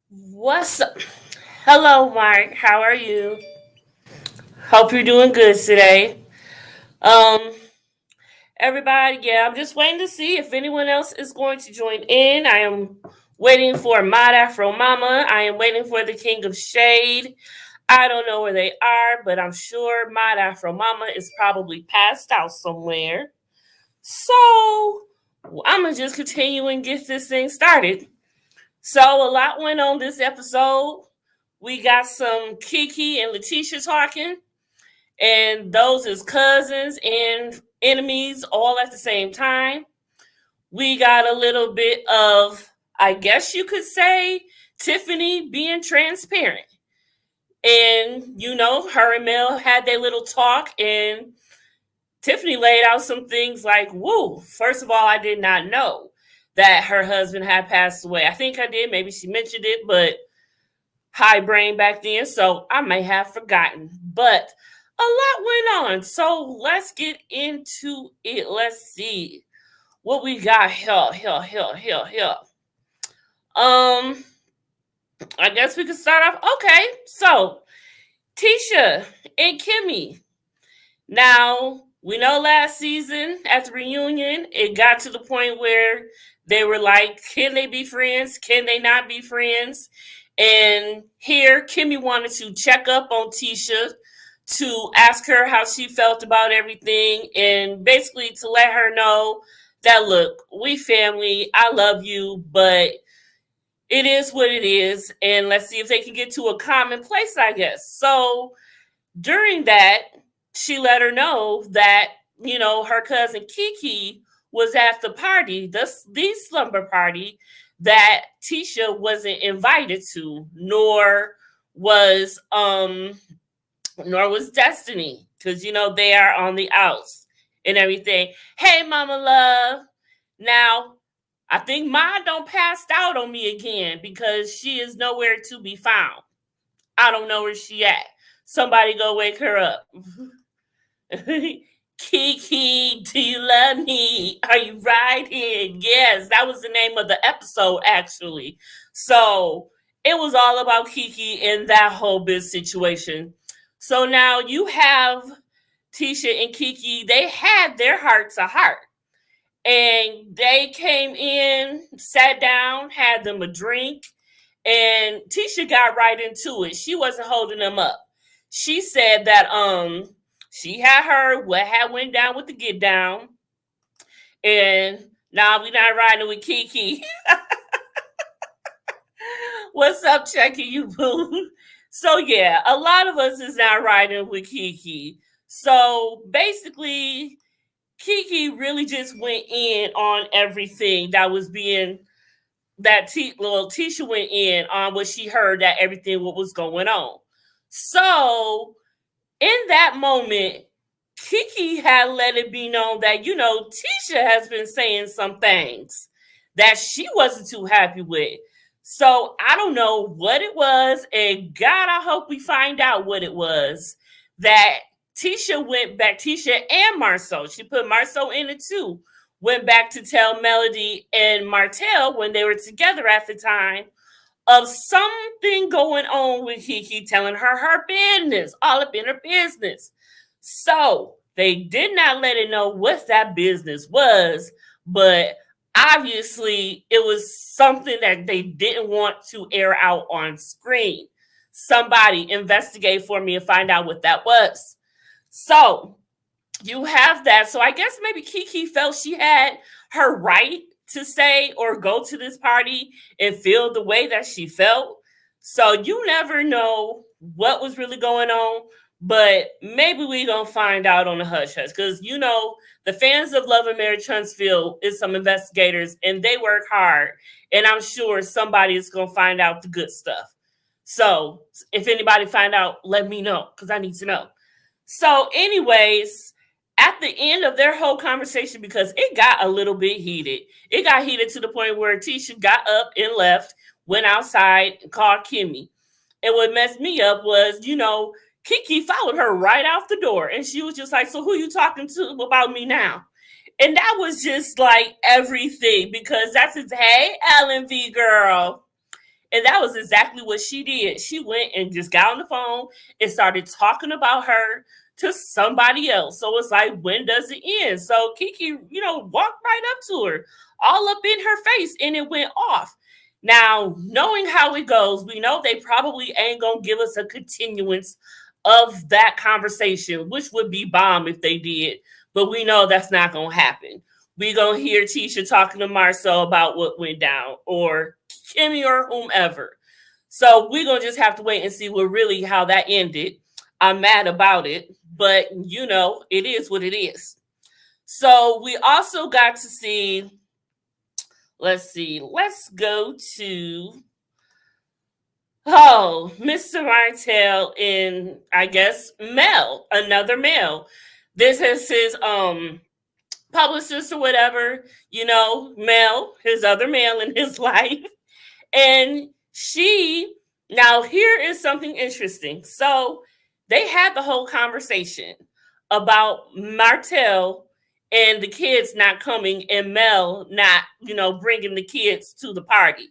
What's up? Hello, Mark. How are you? Hope you're doing good today. Um, Everybody, yeah, I'm just waiting to see if anyone else is going to join in. I am waiting for Mod Afro Mama. I am waiting for the King of Shade. I don't know where they are, but I'm sure Mod Afro Mama is probably passed out somewhere. So I'm gonna just continue and get this thing started. So a lot went on this episode. We got some Keke and Letitia talking, and those is cousins and enemies all at the same time. We got a little bit of, I guess you could say, Tiffany being transparent. And, her and Mel had their little talk, and Tiffany laid out some things like, woo, first of all, I did not know that her husband had passed away. I think I did. Maybe she mentioned it, but high brain back then, so I may have forgotten. But a lot went on. So let's get into it. Let's see what we got here. Um, I guess we could start off. Okay, so Tisha and Kimmy. Now, we know last season at the reunion, it got to the point where they were like, can they be friends? Can they not be friends? And here, Kimmy wanted to check up on Tisha to ask her how she felt about everything and basically to let her know that, look, we family, I love you, but it is what it is. And let's see if they can get to a common place, I guess. So during that, she let her know that, her cousin Keke was at the party, the slumber party that Tisha wasn't invited to, was nor was Destiny, because they are on the outs and everything. Hey, Mama Love. Now, I think Ma don't passed out on me again because she is nowhere to be found. I don't know where she at. Somebody go wake her up. Keke, do you love me? Are you right here? Yes, that was the name of the episode, actually. So it was all about Keke and that whole big situation. So now you have Tisha and Keke, they had their heart to heart. And they came in, sat down, had them a drink, and Tisha got right into it. She wasn't holding them up. She said that she had heard what had went down with the get down, and now we not riding with Keke. What's up, Chucky? You boo? So yeah, a lot of us is not riding with Keke. So basically, Keke really just went in on everything that was being little Tisha went in on what she heard that everything what was going on. So in that moment, Keke had let it be known that, Tisha has been saying some things that she wasn't too happy with. So I don't know what it was, and God, I hope we find out what it was that Tisha went back, Tisha and Marceau, she put Marceau in it too, went back to tell Melody and Martell when they were together at the time of something going on with Keke, telling her business, all up in her business. So they did not let it know what that business was, but obviously it was something that they didn't want to air out on screen. Somebody investigate for me and find out what that was. So you have that. So I guess maybe Keke felt she had her right to say or go to this party and feel the way that she felt. So you never know what was really going on, but maybe we gonna find out on the hush hush, because the fans of Love and Marriage Huntsville is some investigators and they work hard, and I'm sure somebody is gonna find out the good stuff. So if anybody find out, let me know, because I need to know. So anyways, at the end of their whole conversation, because it got a little bit heated. It got heated to the point where Tisha got up and left, went outside, and called Kimmy. And what messed me up was, Keke followed her right out the door. And she was just like, so who you talking to about me now? And that was just like everything, because that's his, hey, Ellen V girl. And that was exactly what she did. She went and just got on the phone and started talking about her to somebody else. So it's like, when does it end? So Keke, walked right up to her, all up in her face, and it went off. Now, knowing how it goes, we know they probably ain't going to give us a continuance of that conversation, which would be bomb if they did. But we know that's not going to happen. We going to hear Tisha talking to Marcel about what went down, or Kimmy, or whomever. So we're going to just have to wait and see how that ended. I'm mad about it, but it is what it is. So we also got to see, let's go to, Mr. Martell and I guess Mel, another Mel. This is his publicist or whatever, Mel, his other Mel in his life. And now here is something interesting. So they had the whole conversation about Martell and the kids not coming and Mel not, bringing the kids to the party.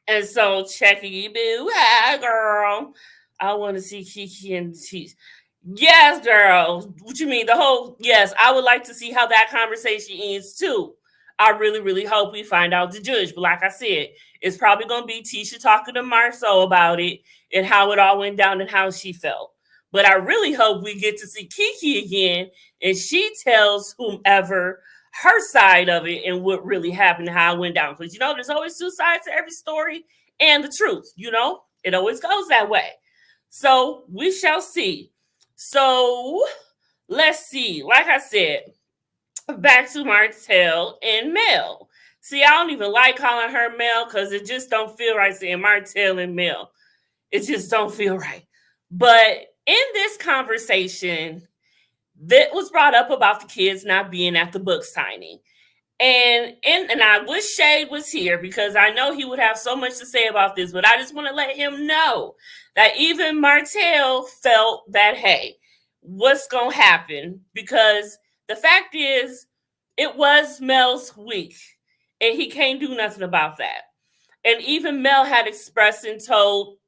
And so Checky boo, hi girl, I want to see Keke and Tisha. Yes, girl. What you mean? Yes, I would like to see how that conversation ends too. I really, really hope we find out the judge. But like I said, it's probably going to be Tisha talking to Marceau about it and how it all went down and how she felt. But I really hope we get to see Keke again and she tells whomever her side of it and what really happened, how it went down. Because, there's always two sides to every story and the truth, It always goes that way. So we shall see. So let's see. Like I said, back to Martell and Mel. See, I don't even like calling her Mel because it just don't feel right saying Martell and Mel. It just don't feel right. But in this conversation, that was brought up about the kids not being at the book signing. And I wish Shade was here because I know he would have so much to say about this, but I just want to let him know that even Martell felt that, hey, what's going to happen? Because the fact is, it was Mel's week, and he can't do nothing about that. And even Mel had expressed and told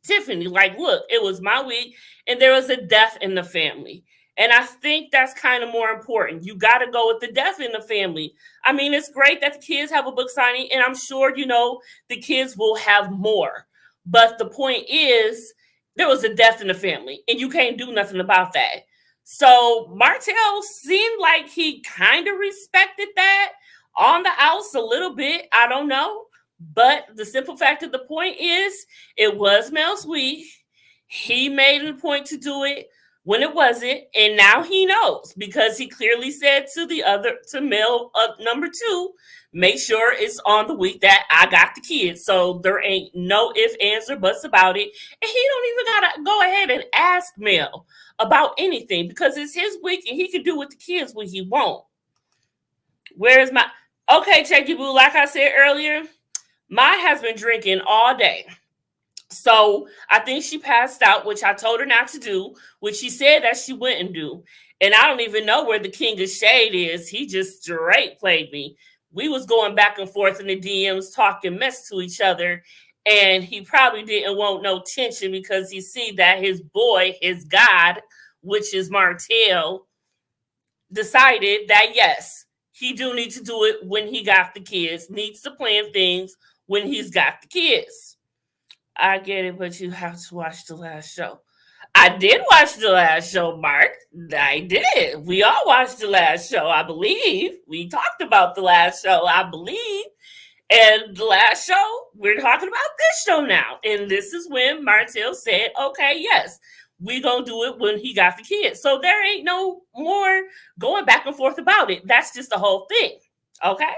Tiffany, like, look, it was my week, and there was a death in the family. And I think that's kind of more important. You got to go with the death in the family. I mean, it's great that the kids have a book signing, and I'm sure, the kids will have more. But the point is, there was a death in the family, and you can't do nothing about that. So Martell seemed like he kind of respected that on the outs a little bit. I don't know. But the simple fact of the point is, it was Mel's week. He made it a point to do it when it wasn't, and now he knows because he clearly said to Mel number 2, make sure it's on the week that I got the kids. So there ain't no ifs, ands, or buts about it. And he don't even gotta go ahead and ask Mel about anything because it's his week and he can do with the kids what he want. Where's my Checky Boo? Like I said earlier, Mai has been drinking all day. So I think she passed out, which I told her not to do, which she said that she wouldn't do. And I don't even know where the King of Shade is. He just straight played me. We was going back and forth in the DMs, talking mess to each other. And he probably didn't want no tension because he see that his boy, his God, which is Martell, decided that, yes, he do need to do it when he got the kids, needs to plan things when he's got the kids. I get it, but you have to watch the last show. I did watch the last show, Mark. I did. We all watched the last show, I believe. We talked about the last show, I believe. And the last show, we're talking about this show now. And this is when Martell said, okay, yes, we gonna do it when he got the kids. So there ain't no more going back and forth about it. That's just the whole thing. Okay?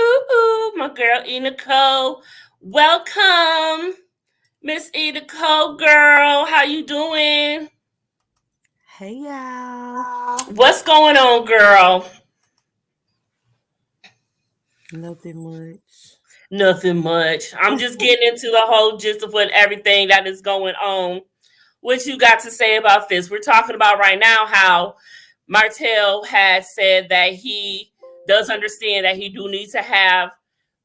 Ooh, my girl, Nicole. Welcome, Miss Eda Cole, girl. How you doing? Hey, y'all. What's going on, girl? Nothing much. I'm just getting into the whole gist of everything that is going on. What you got to say about this? We're talking about right now how Martell had said that he does understand that he do need to have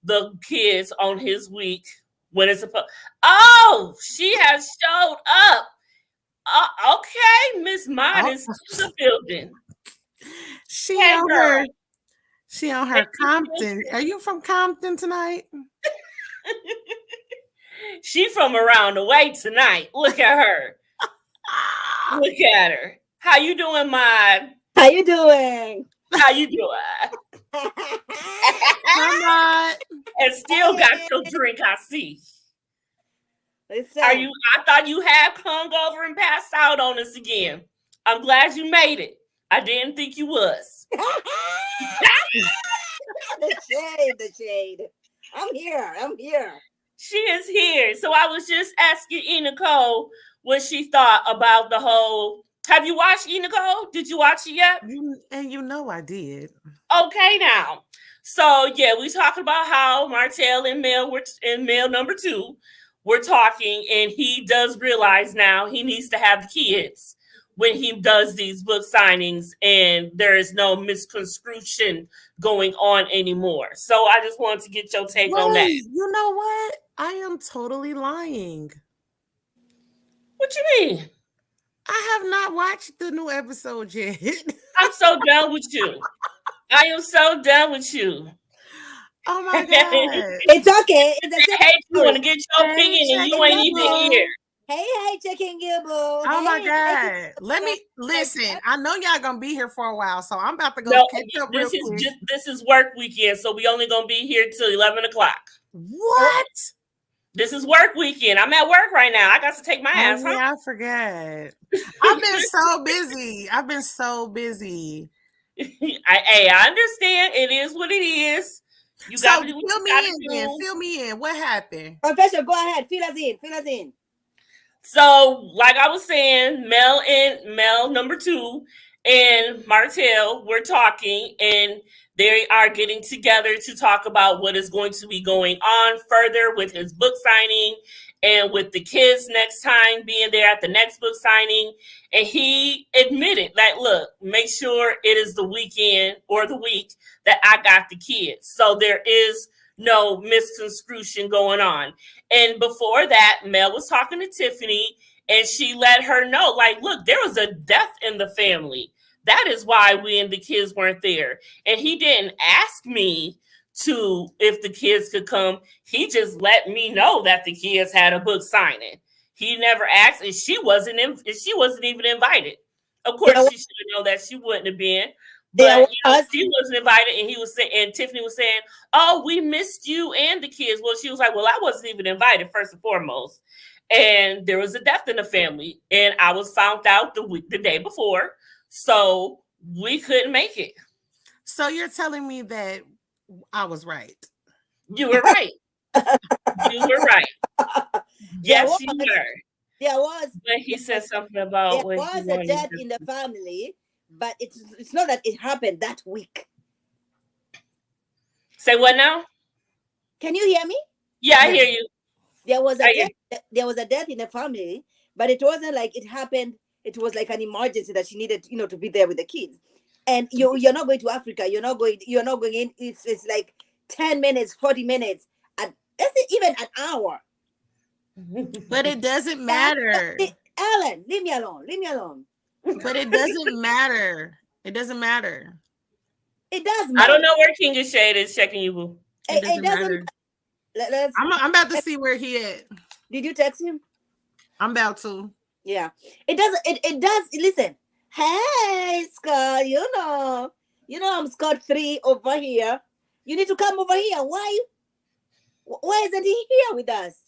the kids on his week when it's supposed. Oh, she has showed up. Okay, Miss Mott Oh, is in the building. she Hey, on girl. her. She on her Compton. Are you from Compton tonight? She from around the way tonight. Look at her. Look at her. How you doing, Mott? How you doing? How you doing? I'm not. And still got your drink, I see. Listen, Are you? I thought you had hung over and passed out on us again. I'm glad you made it. I didn't think you was. the shade. I'm here. She is here. So I was just asking E. Nicole what she thought about the whole. Have you watched E. Nicole? Did you watch it yet? You know I did. Okay, now. So yeah, we talked about how Martell and Mel were in Mel number 2. We're talking, and he does realize now he needs to have the kids when he does these book signings, and there is no misconstruction going on anymore. So I just wanted to get your take on that. You know what? I am totally lying. What you mean? I have not watched the new episode yet. I'm so done with you. I am so done with you. Oh my God. It's okay. It's a Hey, you want to get your opinion and you ain't even here. Hey, checking you, boo. Oh hey, my God. Let me listen. I know y'all gonna be here for a while, so I'm about to go catch up real quick. This is work weekend, so we only gonna be here till 11 o'clock. What? This is work weekend. I'm at work right now. I got to take my ass home. I forgot. I've been so busy. I understand. It is what it is. You got to do what you gotta do. Fill me in. What happened? Professor, go ahead. Fill us in. So, like I was saying, Mel number 2 and Martell were talking, and they are getting together to talk about what is going to be going on further with his book signing and with the kids next time being there at the next book signing. And he admitted that, look, make sure it is the weekend or the week that I got the kids. So there is no misconstruction going on. And before that, Mel was talking to Tiffany, and she let her know, like, look, there was a death in the family. That is why we and the kids weren't there. And he didn't ask me to if the kids could come. He just let me know that the kids had a book signing. He never asked, and she wasn't even invited. Of course, she should know that she wouldn't have been. But she wasn't invited, and he was saying, and Tiffany was saying, "Oh, we missed you and the kids." Well, she was like, "Well, I wasn't even invited, first and foremost." And there was a death in the family, and I was found out the day before, so we couldn't make it. So you're telling me that I was right? You were right. You were right. Yes, you were. There was. But he said something about there was a death in the family. But it's not that it happened that week. Say what now? Can you hear me? Yeah, I hear you. There was a death in the family, but it wasn't like it happened. It was like an emergency that she needed, to be there with the kids. And you're not going to Africa. You're not going in. It's like 10 minutes, 40 minutes, and even an hour. But it doesn't matter. Ellen, leave me alone. But it doesn't matter. It doesn't matter. It does matter. I don't know where King of Shade is checking you, boo. It doesn't matter. I'm about to see where he at. Did you text him? I'm about to. Yeah. It does. It does. Listen. Hey, Scott. I'm Scott 3 over here. You need to come over here. Why isn't he here with us?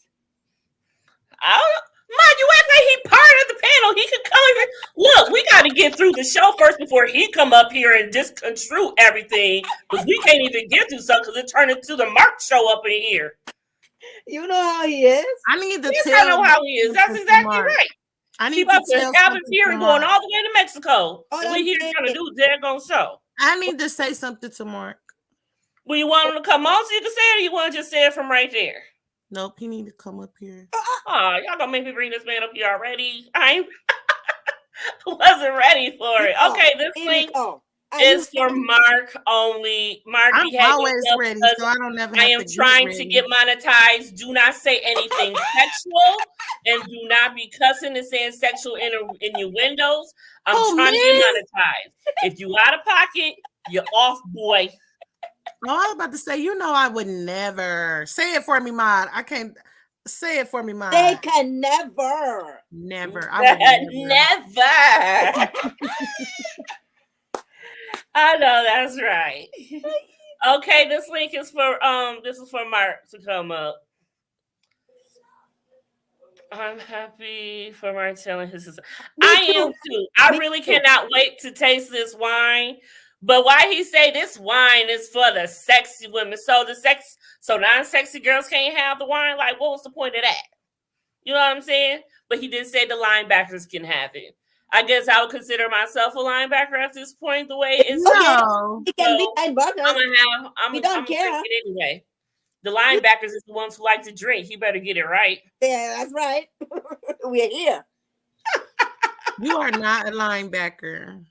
I don't know. Man, you act like he part of the panel. He could come here. Look, we got to get through the show first before he come up here and disconstrue everything, because we can't even get through something because it turned into the Mark show up in here. You know how he is. I need to tell. I know how he is. That's exactly right. I need to tell Calvin's here and going all the way to Mexico. We here trying to do a daggone show. I need to say something to Mark. Well, you want him to come on so you can say it, or you want to just say it from right there? Nope, he need to come up here. Oh, y'all gonna make me bring this man up here already? I wasn't ready for it. Okay, this thing. It's for Mark only. Mark, I'm behave always yourself ready, because so I don't never I have am to get trying to ready. get monetized. Do not say anything sexual, and do not be cussing and saying sexual innuendos. I'm trying to get monetized. If you out of pocket, you're off, boy. Oh, I was about to say, I would never. Say it for me, Mod. I can't say it for me, Mod. They can never. Never. I would never. I know that's right. Okay, this link is for Mark to come up. I'm happy for Mark telling his sister. I am too. I really cannot wait to taste this wine. But why he say this wine is for the sexy women? So non-sexy girls can't have the wine? Like, what was the point of that? You know what I'm saying? But he did say the linebackers can have it. I guess I would consider myself a linebacker at this point, the way it's no. It can be linebackers. We don't care. Drink it anyway. The linebackers is the ones who like to drink. You better get it right. Yeah, that's right. We're here. You are not a linebacker.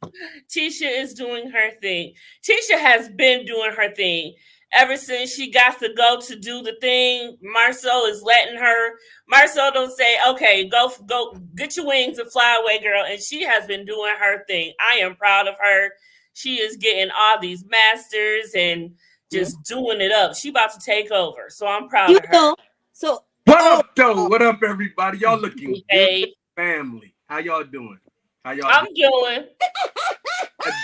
Tisha is doing her thing. Tisha has been doing her thing. Ever since she got to go to do the thing, Marcel is letting her. Marcel don't say, okay, go get your wings and fly away, girl. And she has been doing her thing. I am proud of her. She is getting all these masters and just doing it up. She about to take over. So I'm proud of her. So what up, though? What up, everybody? Y'all looking good, family. How y'all doing? I'm doing.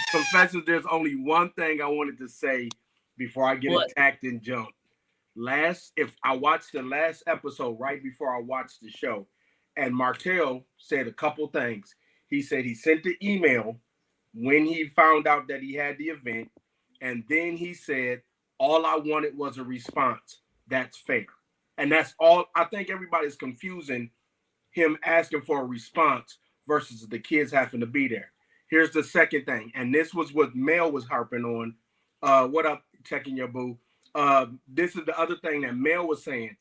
Professor, there's only one thing I wanted to say before I get attacked and jumped. If I watched the last episode right before I watched the show, and Martell said a couple things. He said he sent the email when he found out that he had the event, and then he said, all I wanted was a response. That's fair. And that's all. I think everybody's confusing him asking for a response versus the kids having to be there. Here's the second thing, and this was what Mel was harping on. What up, checking your boo? This is the other thing that Mel was saying.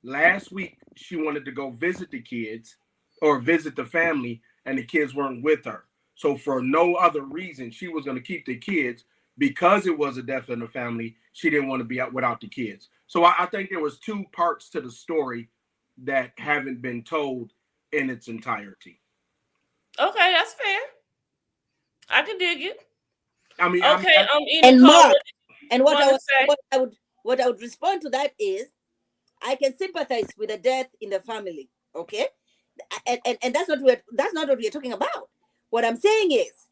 Last week, she wanted to go visit the kids or visit the family, and the kids weren't with her. So for no other reason, she was going to keep the kids because it was a death in the family. She didn't want to be out without the kids. So I think there was two parts to the story that haven't been told in its entirety. Okay, that's fair. I can dig it. I mean, okay. And Mark, and what I would respond to that is, I can sympathize with the death in the family. Okay, and that's not what we're talking about. What I'm saying is,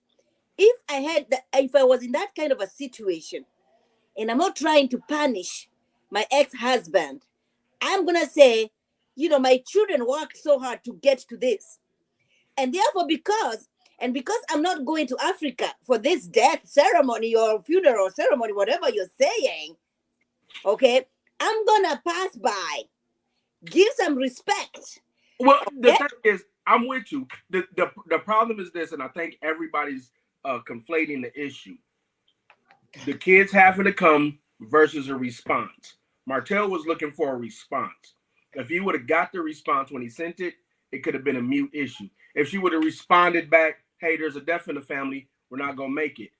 if I was in that kind of a situation, and I'm not trying to punish my ex-husband, I'm gonna say, my children worked so hard to get to this, and therefore because I'm not going to Africa for this death ceremony or funeral ceremony, whatever you're saying, okay, I'm gonna pass by, give some respect. Well, the thing is, I'm with you. The problem is this, and I think everybody's conflating the issue. The kids having to come versus a response. Martell was looking for a response. If he would have got the response when he sent it, it could have been a mute issue. If she would have responded back, hey, there's a death in the family, we're not going to make it.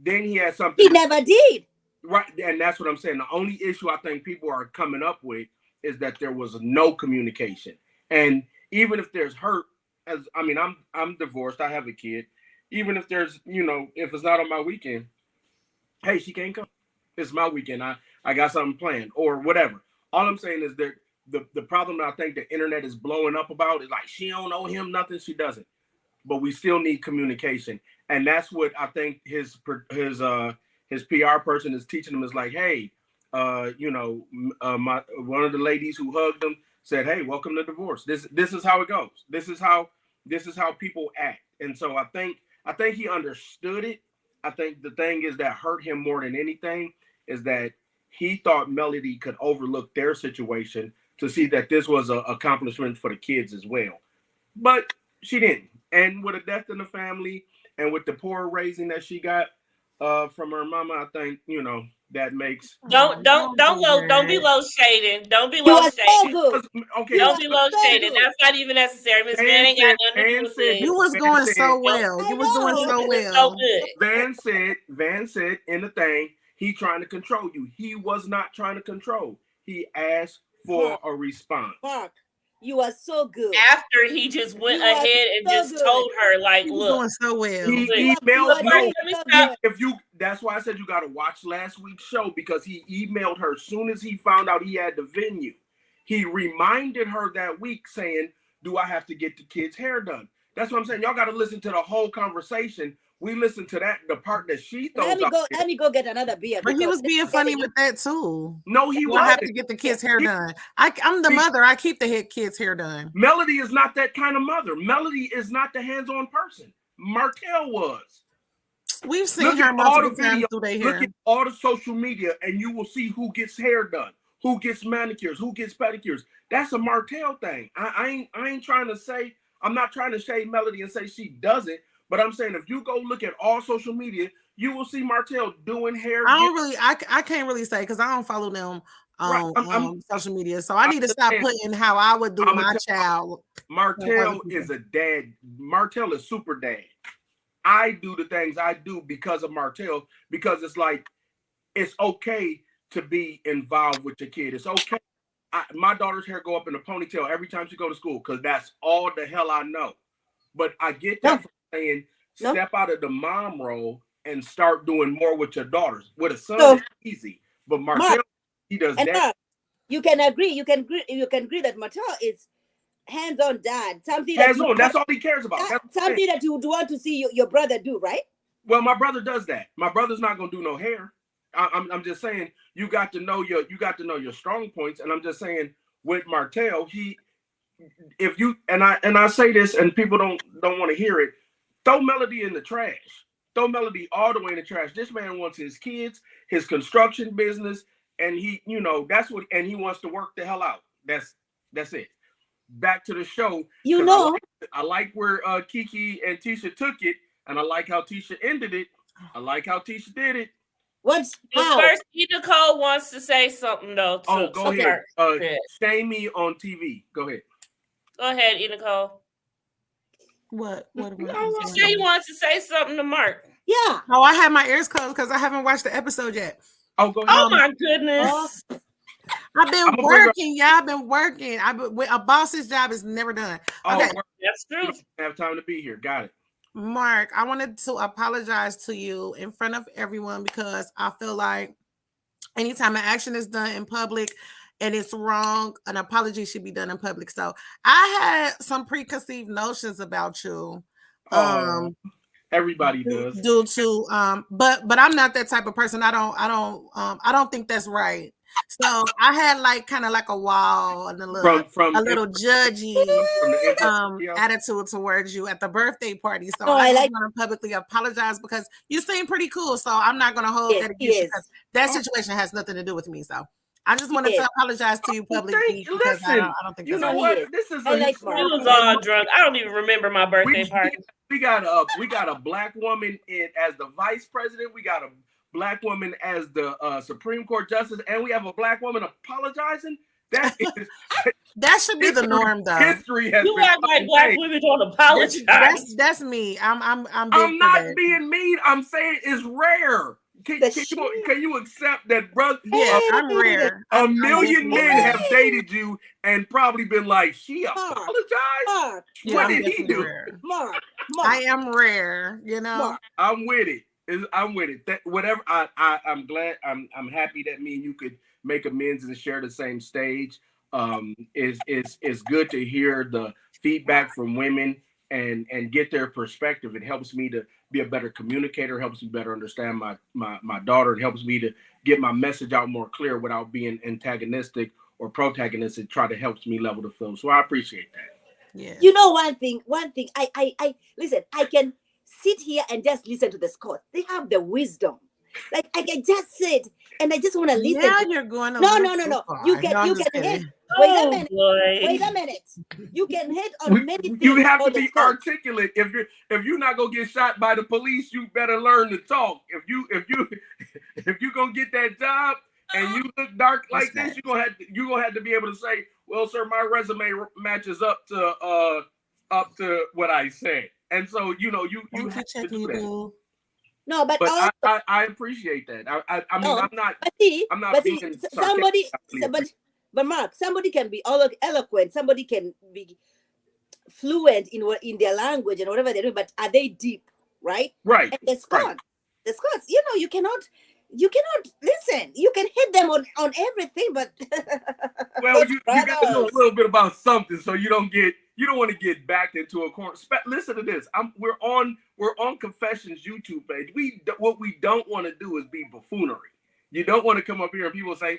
Then he had something. He never did. Right, and that's what I'm saying. The only issue I think people are coming up with is that there was no communication. And even if there's hurt, I'm divorced, I have a kid. Even if there's, if it's not on my weekend, hey, she can't come. It's my weekend. I got something planned or whatever. All I'm saying is that the problem that I think the internet is blowing up about is like, she don't owe him nothing. She doesn't. But we still need communication. And that's what I think his PR person is teaching him is like, hey, one of the ladies who hugged him said, hey, welcome to divorce. This is how it goes. This is how people act. And so I think he understood it. I think the thing is that hurt him more than anything is that he thought Melody could overlook their situation to see that this was an accomplishment for the kids as well. But she didn't. And with a death in the family and with the poor raising that she got from her mama, I think, that makes Don't be low shading. Don't be You low are so shading. good. okay. Don't be low so shading. good. That's not even necessary. Miss Van ain't got nothing to do with this. You was going so well. You was doing so So well. good. Van said in the thing, he trying to control you. He was not trying to control. He asked for a response. Mark, you are so good. After he just went ahead and just told her, like, You was look, doing so well. He emailed no. If you, that's why I said you got to watch last week's show, because he emailed her as soon as he found out he had the venue. He reminded her that week saying, "Do I have to get the kid's hair done?" That's what I'm saying. Y'all got to listen to the whole conversation. We listened to the part that she throws out. Let me go get another beer. But he was being funny with that too. No, he wasn't. I have to get the kids' hair done. I'm the mother. I keep the kids' hair done. Melody is not that kind of mother. Melody is not the hands-on person. Martell was. We've seen her multiple times through their hair. Look at all the social media, and you will see who gets hair done, who gets manicures, who gets pedicures. That's a Martell thing. I ain't trying to say, I'm not trying to shade Melody and say she does it, but I'm saying if you go look at all social media, you will see Martell doing hair. I can't really say because I don't follow them on social media, so I need to stop putting how I would do my child. Martell is a dad. Martell is super dad. I do the things I do because of Martell, because it's like, it's okay to be involved with your kid. It's okay. My daughter's hair go up in a ponytail every time she go to school because that's all the hell I know. But I get that from saying, step out of the mom role and start doing more with your daughters. With a son, it's easy. But Martell, he does that. You can agree. You can agree that Martell is hands-on dad. Something hands-on. That's all he cares about. That's something that you would want to see your brother do, right? Well, my brother does that. My brother's not gonna do no hair. I'm just saying you got to know your strong points. And I'm just saying with Martell, I say this and people don't want to hear it. Throw Melody in the trash. Throw Melody all the way in the trash. This man wants his kids, his construction business, and he wants to work the hell out. That's it. Back to the show. I like where Keke and Tisha took it, and I like how Tisha ended it. I like how Tisha did it. First, Nicole wants to say something though. Go ahead. Shame me on TV. Go ahead. Go ahead, Nicole. What? You say you want to say something to Mark. Yeah. Oh, I have my ears closed because I haven't watched the episode yet. Oh, go ahead. Oh my goodness. I've been working. Y'all been working. A boss's job is never done. Okay. That's true. You don't have time to be here. Got it. Mark, I wanted to apologize to you in front of everyone because I feel like anytime an action is done in public and it's wrong, an apology should be done in public. So I had some preconceived notions about you. Everybody does. Due to but I'm not that type of person. I don't think that's right. So I had kind of a wall and a little judgy attitude towards you at the birthday party. So I'm going to publicly apologize because you seem pretty cool. So I'm not going to hold that against you because that situation has nothing to do with me. So I just wanted to apologize to you publicly because I don't think you know what. This is I was all drunk. I don't even remember my birthday party. We got a black woman as the vice president. We got a black woman as the Supreme Court justice, and we have a black woman apologizing. That should be the norm, though. History has you act like black women don't apologize. That's me. I'm not being mean. I'm saying it's rare. Can you accept that, brother? Yeah, I'm rare. A million men have dated you and probably been like, she apologized? What did he do? Mark. I am rare, Mark. I'm with it. Whatever. I'm glad. I'm happy that me and you could make amends and share the same stage. It's good to hear the feedback from women and get their perspective. It helps me to be a better communicator, helps me better understand my daughter. It helps me to get my message out more clear without being antagonistic or protagonistic. Helps me level the field. So I appreciate that. Yeah. You know, one thing, I listen, I can sit here and just listen to the Scots. They have the wisdom. Like I can just sit and I just want to listen. Now to you're going a no, little no. far. You can No, I'm you just can kidding. hit. Wait a Oh minute. boy. Wait a minute. You can hit on many things. You have on to the be spot. articulate. If you're not gonna get shot by the police, you better learn to talk. If you gonna get that job and you look dark like this, you're gonna have to be able to say, well, sir, my resume matches up to what I said. And so you have to do that. No, but also, I appreciate that. I mean, I'm not being somebody. But Mark, somebody can be eloquent. Somebody can be fluent in their language and whatever they do. But are they deep? Right. Right. And the Scots, you cannot listen. You can hit them on everything, but well, you got to know a little bit about something, so you don't want to get backed into a corner. Listen to this. We're on Confessions YouTube page. What we don't want to do is be buffoonery. You don't want to come up here and people say,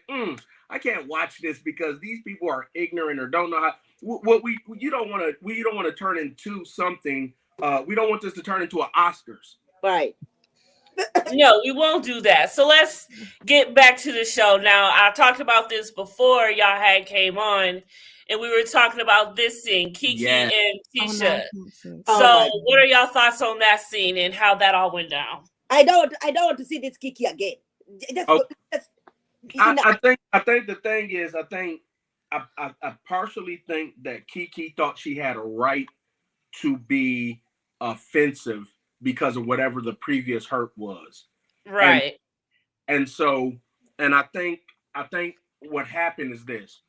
I can't watch this because these people are ignorant or don't know how. You don't want to turn into something. We don't want this to turn into an Oscars. Right. No, we won't do that. So let's get back to the show. Now, I talked about this before y'all had came on, and we were talking about this scene, Keke and Tisha. So what are y'all thoughts on that scene and how that all went down? I don't want to see this Keke again. I think the thing is, I partially think that Keke thought she had a right to be offensive because of whatever the previous hurt was. Right. And so I think what happened is this.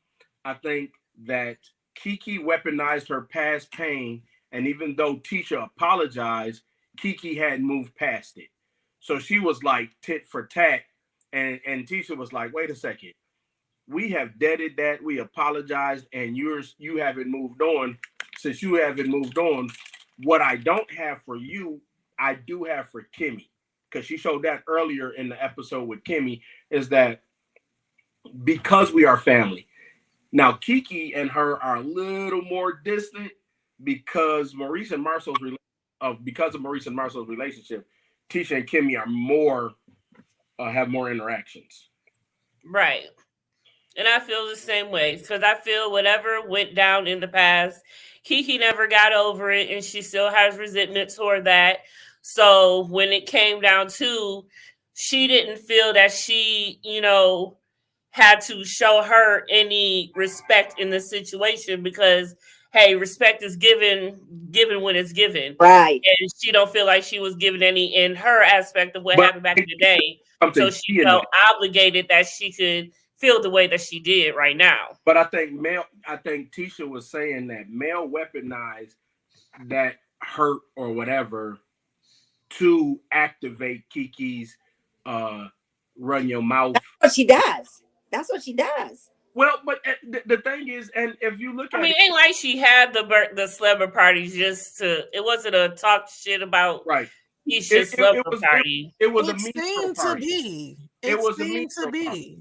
I think that Keke weaponized her past pain, and even though Tisha apologized, Keke hadn't moved past it. So she was like tit for tat, and Tisha was like, wait a second. We have deaded that, we apologized, and you haven't moved on. Since you haven't moved on, what I don't have for you, I do have for Kimmy, because she showed that earlier in the episode with Kimmy, is that because we are family. Now, Keke and her are a little more distant because of Maurice and Marcel's relationship. Tisha and Kimmy are more have more interactions. Right. And I feel the same way, because I feel whatever went down in the past, Keke never got over it, and she still has resentment toward that. So when it came down to, she didn't feel that she, had to show her any respect in the situation, because, hey, respect is given when it's given. Right. And she don't feel like she was given any in her aspect of what happened back in the day. So she felt obligated that she could feel the way that she did right now. But I think Tisha was saying that Mel weaponized that hurt or whatever to activate Keke's run your mouth. That's what she does. Well, but the thing is, and if you look at it ain't like she had the slumber party just to, it wasn't a talk shit about right. Keisha's slumber party. It was it a seemed to be. It seemed to be.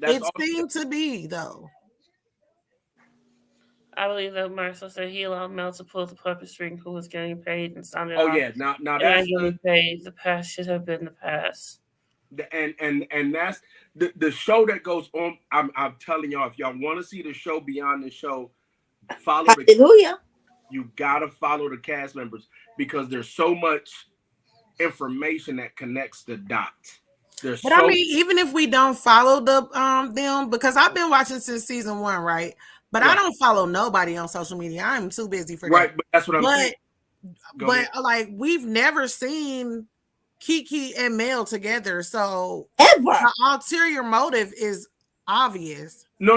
It seemed to be, though. I believe that Marcel said he allowed Mel to pull the puppet string who was getting paid and sounded off. Yeah, now that's getting paid. The past should have been the past. And that's the show that goes on. I'm telling y'all, if y'all want to see the show beyond the show, follow you gotta follow the cast members, because there's so much information that connects the dots. I mean, even if we don't follow them, because I've been watching since season 1, right? But I don't follow nobody on social media. I'm too busy for that. Right, but that's what I'm saying. But like, we've never seen Keke and Mel together, so ever the ulterior motive is obvious. No.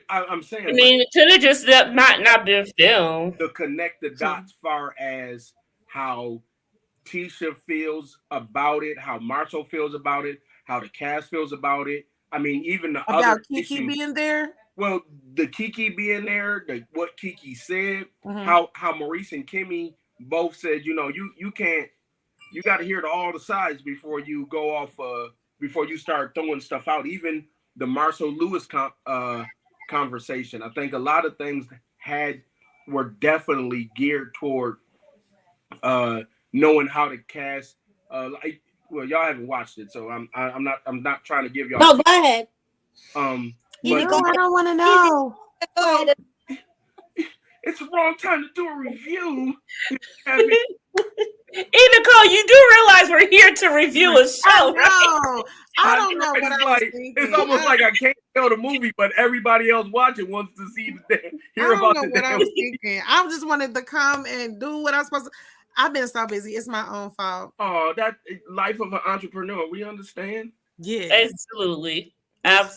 I'm saying. I mean, it could have just not been filmed. To connect the dots, far as how Tisha feels about it, how Marshall feels about it, how the cast feels about it. I mean, even the about other Keke issues, being there. Well, the Keke being there, what Keke said, how Maurice and Kimmy both said, you can't. You got to hear all the sides before you go off. Before you start throwing stuff out. Even the Marcel Lewis conversation. I think a lot of things were definitely geared toward knowing how to cast. well, y'all haven't watched it, so I'm not trying to give y'all. No, go ahead. I don't want to know. Go ahead. It's the wrong time to do a review. Nicole, you do realize we're here to review a show, right? I don't know what I was thinking. It's almost like I can't tell the movie, but everybody else watching wants to see hear about the what I was thinking. I just wanted to come and do what I'm supposed to. I've been so busy. It's my own fault. Oh, that life of an entrepreneur. We understand. Yeah, absolutely. But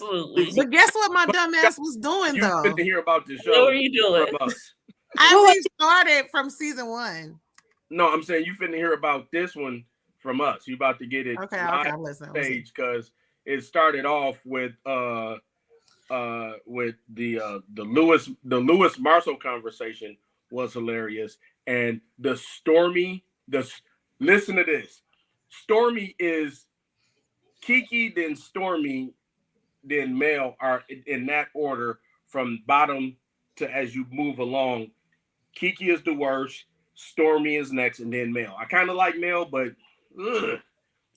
guess what? My dumb ass was doing though. You to hear about this show. What were you doing? I restarted from season 1. No, I'm saying you finna hear about this one from us. You about to get it listen. Stage because it started off with the Lewis Marshall conversation was hilarious, and listen to this. Stormy is Keke, then Stormy, then Mel are in that order from bottom to as you move along. Keke is the worst. Stormy is next, and then Mel. I kind of like Mel, but what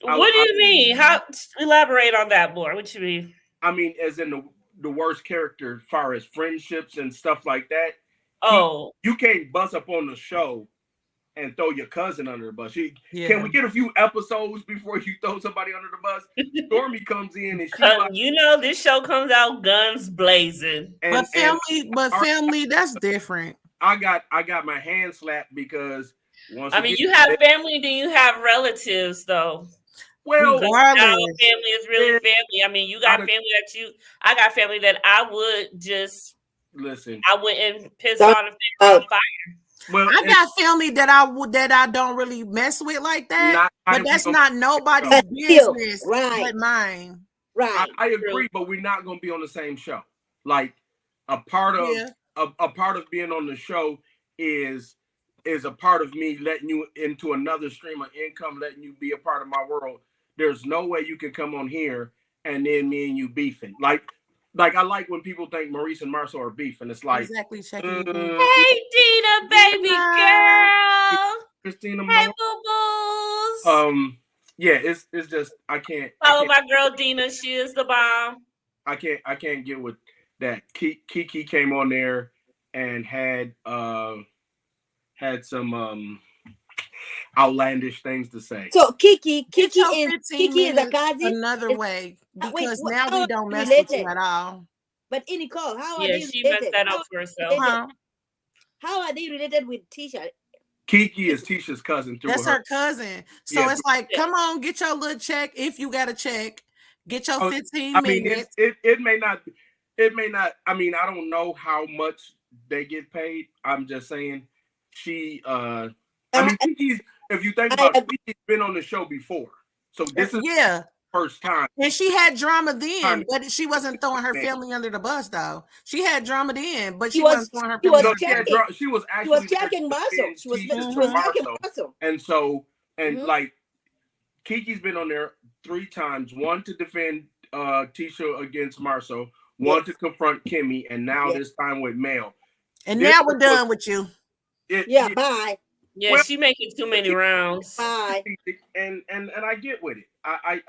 do you mean? How elaborate on that more? What you mean? I mean, as in the worst character as far as friendships and stuff like that. Oh, you can't bust up on the show and throw your cousin under the bus. Can we get a few episodes before you throw somebody under the bus? Stormy comes in and she, this show comes out guns blazing. But family, that's different. I got my hand slapped because you have family, then you have relatives, though. Well, family is really family. I mean, you got family I got family that I would just listen. I wouldn't piss on if they were on fire. Well, I got family that I don't really mess with like that, but that's not nobody's business but mine. Right. I agree, but we're not going to be on the same show. Like a part of a part of being on the show is a part of me letting you into another stream of income, letting you be a part of my world. There's no way you can come on here and then me and you beefing. Like I like when people think Maurice and Marcel are beef, and it's like exactly. Hey, Dina, baby girl. Christina, hey, boo boos. Yeah, it's just I can't follow my girl Dina. She is the bomb. I can't get with that. Keke came on there and had some outlandish things to say. So Keke is a cousin. Another way because now we don't mess with you at all. But Nicole, how are they she related? messed that up for herself. How are they related with Tisha? Keke is Tisha's cousin. That's her cousin. So it's like, come on, get your little check if you got a check. Get your 15 minutes. It may not. I mean, I don't know how much they get paid. I'm just saying she. Keke's, if you think about it, Keke's been on the show before, so this is first time. And she had drama then, but she wasn't throwing her family under the bus, though. She had drama then, but she wasn't throwing her family. She was actually checking muscle. She was checking muscle. And so, like, Keke's been on there 3 times. One to defend Tisha against Marceau, one to confront Kimmy, and now this time with Mel. And now we're done with you. Bye. Yeah, she making too many rounds. Bye. And I get with it. I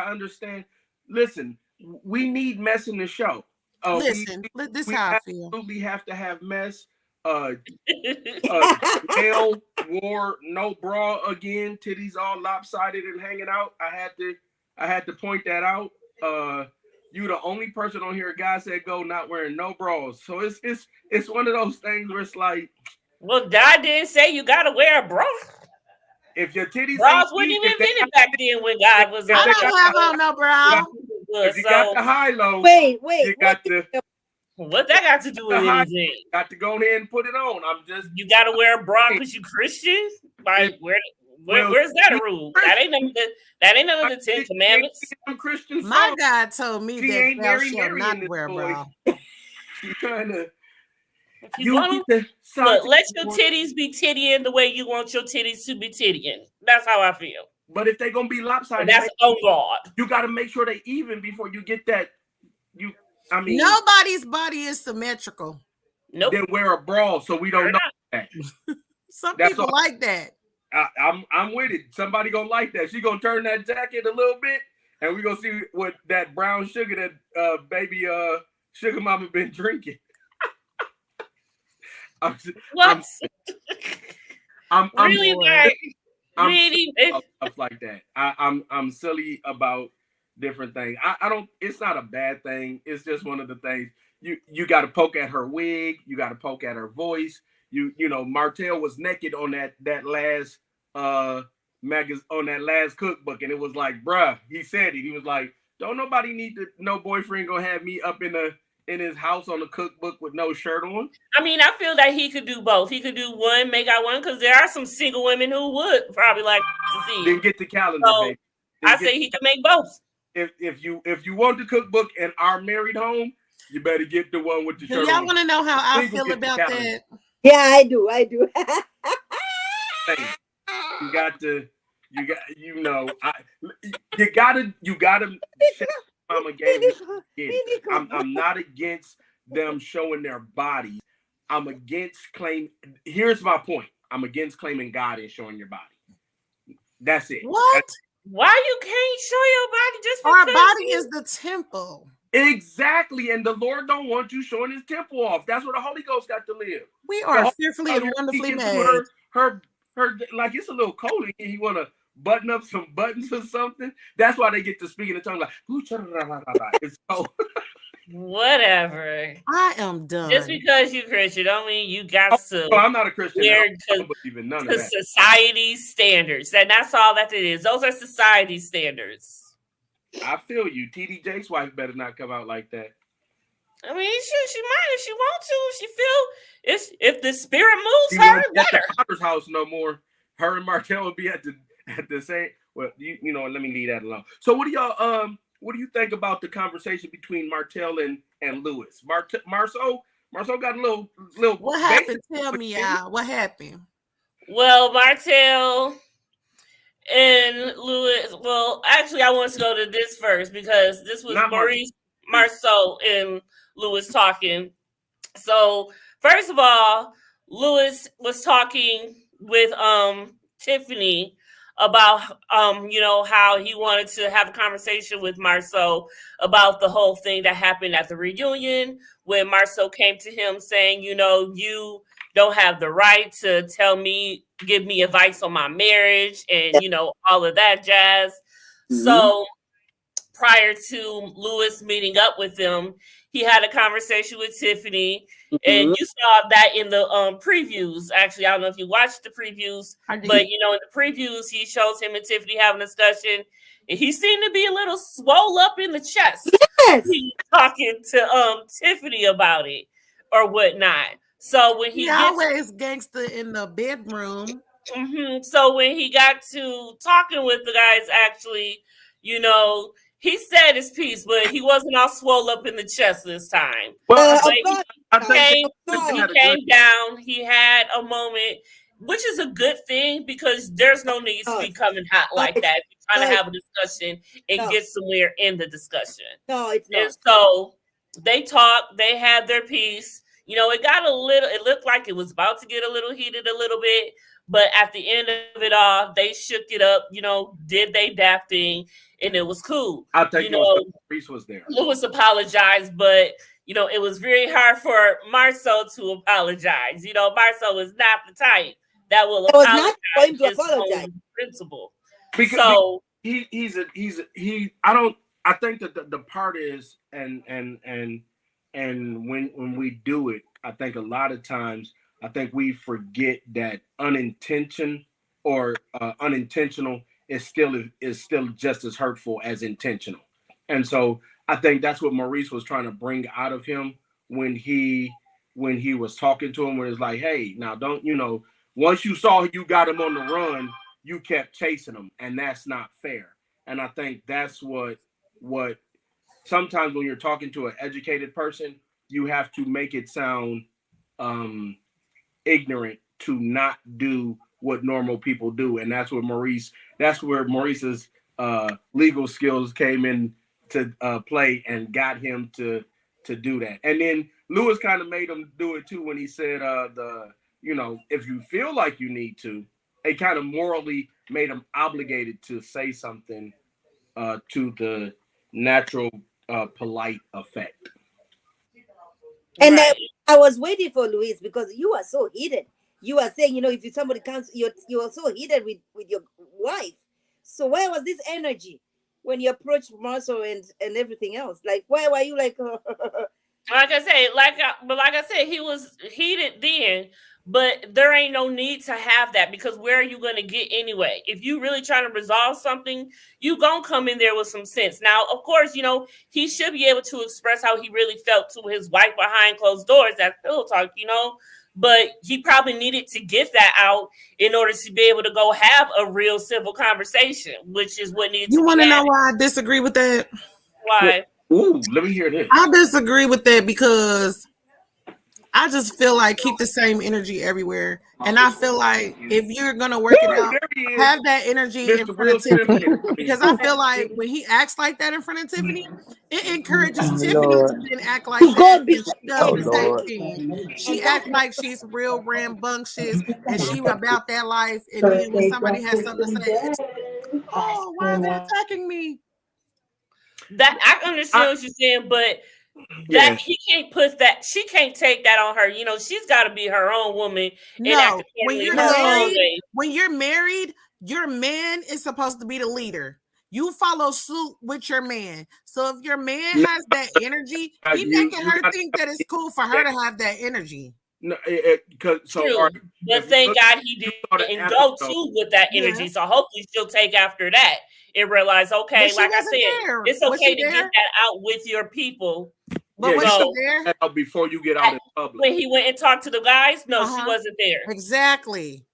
understand. Listen, we need mess in the show. Listen, this is how I feel. We absolutely have to have mess. Male wore no bra again, titties all lopsided and hanging out. I had to point that out. You the only person on here, guy said go not wearing no bras. So it's one of those things where it's like, well, I didn't say you gotta wear a bra. If your titties bras wouldn't even invented back then when God was on. I don't have on no bra. If you got the high low, wait, you got the. What that got to do with anything? Got to go ahead and put it on. You got to wear a bra because you Christian. Like where's that a rule? That ain't none of the 10 Commandments. My God told me that thou shalt not wear a bra. She's trying to. Look, let your titties be tittying the way you want your titties to be tittying. That's how I feel. But if they're gonna be lopsided, that's on God. You got to make sure they even before you get that. Nobody's body is symmetrical. Nope. Then wear a bra so we don't know that. Some people like that. I'm with it. Somebody gonna like that. She gonna turn that jacket a little bit, and we gonna see what that brown sugar that baby sugar mama been drinking. I'm really like really stuff like that. I'm silly about different things. I don't. It's not a bad thing. It's just one of the things. You got to poke at her wig. You got to poke at her voice. You know, Martell was naked on that last on that last cookbook, and it was like, bruh, he said it. He was like, don't nobody need to. No boyfriend gonna have me up in his house on the cookbook with no shirt on. I mean, I feel that he could do both. He could do one, make out one, because there are some single women who would probably like to see. Then get the calendar, so baby. I say he could make both. If you want the cookbook and are married home, you better get the one with the shirt on. Y'all want to know how I feel about that? Yeah, I do. Hey, you gotta mama gave you. I'm not against them showing their bodies. I'm against here's my point. I'm against claiming God and showing your body. That's it. What? Why you can't show your body just our body is the temple. Exactly, and the Lord don't want you showing his temple off. That's where the Holy Ghost got to live. We are fearfully and wonderfully made. Her like it's a little cold in here. You want to button up some buttons or something. That's why they get to speak in the tongue like it's so. Whatever. I am done. Just because you Christian don't mean you got to. Oh, I'm not a Christian. I don't believe in none of that. Society standards, and that's all that it is. Those are society standards. I feel you. TD Jake's wife better not come out like that. I mean, she might if she want to. She feel if the spirit moves her. At the Potter's house no more. Her and Martell will be at the same. Well, you know, let me leave that alone. So, what do you think about the conversation between Martell and Lewis? Marceau got a little. What happened? Tell me, Al. What happened? Well, Martell and Lewis. Well, actually, I want to go to this first because this was Marceau and Lewis talking. So, first of all, Lewis was talking with Tiffany about you know, how he wanted to have a conversation with Marceau about the whole thing that happened at the reunion when Marceau came to him saying, you know, you don't have the right to give me advice on my marriage and, you know, all of that jazz. Mm-hmm. So prior to Lewis meeting up with them, he had a conversation with Tiffany, and you saw that in the previews. Actually, I don't know if you watched the previews, but you know, in the previews, he shows him and Tiffany having a discussion, and he seemed to be a little swole up in the chest. Yes. He talking to Tiffany about it or whatnot. So when he always gangster in the bedroom. Mm-hmm. So when he got to talking with the guys, actually, you know, he said his piece, but he wasn't all swole up in the chest this time. Well, he came down. He had a moment, which is a good thing because there's no need to be coming hot like that. If you're trying to have a discussion and get somewhere in the discussion. No, it's not. And so they talked. They had their piece. You know, it looked like it was about to get a little heated a little bit. But at the end of it all, they shook it up, you know, did they dap thing, and it was cool. I'll take Reese was there. Lewis apologized, but, you know, it was very hard for Marceau to apologize. You know, Marceau is not the type that will apologize. Not to apologize. Principle. Because so I think that the part is, and when we do it, I think a lot of times, I think we forget that unintentional is still just as hurtful as intentional. And so I think that's what Maurice was trying to bring out of him when he was talking to him, where it's like, hey, now don't, you know, once you saw you got him on the run, you kept chasing him, and that's not fair. And I think that's what sometimes when you're talking to an educated person, you have to make it sound ignorant to not do what normal people do. And that's where Maurice's legal skills came in to play and got him to do that. And then Lewis kind of made him do it too when he said, you know, if you feel like you need to, it kind of morally made him obligated to say something to the natural polite effect. And I was waiting for Luis because you are so heated. You are saying, if somebody comes, you are so heated with your wife. So where was this energy when you approached Marcel and everything else? Like, why were you like? Like I said, he was heated then, but there ain't no need to have that because where are you going to get anyway? If you really trying to resolve something, you gonna come in there with some sense. Now, of course, he should be able to express how he really felt to his wife behind closed doors. That's pillow talk, but he probably needed to get that out in order to be able to go have a real civil conversation, which is what needs to be. You want to know why I disagree with that? Why? Ooh, let me hear this. I disagree with that because I just feel like keep the same energy everywhere. And I feel like if you're going to work it out, have that energy in front of Tiffany. Because I feel like when he acts like that in front of Tiffany, it encourages Tiffany to then act like that. And she does the same thing. She acts like she's real rambunctious and she about that life. And then when somebody has something to say, oh, why are they attacking me? That I understand what you're saying, but that he can't put that. She can't take that on her. She's got to be her own woman. No, when you're married, your man is supposed to be the leader. You follow suit with your man. So if your man has that energy, he making her think that it's cool for her to have that energy. No, but thank God he didn't go with that energy. So hopefully she'll take after that and realize, okay, like I said, it's okay to get that out with your people. But was she there before you get out in public? When he went and talked to the guys, no, she wasn't there. Exactly.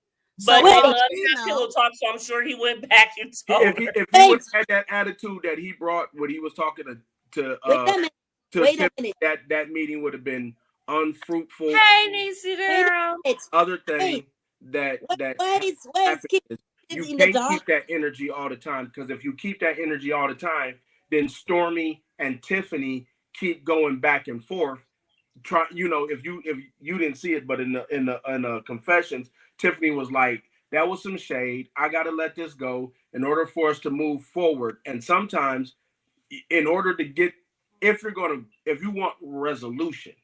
But they love that pillow talk, so I'm sure he went back and told her. If he would have had that attitude that he brought when he was talking to Tiffany, that meeting would have been unfruitful. Hey, Niecy, girl. Other thing that you can't keep that energy all the time, because if you keep that energy all the time, then Stormy and Tiffany keep going back and forth. If you didn't see it, but in the confessions, Tiffany was like, "That was some shade. I got to let this go in order for us to move forward." And sometimes, in order to get, if you want resolution,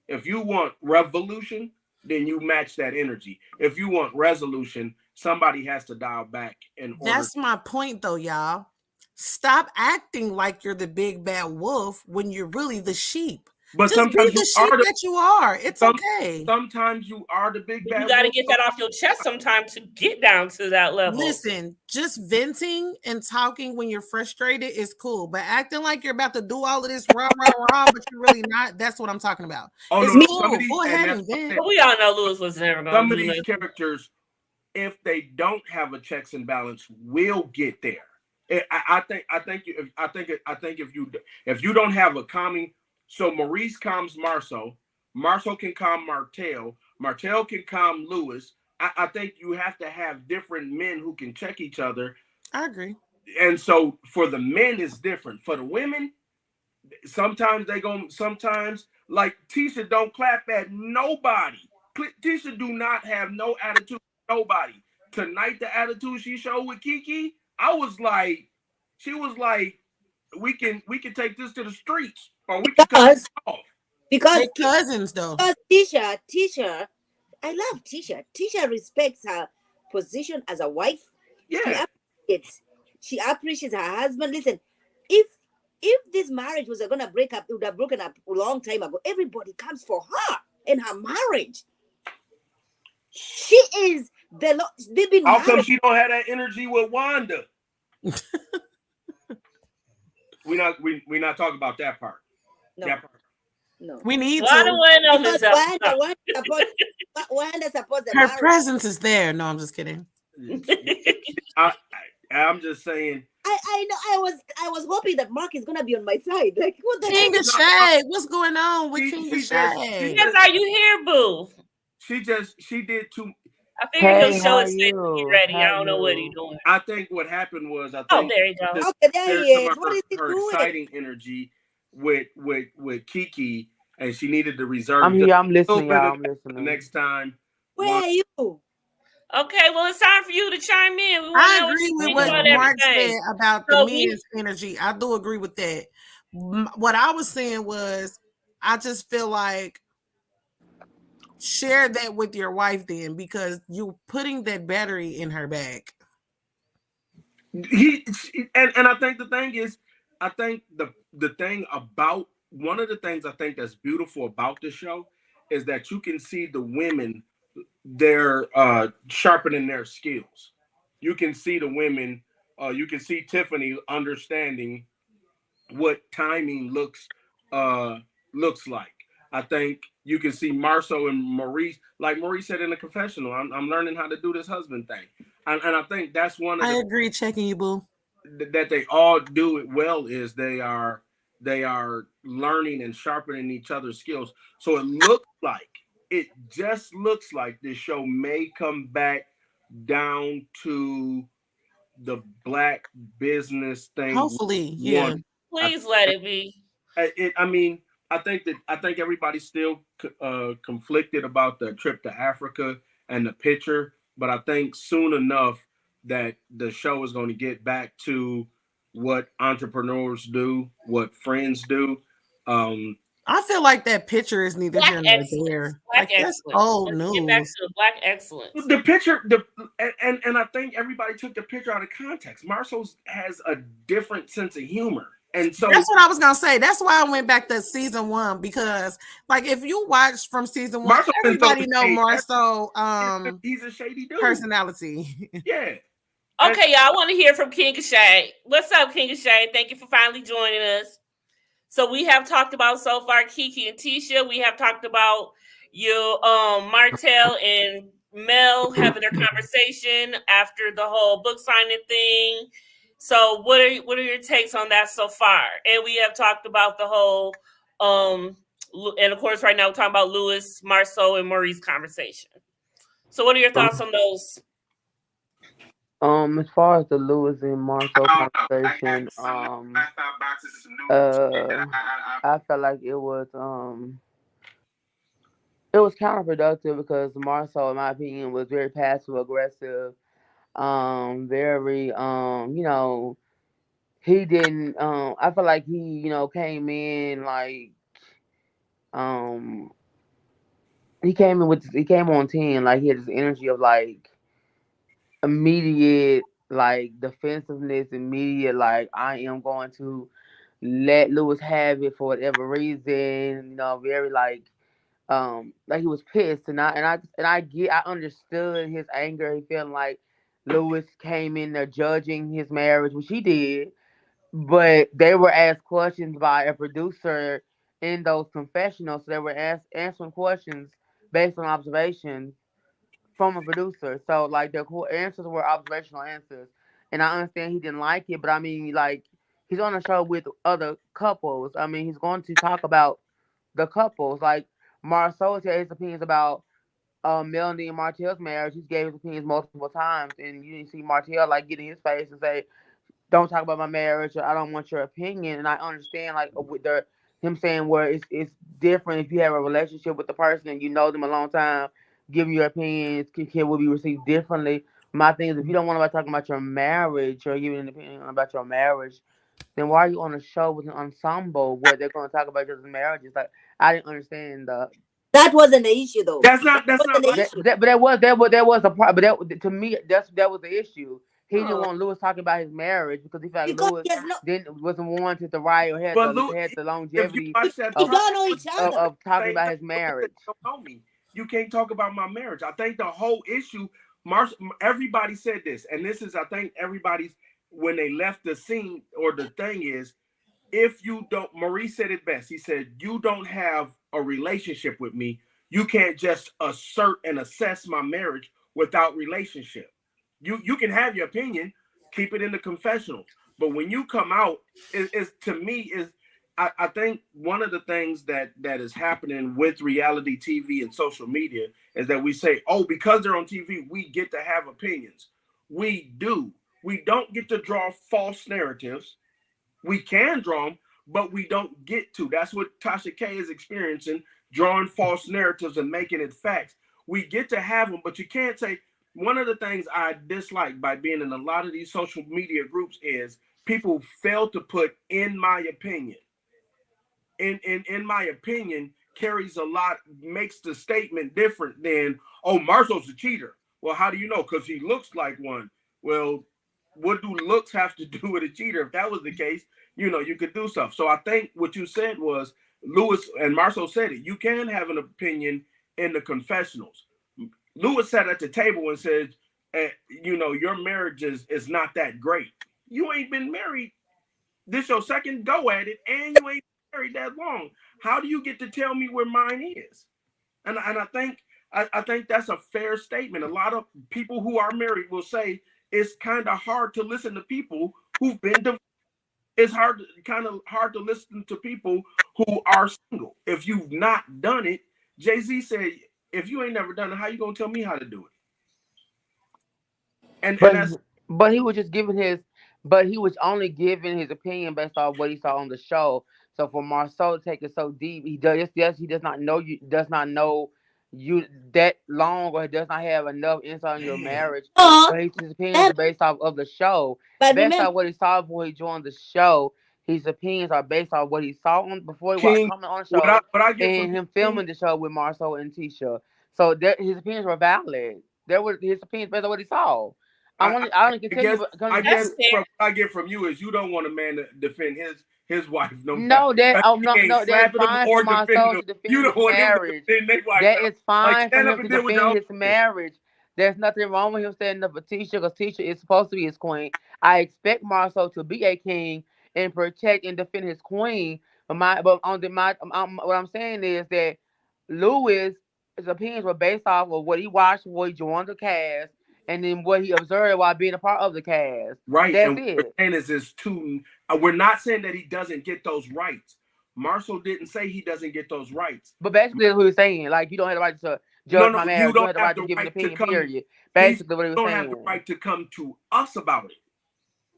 if you want revolution, then you match that energy. If you want resolution, somebody has to dial back. That's my point, though, y'all. Stop acting like you're the big bad wolf when you're really the sheep. But just sometimes be the sheep that you are. It's okay. Sometimes you are the big bad wolf. You got to get that off your chest sometimes to get down to that level. Listen, just venting and talking when you're frustrated is cool, but acting like you're about to do all of this rah, but you're really not. That's what I'm talking about. Oh, it's no, cool. Go ahead and vent. We all know Lewis was never going to Some of these characters, if they don't have a checks and balance, will get there. I think if you don't have a calming, so Maurice calms Marcel can calm Martel can calm Lewis. I think you have to have different men who can check each other. I agree. And so for the men, it's different. For the women, sometimes like Tisha don't clap at nobody. Tisha do not have no attitude with nobody. Tonight, the attitude she showed with Keke, she was like, we can take this to the streets, or we can cut it off. Because they're cousins, though. Because Tisha, I love Tisha. Tisha respects her position as a wife. Yeah. She appreciates her husband. Listen, if this marriage was gonna break up, it would have broken up a long time ago. Everybody comes for her in her marriage. She is they've been How come she don't have that energy with Wanda? We're not talking about that part. No. That part. No. We need Wanda supports the her marriage. presence is there. No, I'm just kidding. I'm just saying. I know. I was hoping that Mark is gonna be on my side. Like, what the King of Shade? What's going on with King of Shade? Because are you here, boo? She did too. I figured he'll show his face to get ready. I don't know what he's doing. I think what happened was there you go. Okay, there he is. What is he her doing? exciting energy with Keke, and she needed to reserve. I'm listening, y'all. I'm listening. Next time. Where are you? Okay, well, it's time for you to chime in. We want to I know what agree you with think what about Mark everything. said about the So men's energy. I do agree with that. What I was saying was, I just feel like share that with your wife then, because you're putting that battery in her back. And I think the thing is, I think the thing about one of the things I think that's beautiful about the show is that you can see the women, they're sharpening their skills. You can see the women, you can see Tiffany understanding what timing looks like. I think you can see Marceau and Maurice, like Maurice said in the confessional, I'm learning how to do this husband thing. And I think that's one of I the agree, checking you, boo. that they all do it well is they are learning and sharpening each other's skills. So it just looks like this show may come back down to the black business thing. Hopefully, yeah. Please let it be. I mean, I think everybody's still conflicted about the trip to Africa and the picture, but I think soon enough that the show is going to get back to what entrepreneurs do, what friends do. I feel like that picture is neither Black here nor excellence. there. Black Like, that's excellence. old Let's get back news. to black excellence. The picture, and I think everybody took the picture out of context. Marceau has a different sense of humor. And so that's what I was gonna say. That's why I went back to season 1, because like if you watch from season 1, Marceau everybody know Marceau he's a shady dude. Personality. Yeah. Okay, y'all, I want to hear from King of Shade. What's up, King of Shade? Thank you for finally joining us. So we have talked about so far Keke and Tisha. We have talked about you, Martell and Mel having their conversation after the whole book signing thing. So what are your takes on that so far? And we have talked about the whole, and of course, right now we're talking about Louis, Marceau, and Maurice conversation. So what are your thoughts on those? As far as the Lewis and Marshall conversation, I felt like it was counterproductive because Marshall, in my opinion, was very passive aggressive, very he didn't I feel like he came in like um he came on 10, like he had this energy of like immediate like defensiveness, immediate like I am going to let Lewis have it for whatever reason, very like he was pissed, I understood his anger. He felt like Lewis came in there judging his marriage, which he did, but they were asked questions by a producer in those confessionals. So they were answering questions based on observations from a producer. So like the answers were observational answers, and I understand he didn't like it, but I mean like he's on a show with other couples. I mean he's going to talk about the couples. Like Marceau said his opinions about Melanie and Martell's marriage. He's gave his opinions multiple times, and you didn't see Martell like get in his face and say, "Don't talk about my marriage," or "I don't want your opinion." And I understand like with him saying where it's different if you have a relationship with the person and you know them a long time. Giving your opinions will be received differently. My thing is, if you don't want to talk about your marriage or giving an opinion about your marriage, then why are you on a show with an ensemble where they're going to talk about just marriages? Like I didn't understand that wasn't the issue though. That's not the issue. But there was a part. But to me, that was the issue. He didn't want Lewis talking about his marriage because he felt like Lewis wasn't wanted to write or had the longevity of talking about his marriage. You can't talk about my marriage. I think the whole issue, everybody said this, and this is, I think everybody's, when they left the scene or the thing is, if you don't, Maurice said it best. He said, you don't have a relationship with me. You can't just assert and assess my marriage without relationship. You can have your opinion, keep it in the confessional. But when you come out, I think one of the things that is happening with reality TV and social media is that we say, oh, because they're on TV, we get to have opinions. We do. We don't get to draw false narratives. We can draw them, but we don't get to. That's what Tasha K is experiencing, drawing false narratives and making it facts. We get to have them, but you can't say, one of the things I dislike by being in a lot of these social media groups is people fail to put "in my opinion." In my opinion carries a lot, makes the statement different than, oh, Marcel's a cheater. Well, how do you know? Because he looks like one. Well, what do looks have to do with a cheater? If that was the case, you could do stuff. So I think what you said was, Lewis and Marcel said it. You can have an opinion in the confessionals. Lewis sat at the table and said, your marriage is not that great. You ain't been married. This your second go at it, and you ain't married that long. How do you get to tell me where mine is? And I think that's a fair statement. A lot of people who are married will say it's kind of hard to listen to people who've been divorced. It's kind of hard to listen to people who are single. If you've not done it, Jay-Z said, if you ain't never done it, how you gonna tell me how to do it? But he was just giving he was only giving his opinion based on what he saw on the show. So for Marceau to take it so deep, he does not know you that long, or he does not have enough insight on your marriage. But his opinions are based off of the show. Based on what he saw before he joined the show, his opinions are based on what he saw before he was coming on the show, and him filming the show with Marceau and Tisha. So his opinions were valid. There were his opinions based on what he saw. I guess from what I get from you is you don't want a man to defend his wife. No, that's fine for Marceau to defend his marriage. That is fine for him to defend his marriage. There's nothing wrong with him standing up for Tisha, because Tisha is supposed to be his queen. I expect Marceau to be a king and protect and defend his queen. What I'm saying is that Louis' opinions were based off of what he watched before he joined the cast, and then what he observed while being a part of the cast. Right. That's and it. We're not saying that he doesn't get those rights. Marceau didn't say he doesn't get those rights. But basically, that's what he's saying. Like, you don't have the right to judge my marriage. You don't have the right to give an opinion, period. Basically, what he was saying. You don't have the right to come to us about it.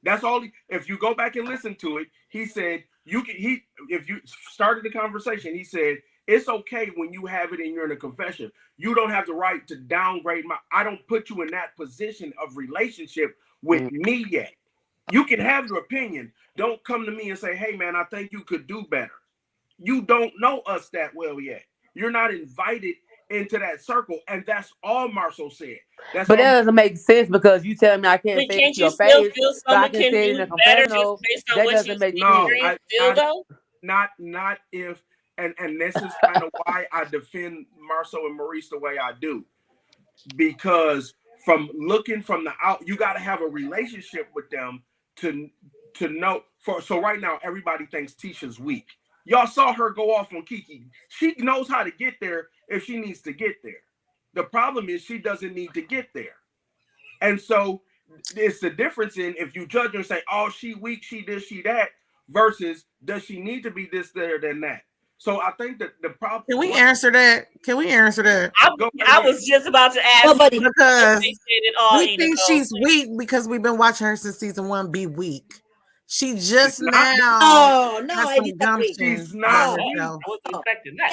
That's all. If you go back and listen to it, he said, if you started the conversation, he said, it's okay when you have it and you're in a confession. You don't have the right to downgrade I don't put you in that position of relationship with me yet. You can have your opinion. Don't come to me and say, hey man, I think you could do better. You don't know us that well yet. You're not invited into that circle. And that's all Marceau said. But that doesn't make sense, because you tell me I can't say it to your face, but I can say it in a confessional. That doesn't make sense. Not if. And this is kind of why I defend Marceau and Maurice the way I do. Because from looking from the out, you got to have a relationship with them to know. So right now, everybody thinks Tisha's weak. Y'all saw her go off on Keke. She knows how to get there if she needs to get there. The problem is she doesn't need to get there. And so it's the difference in if you judge her and say, oh, she weak, she this, she that, versus does she need to be this, there, than that. So I think that the problem. Can we answer that? I was just about to ask. Because we think she's weak because we've been watching her since season 1 be weak. She just now. No, I disagree. She's not. I wasn't expecting that.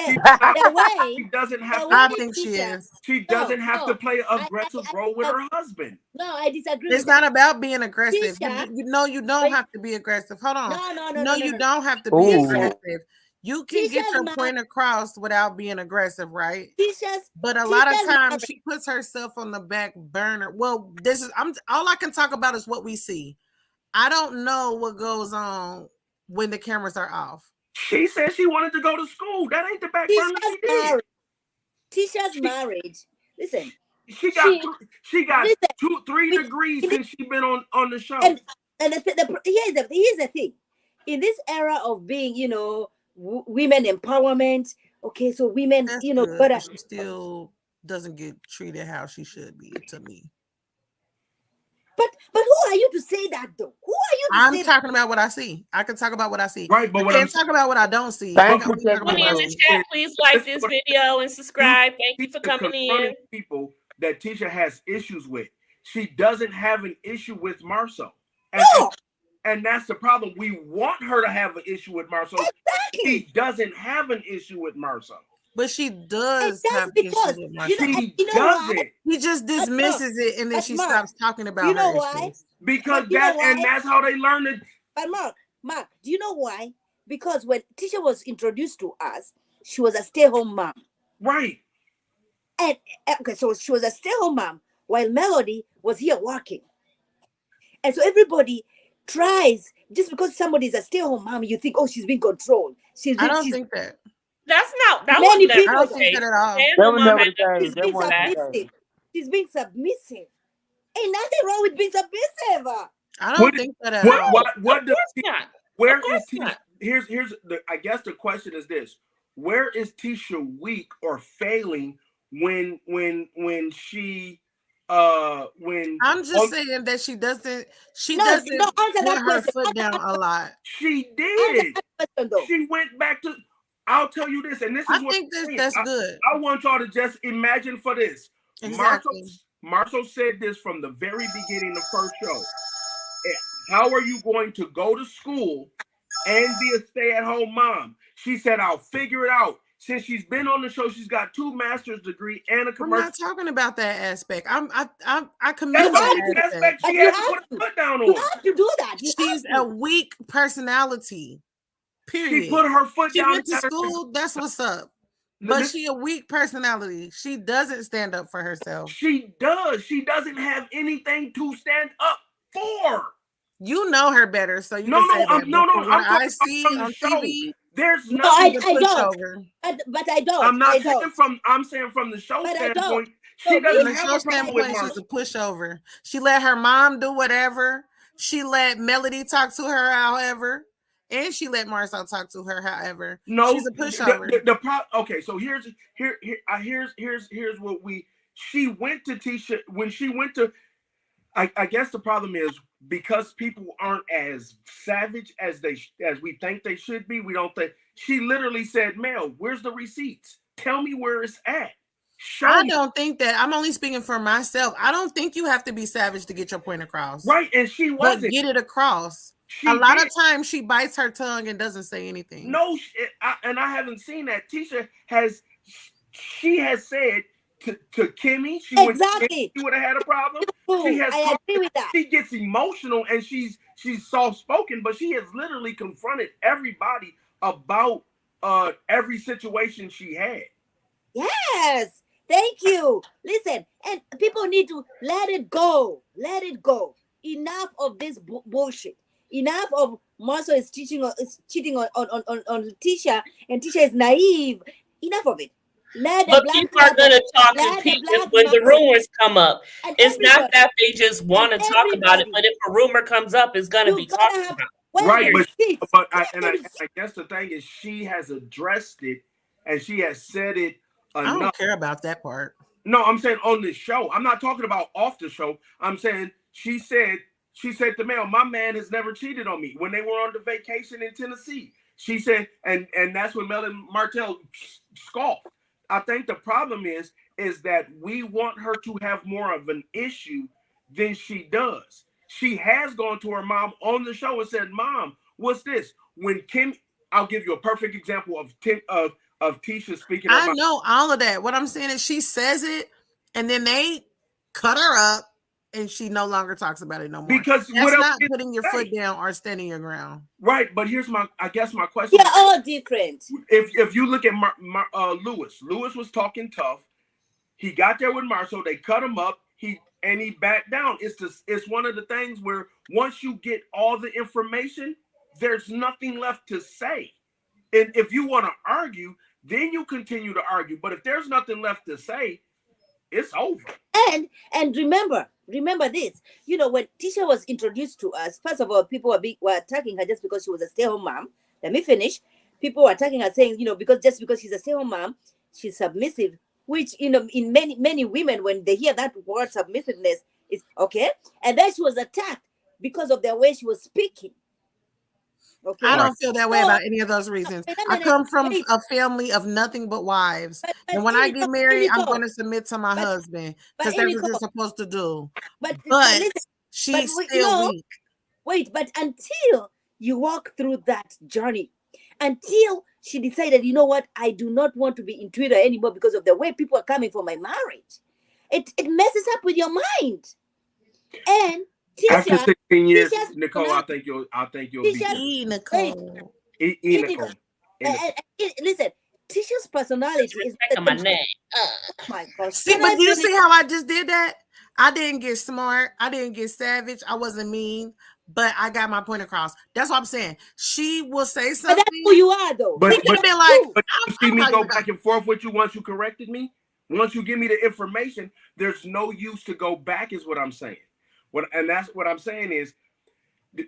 She doesn't have. I think she is. She doesn't have to play an aggressive role with her husband. No, I disagree. It's not about being aggressive. You don't have to be aggressive. Hold on. No, you don't have to be aggressive. You can get your point across without being aggressive, right? But a lot of times she puts herself on the back burner. Well, all I can talk about is what we see. I don't know what goes on when the cameras are off. She said she wanted to go to school. That ain't the back burner. Tisha's married. Listen. She got 2-3 degrees since she's been on the show. And here's the thing. In this era of being, women empowerment. Okay, so women, but she still doesn't get treated how she should be, to me. But who are you to say that though? Who are you? I'm talking about what I see. I can talk about what I see. Right, but I can't talk about what I don't see. Put in the chat, please like this video and subscribe. Thank you for coming in. People that Tisha has issues with. She doesn't have an issue with Marceau. And that's the problem. We want her to have an issue with Marceau. Exactly. She doesn't have an issue with Marceau. But she does That's have issues because with Marcel. She you know doesn't. why? He just dismisses it and then she Mark, stops talking about you know her why? issues. Because you know why? and that's how they learn it. But Mark, do you know why? Because when Tisha was introduced to us, she was a stay-home mom. Right. And okay, so she was a stay-home mom while Melody was here working. And so everybody tries, just because somebody is a stay-home mom, you think, oh, she's being controlled. I don't think that. That's not. That Many was people I don't think that at all. That was never the case. She's being submissive. She's being submissive. Ain't nothing wrong with being submissive. I don't think that at all. What does not. Where is Tisha? Here's the. I guess the question is this: where is Tisha weak or failing when she when I'm just saying that she doesn't put her foot down a lot. She did. She went back to. I'll tell you this, and this is I what think that's good. I want y'all to just imagine for this. Exactly. Marshall said this from the very beginning of the first show. How are you going to go to school and be a stay-at-home mom? She said, I'll figure it out. Since she's been on the show, she's got 2 master's degree and a commercial. I'm not talking about that aspect. I commend that aspect. She has to put her foot down on. You have to do that. She's a weak personality. Period. She put her foot down. She went to school. That's what's up. But she a weak personality. She doesn't stand up for herself. She does. She doesn't have anything to stand up for. You know her better, so you no. I see on TV. There's nothing I don't. But I don't. I'm saying from the show standpoint. She doesn't have a problem with Marshall. She's a pushover. She let her mom do whatever. She let Melody talk to her however. And she let Marcel talk to her, however. No, she's a pushover. Okay, so here's what she went to Tisha when she went to. I guess the problem is because people aren't as savage as we think they should be. We don't think. She literally said, "Mel, where's the receipts? Tell me where it's at." I don't think that. I'm only speaking for myself. I don't think you have to be savage to get your point across. Right, and she wasn't. But get it across. A lot of times she bites her tongue and doesn't say anything. No, and I haven't seen that. Tisha has said to Kimmy, she would have had a problem. I agree with that. She gets emotional and she's soft spoken, but she has literally confronted everybody about every situation she had. Yes, thank you. Listen, and people need to let it go. Let it go. Enough of this bullshit. Enough of Marcel is cheating on Tisha, and Tisha is naive. Enough of it. But people are going to talk to people when the rumors come up. It's not that they just want to talk about it, but if a rumor comes up, it's going to be talked about. Right, but I guess the thing is she has addressed it and she has said it enough. I don't care about that part. No, I'm saying on this show. I'm not talking about off the show. I'm saying she said to Mel, my man has never cheated on me when they were on the vacation in Tennessee. She said, and that's when Mel and Martell scoffed. I think the problem is that we want her to have more of an issue than she does. She has gone to her mom on the show and said, "Mom, what's this?" When Kim, I'll give you a perfect example of Tisha speaking. I know all of that. What I'm saying is she says it, and then they cut her up. And she no longer talks about it no more. Because that's not putting your foot down or standing your ground. Right, but here's my question. They're all different. If you look at Lewis was talking tough. He got there with Marshall. They cut him up. He backed down. It's one of the things where once you get all the information, there's nothing left to say. And if you want to argue, then you continue to argue. But if there's nothing left to say, it's over. And remember this. You know, when Tisha was introduced to us, first of all, people were attacking her just because she was a stay-home mom. Let me finish. People were attacking her, saying, because she's a stay-home mom, she's submissive. Which, in many women, when they hear that word submissiveness, is okay. And then she was attacked because of the way she was speaking. Okay. I don't feel that way about any of those reasons. I come from a family of nothing but wives. And when I get married, I'm going to submit to my husband because that's what you're supposed to do. But she's still weak. Wait, but until you walk through that journey until she decided, you know what, I do not want to be in Twitter anymore because of the way people are coming for my marriage. It messes up with your mind. And Tisha, after 16 years, Tisha's Nicole, I think you'll be Nicole. Nicole. Listen, Tisha's personality is my name. Oh my gosh. See, but you see how I just did that? I didn't get smart. I didn't get savage. I wasn't mean, but I got my point across. That's what I'm saying. She will say something. But that's who you are, though. But be like, but you see me go back and forth with you once you corrected me. Once you give me the information, there's no use to go back, is what I'm saying. And that's what I'm saying is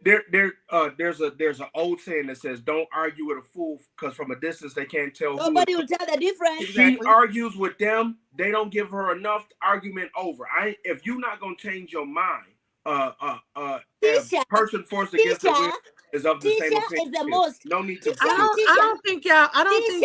there's an old saying that says, "Don't argue with a fool, because from a distance they can't tell." Nobody will tell the difference. She argues with them. They don't give her enough argument over. If you're not gonna change your mind, Tisha, person forced against the will is of the same opinion. Is the most. No need to. I don't think y'all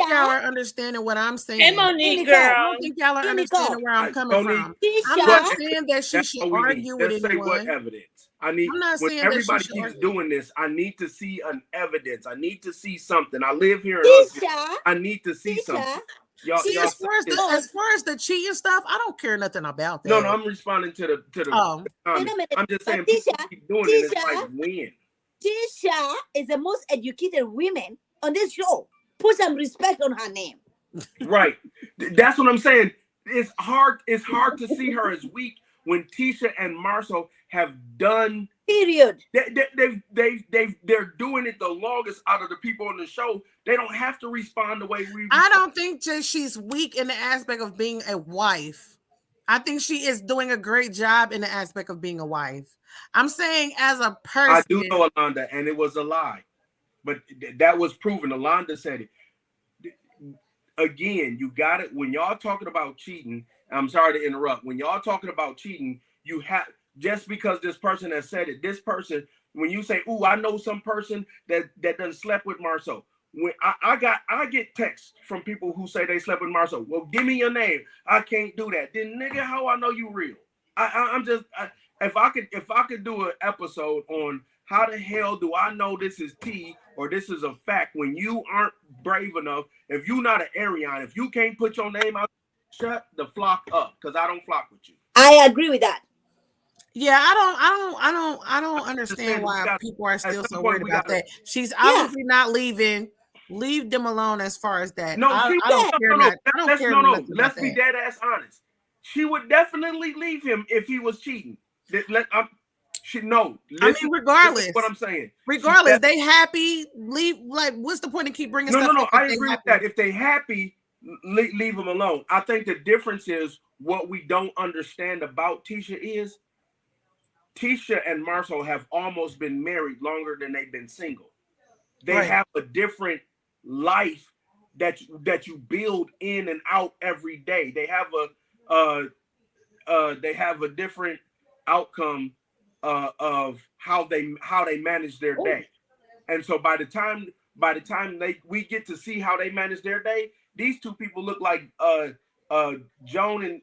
are understanding what I'm saying. Hey, Monique, girl. I don't think y'all are understanding where I'm coming from. I'm not saying that she should argue with anyone. Say what evidence. I'm not when everybody keeps doing this, I need to see an evidence. I need to see something. I live here in Huntsville. I need to see something. See, as far as the cheating stuff, I don't care nothing about that. No, I'm responding to the comment. I'm just saying people keep doing it. It's like when. Tisha is the most educated woman on this show. Put some respect on her name. Right. That's what I'm saying. It's hard to see her as weak when Tisha and Marcel have done. Period. They're doing it the longest out of the people on the show. They don't have to respond the way we. I don't think that she's weak in the aspect of being a wife. I think she is doing a great job in the aspect of being a wife. I'm saying as a person. I do know Alonda, and it was a lie. But that was proven. Alonda said it. Again, you got it. When y'all talking about cheating, I'm sorry to interrupt. When y'all talking about cheating, you have just because this person has said it. This person, when you say, "Ooh, I know some person that done slept with Marcel." When I get texts from people who say they slept with Marcel. Well, give me your name. I can't do that. Then nigga, how I know you real? If I could do an episode on how the hell do I know this is tea or this is a fact when you aren't brave enough, if you're not an Arian, if you can't put your name out, shut the flock up, because I don't flock with you. I agree with that. Yeah, I don't understand why people are still so worried about that. She's obviously not leaving. Leave them alone as far as that. No, I don't care. Let's be dead ass honest. She would definitely leave him if he was cheating. Regardless, what I'm saying. Regardless, they happy. Leave. Like, what's the point of keep bringing stuff? No. I agree with that. If they happy, leave them alone. I think the difference is what we don't understand about Tisha is Tisha and Marcel have almost been married longer than they've been single. They have a different life that you build in and out every day. They have a different outcome of how they manage their day. And so by the time we get to see how they manage their day, these two people look like Joan and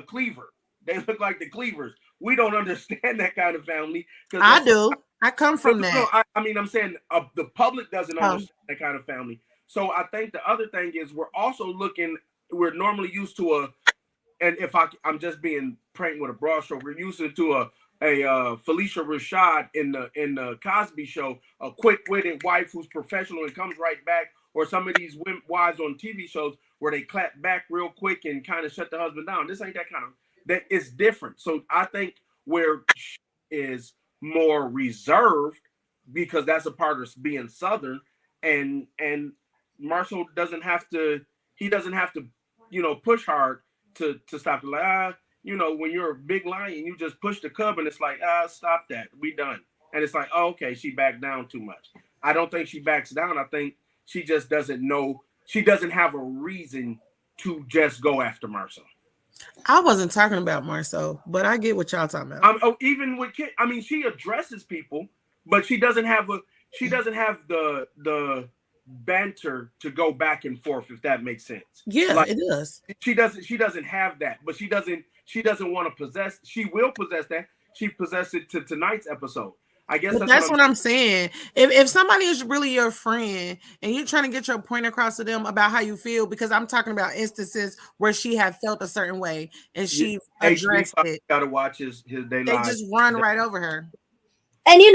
Cleaver. They look like the Cleavers. We don't understand that kind of family. I do. I come from that. No, I'm saying the public doesn't understand that kind of family. So I think the other thing is we're normally used to and if I'm just being pranked with a broad stroke, we're used to a Felicia Rashad in the Cosby Show, a quick-witted wife who's professional and comes right back, or some of these wives on TV shows where they clap back real quick and kind of shut the husband down. This ain't that kind of. That is different. So I think where she is more reserved because that's a part of being Southern, and Marcel doesn't have to. He doesn't have to, push hard to stop it. Like when you're a big lion, you just push the cub, and it's like stop that. We done. And it's like okay, she backed down too much. I don't think she backs down. I think she just doesn't know. She doesn't have a reason to just go after Marcel. I wasn't talking about Marcel, but I get what y'all talking about. Even with Keke, she addresses people, but she doesn't have the banter to go back and forth, if that makes sense. Yeah, it does. She doesn't have that, but she doesn't want to possess. She will possess that. She possessed it to tonight's episode. I guess But that's what I'm saying. If somebody is really your friend and you're trying to get your point across to them about how you feel, because I'm talking about instances where she had felt a certain way and she addressed it. Got to watch his They just run right over her. And in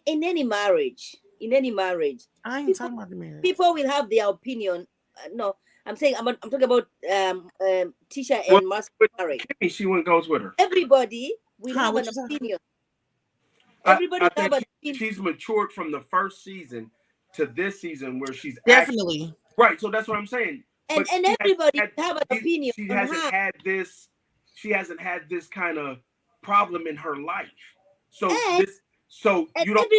any marriage, I ain't talking about the marriage. People will have their opinion. No, I'm saying I'm talking about Tisha and Marcel marriage. She goes with her. Everybody will have an opinion. Everybody have an opinion. She's matured from the first season to this season where she's definitely right. So that's what I'm saying. And everybody have an opinion. She hasn't had this. She hasn't had this kind of problem in her life. So you don't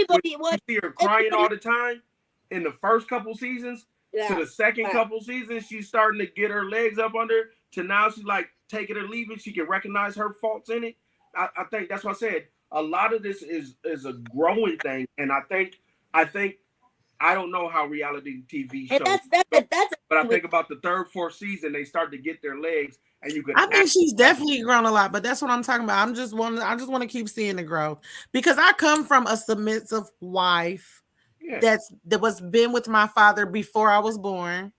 see her crying all the time in the first couple seasons. Yeah, to the second couple seasons, she's starting to get her legs up under. To now, she's like take it or leave it. She can recognize her faults in it. I think that's what I said. A lot of this is a growing thing, and I think I don't know how reality TV shows. But I think about the third, fourth season, they start to get their legs, and you can. I think she's definitely grown a lot, but that's what I'm talking about. I just want to keep seeing the growth because I come from a submissive wife that was been with my father before I was born.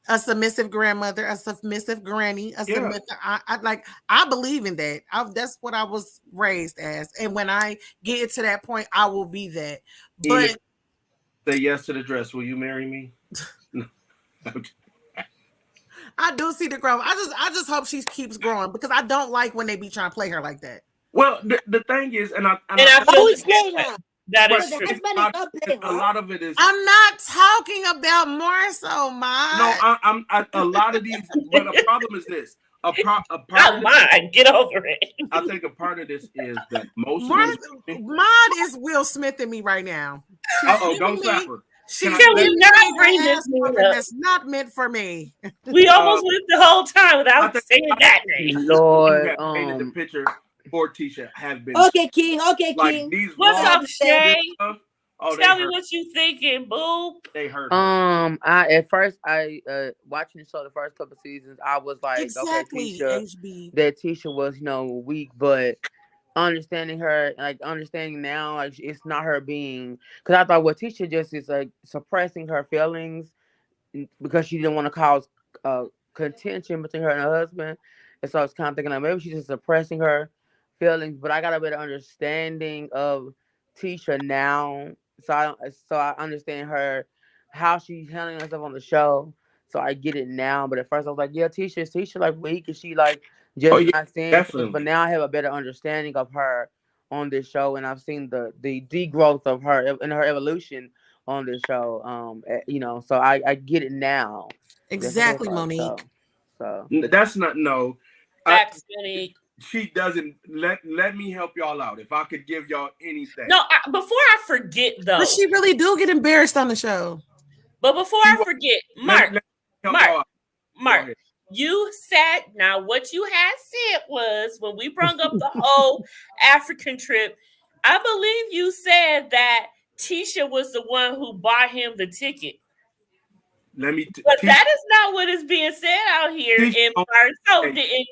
A submissive grandmother, a submissive granny, submissive. I believe in that. That's what I was raised as, and when I get to that point, I will be that. But say yes to the dress. Will you marry me? I do see the growth. I just hope she keeps growing because I don't like when they be trying to play her like that. Well, the thing is, and I who's playing her? That is true. A lot of it is. I'm not talking about Marcel, Ma. No, I'm a lot of these. But the problem is this. Get over it. I think a part of this is that most Maud is Will Smith in me right now. Don't slap her. Can we not bring this up? That's not meant for me. We almost went the whole time without saying that name. Lord, painted the picture for Tisha have been King. What's up, Shay? Tell me what you thinking, boo. They hurt. At first watching the show the first couple seasons, I was like, exactly, okay, Tisha was weak, but understanding her, understanding now, it's not her being, because I thought Tisha just is suppressing her feelings because she didn't want to cause contention between her and her husband, and so I was kind of thinking maybe she's just suppressing her feelings, but I got a better understanding of Tisha now, so I understand her, how she's handling herself on the show, so I get it now. But at first I was like, yeah, Tisha weak, and she just not saying things, but now I have a better understanding of her on this show, and I've seen the degrowth of her and her evolution on this show. So I get it now. Exactly, Monique. So that's not Facts, Monique. She doesn't let me help y'all out. If I could give y'all anything. No, before I forget though. But she really do get embarrassed on the show. But before I forget, Mark, you said, now what you had said was when we brought up the whole African trip, I believe you said that Tisha was the one who bought him the ticket. But that is not what is being said out here. And Marcel didn't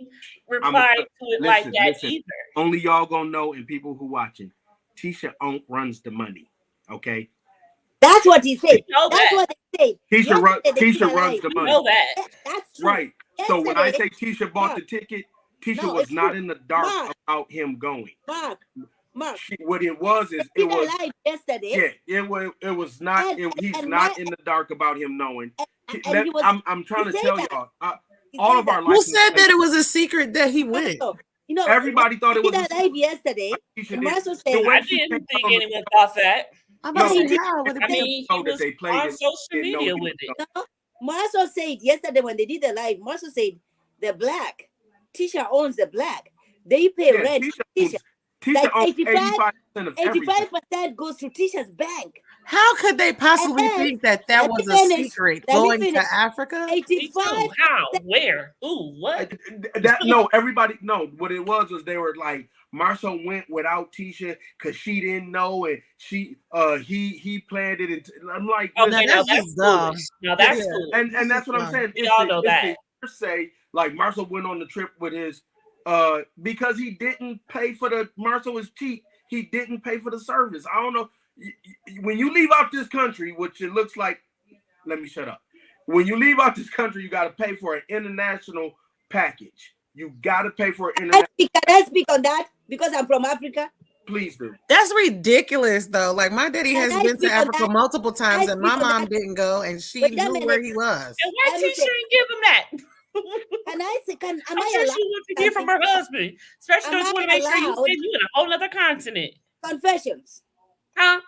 reply to it like that either. Only y'all gonna know, and people who watching, Tisha runs the money. Okay, that's what he said. That's what they say. Tisha runs the money. You know that. That's true. Right. So when I say Tisha bought the ticket, Tisha was not in the dark about him going. Mark. What it was is it was live yesterday. Yeah, it was not. He's not in the dark about him knowing. I'm trying to tell y'all. All of our who said that it was a secret that he went? Everybody thought it was live yesterday. I didn't think anyone thought that. He was on social media with it. Marcel said yesterday when they did the live, Marcel said the black. Tisha owns the black. They pay rent. Tisha owns 85% of everything. 85% goes to Tisha's bank. How could they possibly think that was a secret going to Africa? 85. How? Where? Ooh, what? Everybody. No, what it was they were like, Marcel went without Tisha because she didn't know, and he planned it. And I'm like, okay, now that's dumb. Now that's cool. And that's what I'm saying. We all know that. Say like Marcel went on the trip with his because he didn't pay for the Marcel was cheap. he didn't pay for the service. I don't know. When you leave out this country, which it looks like, let me shut up. When you leave out this country, you got to pay for an international package. You got to pay for an international. Can I speak on that? Because I'm from Africa. Please do. That's ridiculous, though. Like, my daddy has been to Africa multiple times, and my mom didn't go, and she knew where he was. And why Tisha didn't give him that? Can I say, am I'm I sure allowed she wants to hear from her husband. Especially those who want to make sure you in a whole other continent. Confessions. Huh?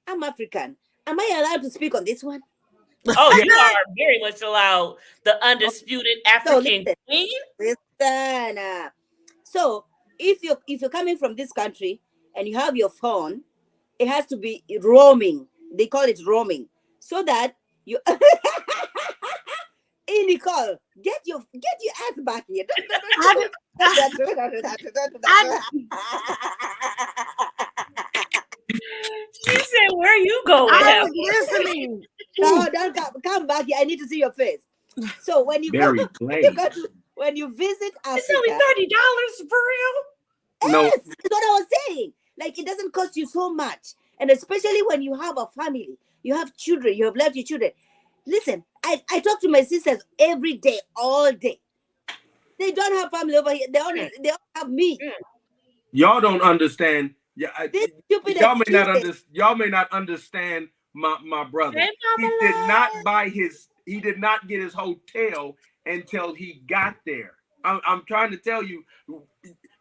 I'm African. Am I allowed to speak on this one? Oh, you are very much allowed. The undisputed African queen. Listen. So if you're coming from this country and you have your phone, it has to be roaming. They call it roaming, so that you. Hey, Nicole, get your ass back here. She said, "Where are you going?" I was listening. No, don't come back here. I need to see your face. So when you go when you visit Africa, it's only $30 for real. No, that's what I was saying. Like, it doesn't cost you so much, and especially when you have a family, you have children, you have left your children. Listen, I talk to my sisters every day, all day. They don't have family over here. They only have me. Y'all don't understand. Yeah, y'all may not understand my brother. He did not get his hotel until he got there. I'm trying to tell you,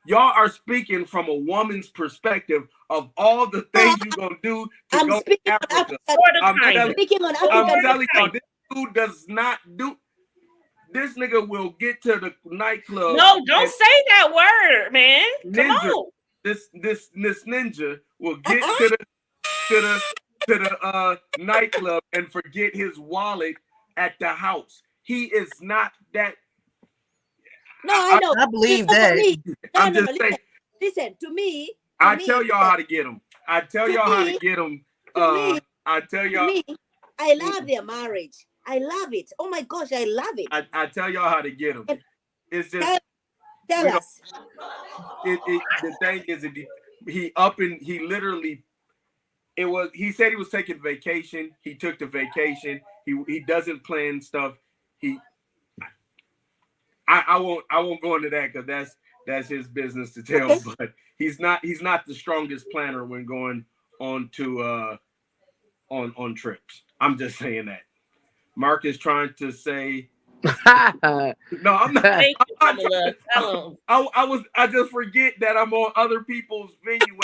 y'all are speaking from a woman's perspective of all the things you're gonna do to go to Africa. I'm telling y'all, this dude does not do. This nigga will get to the nightclub. No, don't say that word, man. Come on. This ninja will get to the nightclub and forget his wallet at the house. He is not that. No, I know. I believe that. I'm just saying. Listen to me. I tell y'all how to get him. I tell y'all how to get him. I tell y'all. I love their marriage. I love it. Oh my gosh, I love it. I tell y'all how to get him. It's just tell us. The thing is, he literally. He said he was taking vacation. He took the vacation. He doesn't plan stuff. I won't go into that because that's his business to tell. Okay. But he's not the strongest planner when going on to on trips. I'm just saying that. Mark is trying to say. No, I'm not. Thank you, I just forget that I'm on other people's venue.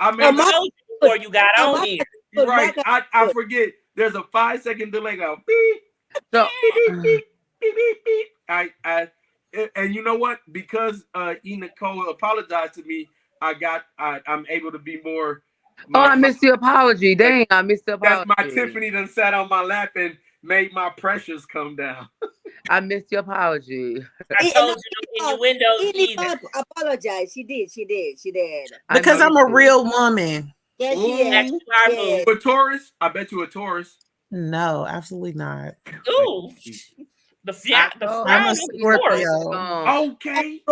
I mean, before you got on here. You're right. I forget. There's a 5-second delay. Go beep. So, beep, beep, beep, beep, beep, beep. And you know what? Because Nicole apologized to me, I'm able to be more. I missed the apology. Dang, I missed the apology. That's my Tiffany done sat on my lap and made my pressures come down. I missed the apology. I told you in your windows. Apologize. She did. Because I'm a real woman. Yes, she is. A Taurus? I bet you a Taurus. No, absolutely not. Ooh. I'm a Scorpio. Okay.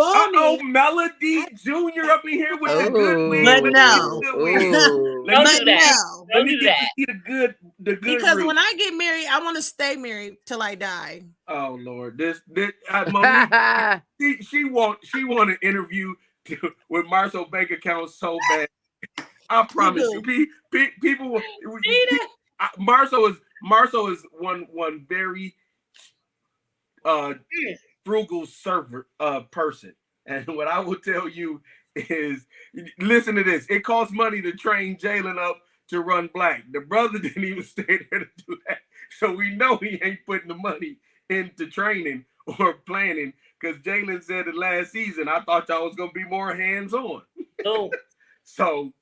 Melody Jr. up in here with the good win. But no. Don't do that. Let me get to see the good because route. when I get married, I want to stay married till I die. Oh Lord. Monique, she want an interview with Marcel bank account so bad. I promise you. People Marcel is one very frugal server person, and what I will tell you is, listen to this. It costs money to train Jalen up to run black. The brother didn't even stay there to do that, so we know he ain't putting the money into training or planning. Because Jalen said it last season, I thought y'all was gonna be more hands-on. Oh, so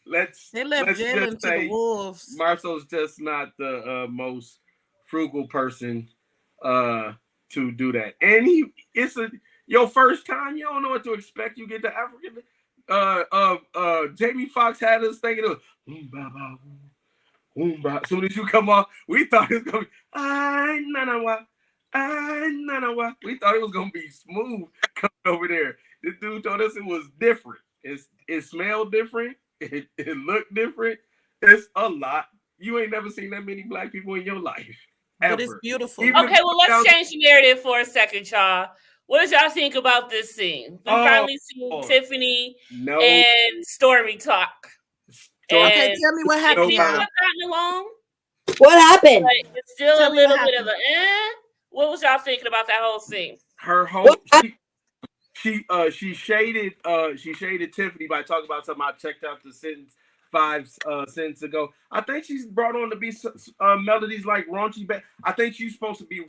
let's Jalen to the Wolves. Marcel's just not the most frugal person to do that, and it's your first time. You don't know what to expect. You get the African. Jamie Foxx had us thinking of as soon as you come off, we thought it was gonna be we thought it was gonna be smooth coming over there. This dude told us it was different. It's It smelled different. It looked different. It's a lot. You ain't never seen that many black people in your life. Ever. But it's beautiful. Even Okay, well, let's change the narrative for a second, y'all. What did y'all think about this scene? We finally seen Tiffany and Stormy talk. Okay, tell me what happened. Y'all gotten along? What happened? But it's still a little bit of a What was y'all thinking about that whole scene? Her whole she shaded Tiffany by talking about something I checked out the sentence 5 cents ago. I think she's brought on to be Melody's like raunchy. I think she's supposed to be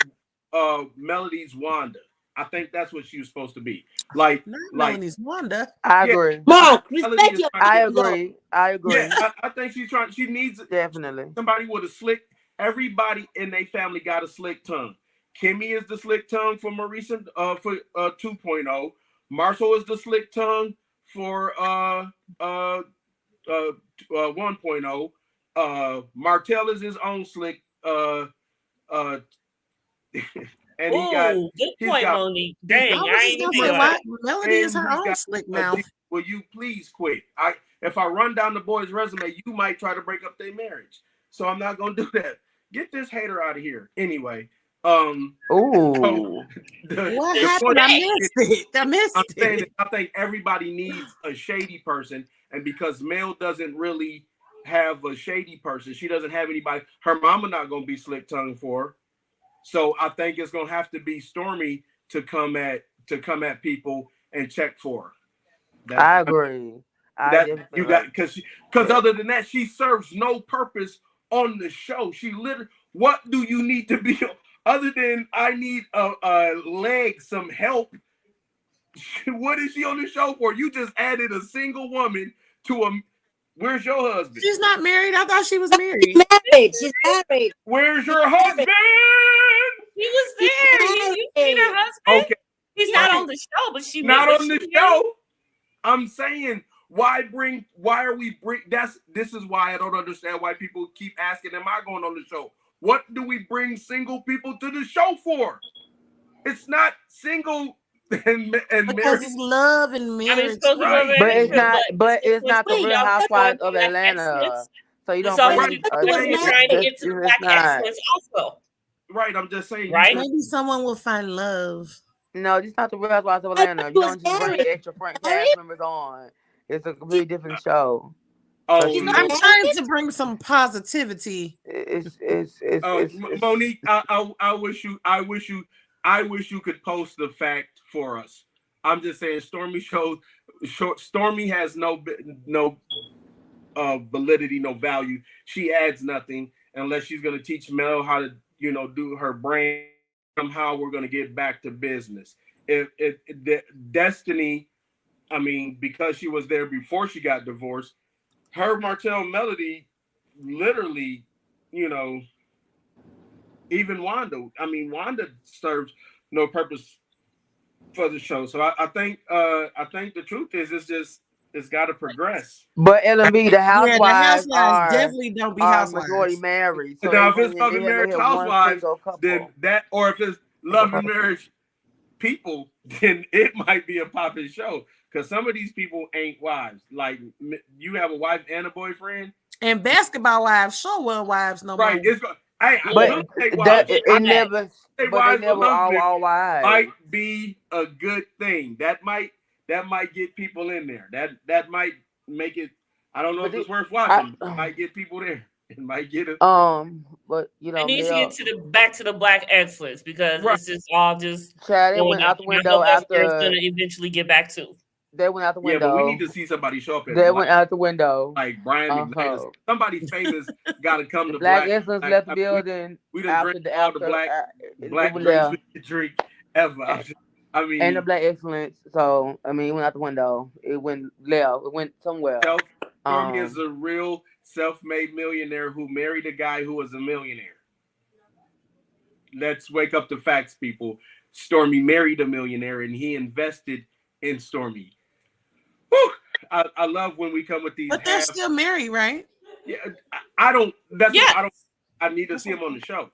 Melody's Wanda. I think that's what she was supposed to be. Like Melody's Wanda. I agree. Mark, respect your. I agree. Yeah, I think she's trying. She needs definitely somebody with a slick. Everybody in their family got a slick tongue. Kimmy is the slick tongue for Marisa for 2.0. Marshall is the slick tongue for 1.0. Martell is his own slick. And good point, Monique. Dang, I ain't even know. Melody is her own slick mouth. Will you please quit? If I run down the boy's resume, you might try to break up their marriage. So I'm not gonna do that. Get this hater out of here. Anyway. What happened? I missed it. I think everybody needs a shady person, and because Mel doesn't really have a shady person, she doesn't have anybody. Her mama not gonna be slick tongue for her. So I think it's gonna have to be Stormy to come at people and check for her. I agree. Because other than that, she serves no purpose on the show. She literally, what do you need to be other than I need a leg, some help? What is she on the show for? You just added a single woman to a. Where's your husband? She's not married. I thought she was married. She's married. Where's your husband? He was there. You seen her husband? Okay. He's not on the show, but she not on the show. I'm saying, this is why I don't understand why people keep asking, am I going on the show? What do we bring single people to the show for? It's not single and because marriage. It's love and marriage. But it's not the Real Housewives of Atlanta. So you don't trying to get to the Black excellence also. Right, I'm just saying. Right? Maybe someone will find love. No, this is not the Real Housewives of Atlanta. You don't just bring extra cast members on. It's a completely different show. I'm trying to bring some positivity. Monique, I wish you could post the fact for us. I'm just saying, Stormy has no validity, no value. She adds nothing unless she's going to teach Mel how to, do her brand. Somehow we're going to get back to business. If Destiny, I mean, because she was there before she got divorced, her Martell Melody, literally, even Wanda. I mean, Wanda serves no purpose for the show. So I think the truth is, it's got to progress. But LMB, the housewives are definitely don't be housewives. Majority married. So now if it's love and marriage housewives, then that, or if it's love and marriage people, then it might be a popping show. Because some of these people ain't wives. Like, you have a wife and a boyfriend. And basketball wives sure weren't wives no more. Right. They never all wives. Might be a good thing. That might get people in there. That might make it. I don't know if it's worth watching. It might get people there. It might get it. But I need to get back to the Black excellence because this is all just. Chad, it went out the window after. It's gonna eventually get back to. They went out the window. Yeah, but we need to see somebody show up. They went out the window. Like Brian McNair. Somebody famous got to come to Black excellence left the building. We didn't drink all the black drinks we could drink ever. I mean, and the Black excellence. So I mean, it went out the window. It went left. It went somewhere. Stormy is a real self-made millionaire who married a guy who was a millionaire. Let's wake up the facts, people. Stormy married a millionaire, and he invested in Stormy. Whew. I love when we come with these. But they're still married, right? Yeah, I don't. That's what I don't. I need to see him on the show.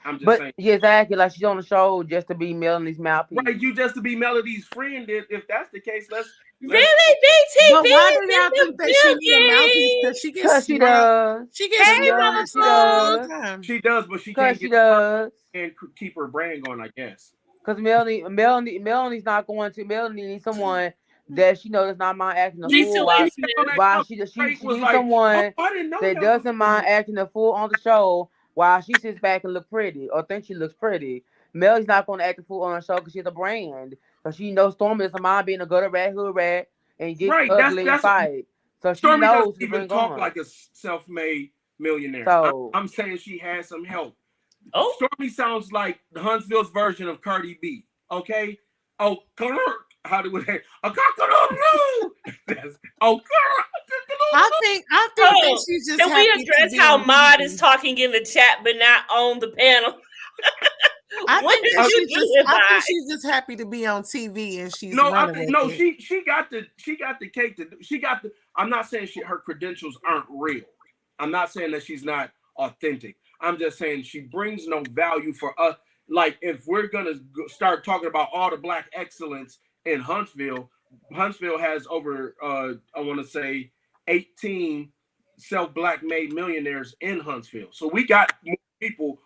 I'm just But saying. yeah, exactly. Like she's on the show just to be Melanie's mouthpiece. Right, you just to be Melody's friend. If that's the case, let's Really, But BTV why is do y'all in think the that she need a mouthpiece? Because building. she gets Cause she does. She gets Hey, smart She all does. the time. She does, but she Cause can't she get does. and keep her brand going, I guess. Cause Melanie's not going to. Melanie needs someone that she knows is not mind acting a She's fool. too Why intimate. she Was needs like, someone oh, I didn't know that that. doesn't mind acting a fool on the show while she sits back and look pretty or thinks she looks pretty. Melanie's not going to act a fool on the show because she's a brand. So she knows Stormy doesn't mind being a gutter rat, hood rat, and get Right, ugly and that's fight. So she Stormy doesn't knows to even bring talk on. like a self-made millionaire. So I'm saying she has some help. Oh, Stormy sounds like Huntsville's version of Cardi B. Okay. Oh, how do we? I think that she's just can we happy to address be how on Maud TV. is talking in the chat but not on the panel? I When think did that you do it by? she's just happy to be on TV and she's No, running with it. she got the cake to she got the. I'm not saying her credentials aren't real. I'm not saying that she's not authentic. I'm just saying she brings no value for us. Like if we're gonna start talking about all the black excellence in Huntsville, Huntsville has over I want to say 18 self-black made millionaires in Huntsville. So we got more people.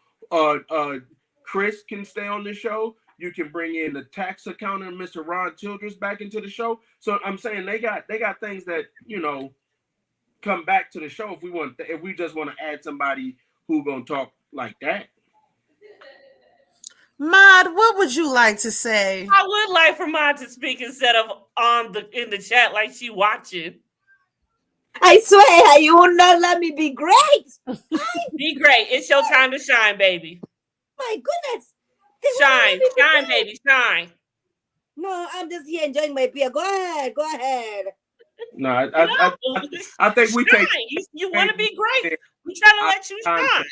Chris can stay on the show. You can bring in the tax accountant, Mr. Ron Childress, back into the show. So I'm saying they got things that come back to the show if we just want to add somebody who gonna talk like that. Maud, what would you like to say? I would like for Maud to speak instead of in the chat like she watching. I swear you will not let me be great. Be great. It's your time to shine, baby. My goodness. Shine, baby, shine. No, I'm just here enjoying my beer. Go ahead. No, I think we take. You want to be great. We trying to let you shine.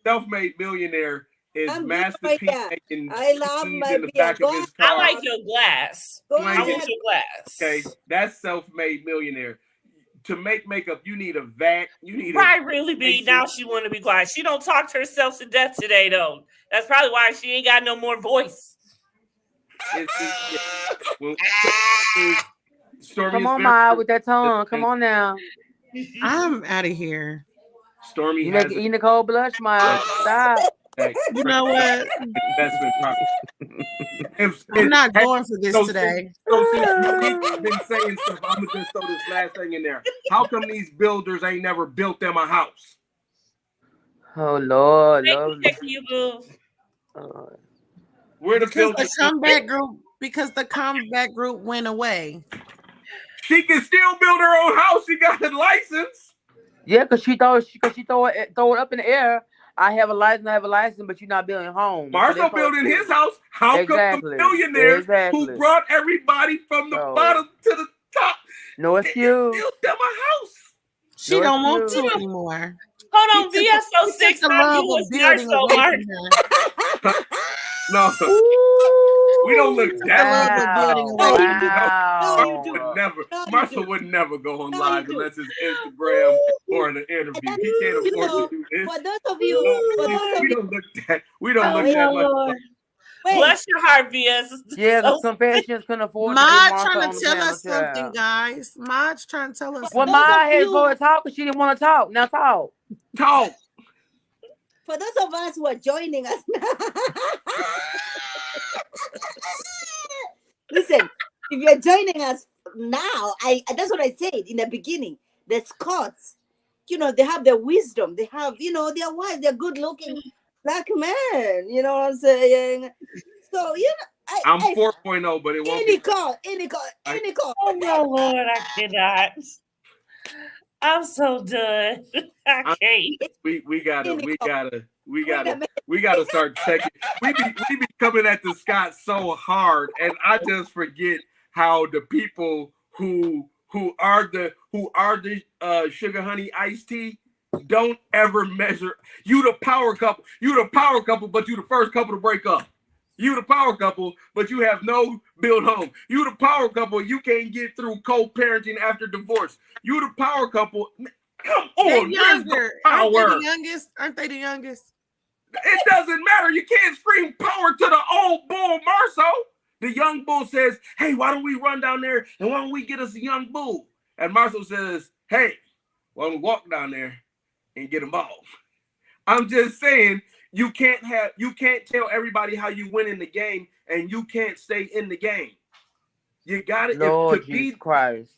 Self-made millionaire is Master P making I love my in the back of his car. I like your glass. I want your glass. Okay, that's self-made millionaire. To make makeup, you need a vat. You need really be. Now she want to be quiet. She don't talk to herself to death today, though. That's probably why she ain't got no more voice. Come on, Ma, with that tongue. Come on now. I'm out of here. Stormy, you make Nicole blush, Ma. Stop. You know what? Investment I'm not going for this today. So since you've been saying stuff, I'm gonna just throw this last thing in there. How come these builders ain't never built them a house? Oh Lord, Where the builders? Because the comeback group went away. She can still build her own house. She got a license. Yeah, because she throw it up in the air. I have a license, but you're not building homes. Marcel building his house. How come the millionaires who brought everybody from the bottom to the top? No excuse. Built them a house. She don't want to anymore. Hold on, VS06. You was smart, so Mark. No, we don't look that Marcel would never go on live unless it's Instagram or an interview. He can't afford to do this. For those of you, we don't look that much. Bless your heart, VS. Yeah, the confessions couldn't afford to Maud's trying to tell us something, guys. Maud's trying to tell us something. Well, Maud had to go and talk, but she didn't want to talk. Now talk. For those of us who are joining us now, listen, if you're joining us now, that's what I said in the beginning. The Scots, they have the wisdom. They have, they're wise. They're good-looking black men. You know what I'm saying? So, I'm 4.0, but it won't any call. Oh, my Lord, I cannot. I'm so done. I can't. We gotta start checking. We be coming at the Scott so hard, and I just forget how the people who are the sugar honey iced tea don't ever measure. You the power couple, but you the first couple to break up. You the power couple, but you have no build home. You the power couple, you can't get through co-parenting after divorce. You the power couple. Come on, they're younger. Aren't they the youngest? It doesn't matter. You can't scream power to the old bull, Marceau. The young bull says, hey, why don't we run down there and why don't we get us a young bull? And Marceau says, hey, why don't we walk down there and get them all? I'm just saying, you can't tell everybody how you win in the game and you can't stay in the game. You got it. Lord Jesus Christ.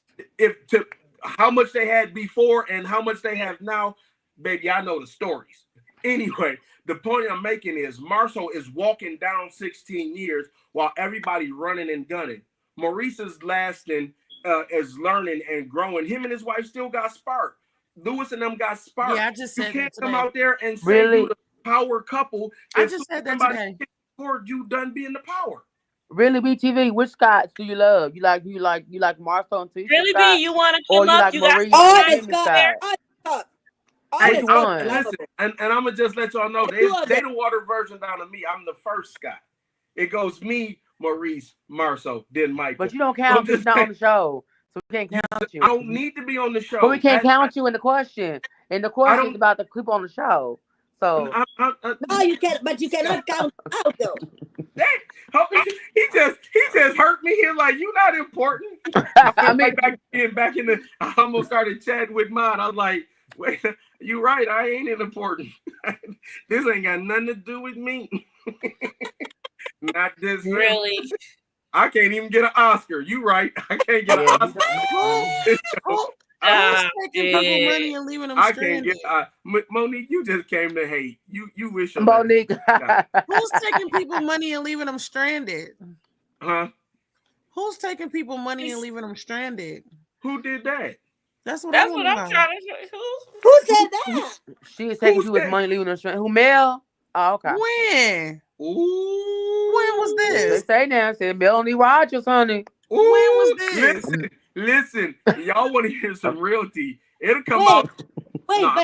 How much they had before and how much they have now, baby, I know the stories. Anyway, the point I'm making is Marceau is walking down 16 years while everybody running and gunning. Maurice is lasting, is learning and growing. Him and his wife still got spark. Lewis and them got spark. Yeah, I just said you can't that come today. out there and say Really? you the power couple. I just said that today. You done being the power. Really, BTV? Which Scots do you love? You like Marceau and Tisha Really, Scott? B, you want to Or come you up? like You got Maurice All and the Jimmy Scott. Scott? All the Scott. All Which the Scott. one? Listen, and I'm gonna just let y'all know they the water version down to me. I'm the first Scott. It goes me, Maurice, Marceau, then Michael. But you don't count because you're not on the show, so we can't count you. I don't need to be on the show. But we can't count you in the question. And the question is about the people on the show. So No, you can't. But you cannot count out though. He just hurt me here like you not important. I mean, back in the I almost started chatting with mine. I was like, wait, you right, I ain't important. This ain't got nothing to do with me. Not this really. I can't even get an Oscar. You right. I can't get an Oscar. Who's taking people money and leaving them stranded? I can't get Monique, you just came to hate. You wish Monique. Who's taking people money and leaving them stranded? Huh? Who's taking people money and leaving them stranded? Who did that? That's what I'm trying to. Who said that? She is taking people's money, leaving them stranded. Who, Mel? Oh, okay. When? Ooh. When was this? They say now, said Melanie Rogers, honey. Ooh. When was this? Listen, y'all want to hear some real tea? It'll come out. Wait, no,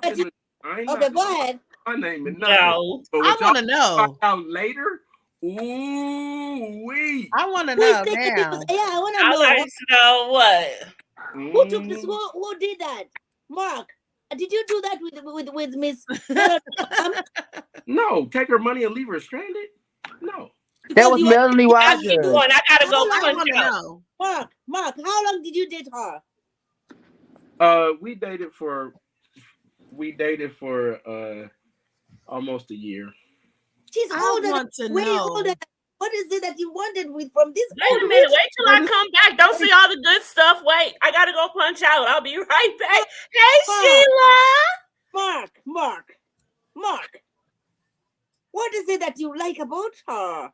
but you, okay, go ahead. My name is No. I want to know. Out later. Ooh wee. I want to know now. Yeah, I want to know. I like to know what. Who took this? Who did that? Mark, did you do that with Miss? No, take her money and leave her stranded. No. That was Melanie Rogers. I gotta go. I want to know. Mark, how long did you date her? We dated for almost a year. She's older. Way older. What is it that you wanted from this? Wait a minute. Wait till I come back. Don't see all the good stuff. Wait, I gotta go punch out. I'll be right back. Hey, Sheila. Mark. What is it that you like about her?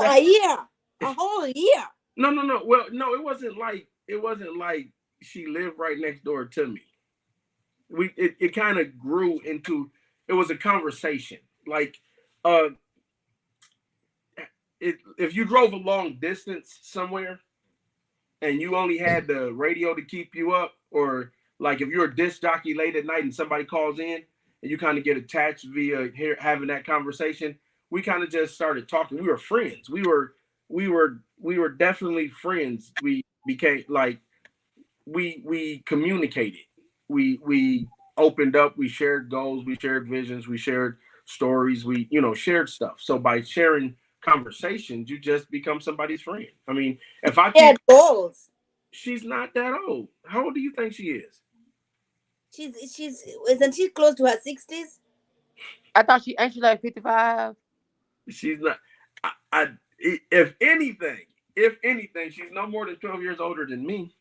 A year, a whole year. No. Well, no, it wasn't like she lived right next door to me. It kind of grew into, it was a conversation. Like, if you drove a long distance somewhere and you only had the radio to keep you up, or like if you're a disc jockey late at night and somebody calls in and you kind of get attached via having that conversation, we kind of just started talking. We were friends. We were definitely friends. We became like, we communicated. We opened up, we shared goals, we shared visions, we shared stories, we shared stuff. So by sharing conversations, you just become somebody's friend. I mean, if I keep goals, she's not that old. How old do you think she is? She's isn't she close to her 60s? I thought she like 55. She's not. If anything, she's no more than 12 years older than me.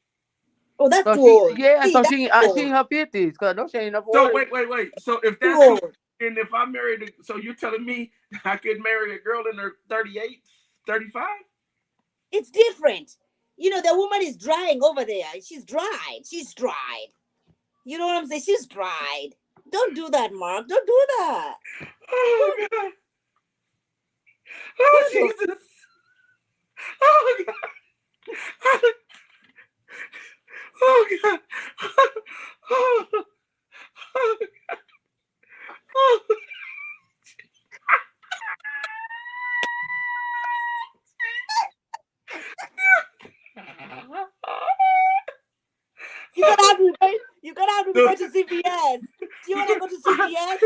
Oh, that's too old. Yeah, so she in her 50s, because no, she ain't no 40. So wait. So if that's cool, and if I married, so you're telling me I could marry a girl in her 38, 35? It's different. The woman is drying over there. She's dried. You know what I'm saying? She's dried. Don't do that, Mark. Don't do that. Oh, God. Oh, Jesus. Oh, God. Oh, God. Oh, God. Oh. want me to go to CVS? Do you want to go to CVS?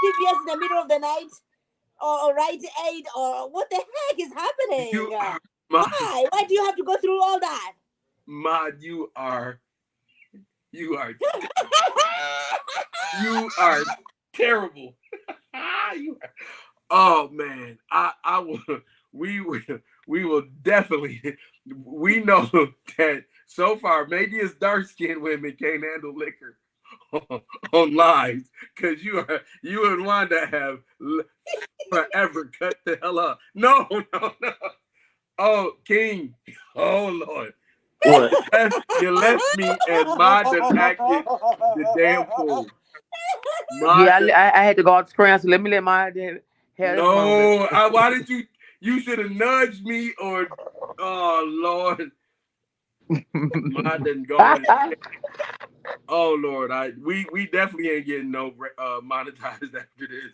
CVS in the middle of the night? Or Rite Aid? Or what the heck is happening? Why? Why do you have to go through all that? Maud, you are you are terrible. You are, oh man, I will. We will definitely. We know that so far, maybe it's dark skinned women can't handle liquor on lives, because you would want to have forever cut the hell up. No. Oh, King. Oh Lord. What? You left me and Maud done acted the damn fool. Yeah, I had to go out to scram, so let me let my have no, why did you should have nudged me, or oh Lord. Maud done gone. Oh Lord, we definitely ain't getting no monetized after this.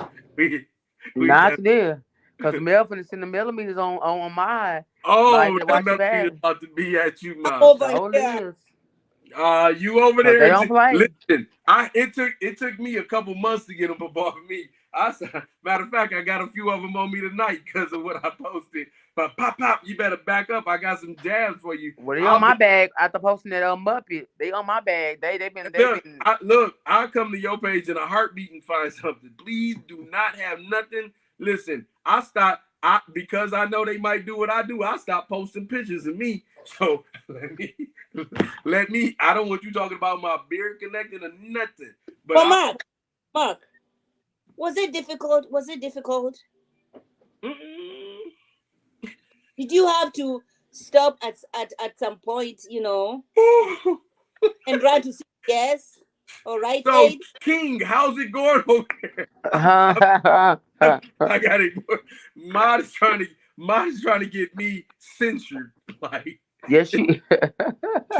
We not there. Because Mel finna send the millimeters on my. Oh, like, that millimeter about to be at you, Maud. Over here. You over there? They don't play. Listen, it took me a couple months to get them above me. Matter of fact, I got a few of them on me tonight because of what I posted. But pop, you better back up. I got some jabs for you. Well, they on my bag after posting that Muppet. They on my bag. They been. Look, I'll come to your page in a heartbeat and find something. Please do not have nothing. Listen, because I know they might do what I do. I stop posting pictures of me. So let me. I don't want you talking about my beard connecting or nothing. But Mark, was it difficult? Did you have to stop at some point, and try to say yes or Rite Aid? King, how's it going over there? I got it. Maud is trying to get me censored. Like, yes, she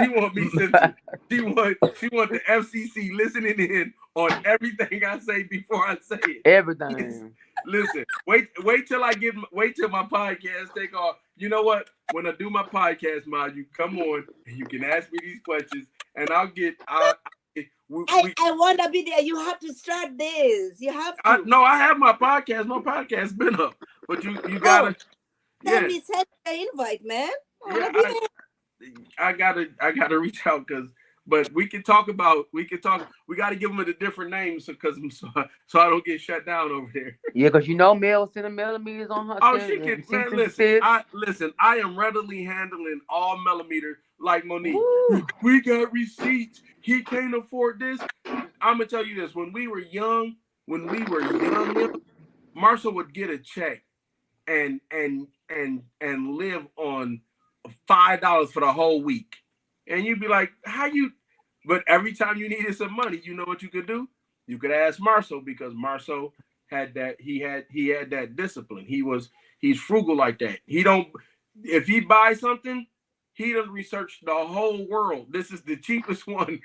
want me censored. She want the FCC listening in on everything I say before I say it. Everything. Listen, wait till my podcast take off. You know what? When I do my podcast, Maud, you come on and you can ask me these questions, and I want to be there. You have to start this. You have to. No, I have my podcast. My podcast's been up, but you gotta. Send me the invite, man. I gotta reach out but we can talk. We got to give them a different name so I don't get shut down over there. Yeah, because Mel sending millimeters on her. Oh, she can. Man, listen. I am readily handling all millimeters like Monique. Woo. We got receipts. He can't afford this. I'm gonna tell you this: when we were young, Marshall would get a check and live on $5 for the whole week, and you'd be like, "How you?" But every time you needed some money, you know what you could do? You could ask Marshall, because Marshall had that. He had that discipline. He's frugal like that. If he buys something, he doesn't research the whole world. This is the cheapest one.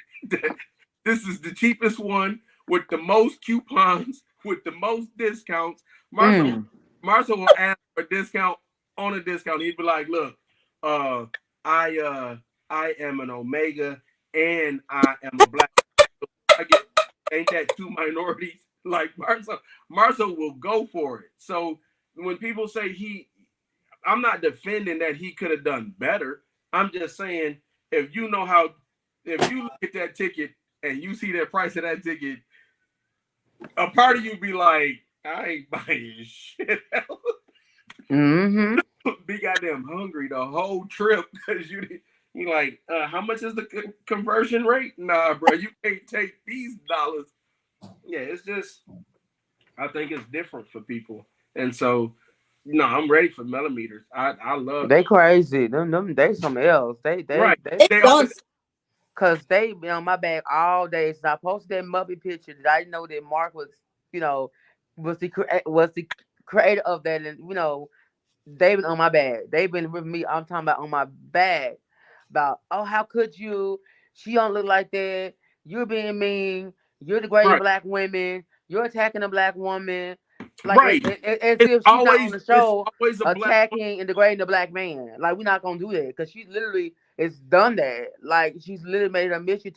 This is the cheapest one with the most coupons, with the most discounts. Marshall will ask for a discount on a discount. He'd be like, "Look, I am an Omega and I am a black. Ain't that two minorities?" Like Marshall will go for it. So when people say I'm not defending that he could have done better. I'm just saying, if you look at that ticket and you see the price of that ticket, a part of you be like, I ain't buying shit else. Mm-hmm. Be goddamn hungry the whole trip because you like, how much is the conversion rate? Nah, bro, you can't take these dollars. Yeah, it's just, I think it's different for people, and so, I'm ready for millimeters. I love. They crazy. Them they something else. They right. They Cause they been on my back all day. So I posted that Muppet picture that I know that Mark was, was the creator of that, and they've been on my bag. They've been with me. I'm talking about on my bag. About, oh, how could you? She don't look like that. You're being mean. You're degrading black women. You're attacking a black woman. Like, as if she's not on the show attacking and degrading the black man. Like, we're not gonna do that, because she literally has done that. Like, she's literally made it a mission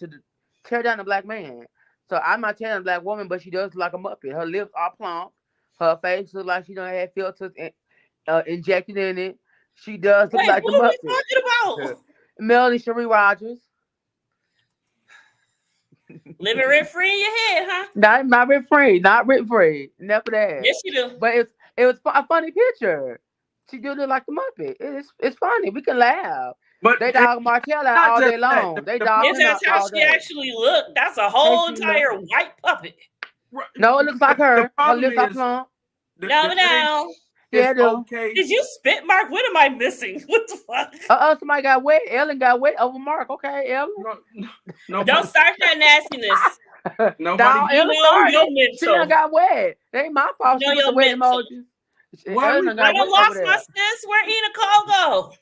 tear down a black man. So I'm not tearing down a black woman, but she does look like a Muppet. Her lips are plump. Her face looks like she don't have filters injected in it. She does look Wait, like who the are we Muppet. talking about? Melanie Cherie Rogers. Living rent free in your head, huh? Not rent free. Not rent free. Never that. Yes, you do. But it was a funny picture. She do look like the Muppet. It's funny. We can laugh. But They dog Martell out all day long. They dog If him out that's how all she day. actually looked, that's a whole entire white puppet. No, it looks like her. Her lips are is, plump. No. Yeah, okay. Did you spit, Mark? What am I missing? What the fuck? Somebody got wet. Ellen got wet over Mark. Okay, Ellen. No, don't start that nastiness. Nobody. You know your mental. She done got wet. It ain't my fault. You know She was the wet mental. emojis. I done lost my sense. Where Nicole go?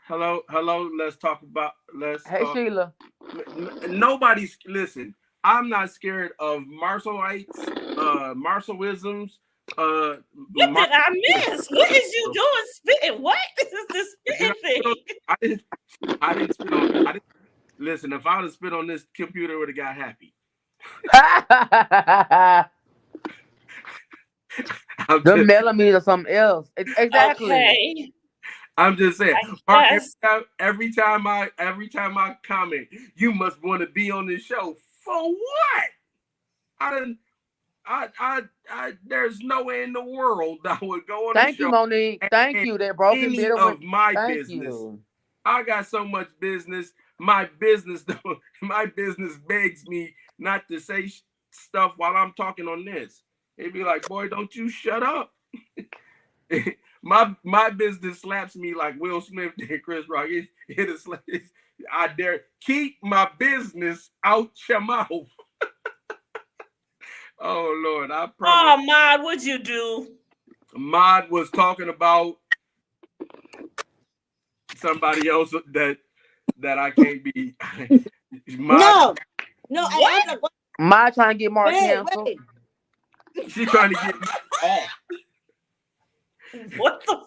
Hello. Let's talk about. Hey, Sheila. Nobody's listen. I'm not scared of Marcellites, Marcellisms. What did I miss? What is you doing spitting? What is this spitting thing? I didn't spit on. Listen, if I would have spit on this computer, it would have got happy. The millimeters or something else. Exactly. Okay. I'm just saying. Every time I comment, you must want to be on this show. For what? There's no way in the world I would go on. Thank you, Monique. Thank you. That broken bit of my Thank business. You. I got so much business. My business begs me not to say stuff while I'm talking on this. They'd be like, "Boy, don't you shut up." my business slaps me like Will Smith did Chris Rock. I dare keep my business out your mouth. Oh Lord, I promise. Oh, Mod, what'd you do? Mod was talking about somebody else that I can't be. No. What? Mod trying to get Mark canceled. She's trying to get me off. What the?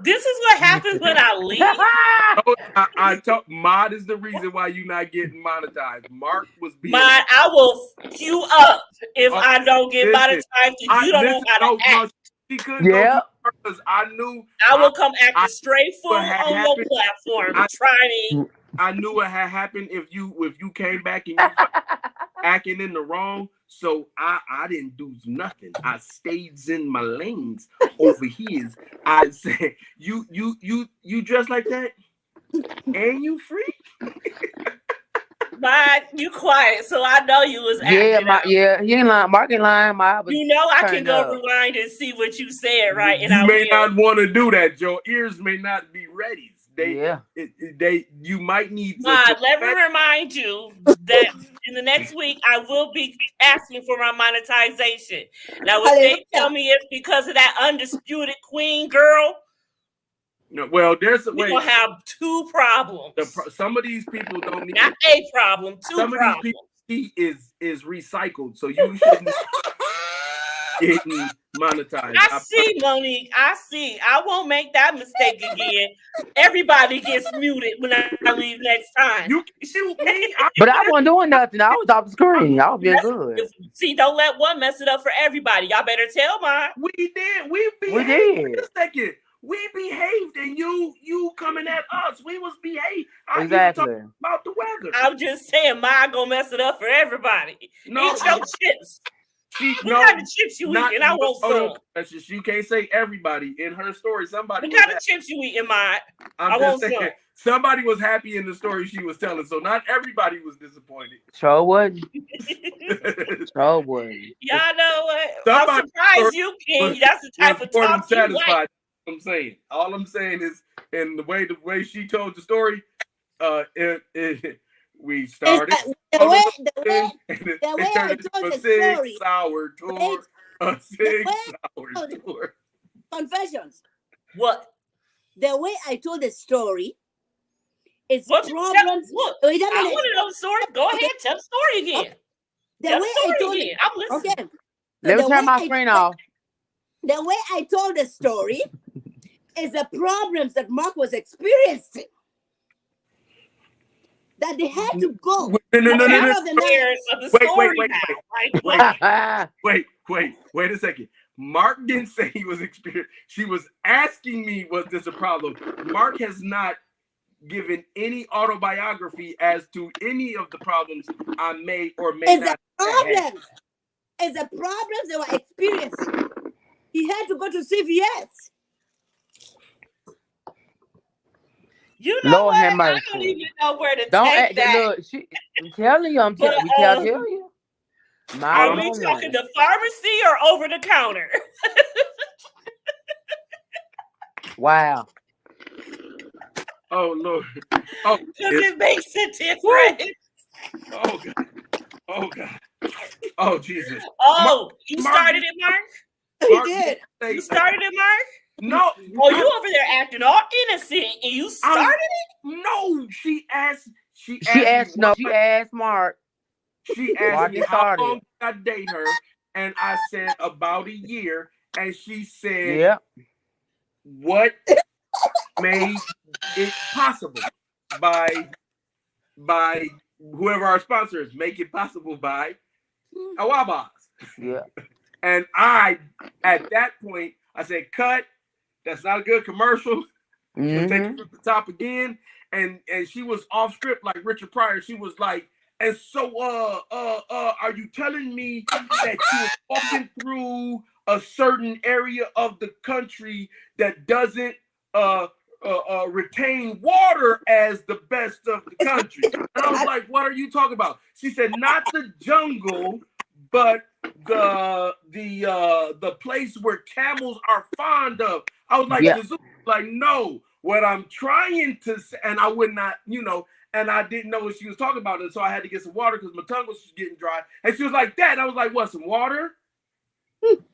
This is what happens when I leave. I talk. Mod is the reason why you're not getting monetized. Mark was being. Mod, I will fuck you up if I don't get monetized. You don't know how to act. She couldn't go because I knew. I will come act straight fool on your platform. Trying. I knew what had happened if you came back and you acting in the wrong. So I didn't do nothing. I stayed in my lanes over here. I said, you dress like that, and you free. You quiet, so I know you was acting. You ain't lying. Mark ain't lying. You know I can go rewind and see what you said, right? And you may not want to do that. Your ears may not be ready. You might need to. Let me remind you that in the next week I will be asking for my monetization. Now, if they tell me it's because of that undisputed queen girl, no, well, we're gonna have two problems. Some of these people don't need not a problem, two some problems. Of these people is recycled, so you shouldn't getting monetized. I see, Monique. I see. I won't make that mistake again. Everybody gets muted when I leave next time. You shoot me. But I wasn't doing nothing. I was off the screen. I was being good. See, don't let one mess it up for everybody. Y'all better tell mine. We did. We did. Wait a second. We behaved, and you coming at us. We was behaved. Exactly. About the weather. I'm just saying, mine gonna mess it up for everybody. No, eat your chips. What kind of chips you eating? I want some. You can't say everybody in her story. Somebody. What kind of chips you eating, mine? I want saying, some. Somebody was happy in the story she was telling, so not everybody was disappointed. Sure wasn't. Sure wasn't. Y'all know what? I'm surprised you, King. That's the type of talk you like. I'm saying. All I'm saying is, in the way she told the story, we started. The way I told the story. A 6 hour tour. Confessions. What? The way I told the story is problems. Look, I want to know the story. Go ahead, tell the story again. The way I told it. I'm listening. Okay. Let me turn my screen off. The way I told the story is the problems that Mark was experiencing. that they had to go. Wait a second. Mark didn't say he was experienced. She was asking me, was this a problem? Mark has not given any autobiography as to any of the problems I may or may not have. It's the problems they were experiencing. He had to go to CVS. You know Lord what? I don't even know where to take that. Look, I'm telling you, we can't tell you. Are we talking the pharmacy or over the counter? Wow. Oh Lord. Oh, because it makes a difference. Oh God. Oh God. Oh Jesus. Oh, you started it, Mark? He did. You started it, Mark? No. Oh, you over there acting all innocent and you started it? No, she asked Mark. She asked me how long did I date her, and I said about a year, and she said, what made it possible by whoever our sponsor is, make it possible by Awabas. Yeah. And I, at that point, I said, cut. That's not a good commercial. She'll take it from the top again. And she was off script like Richard Pryor. She was like, and so are you telling me that you were walking through a certain area of the country that doesn't retain water as the best of the country? And I was like, what are you talking about? She said, not the jungle, but the place where camels are fond of. I was like, like, no, what I'm trying to say, and I would not, and I didn't know what she was talking about. And so I had to get some water because my tongue was getting dry. And she was like, Dad, I was like, what, some water?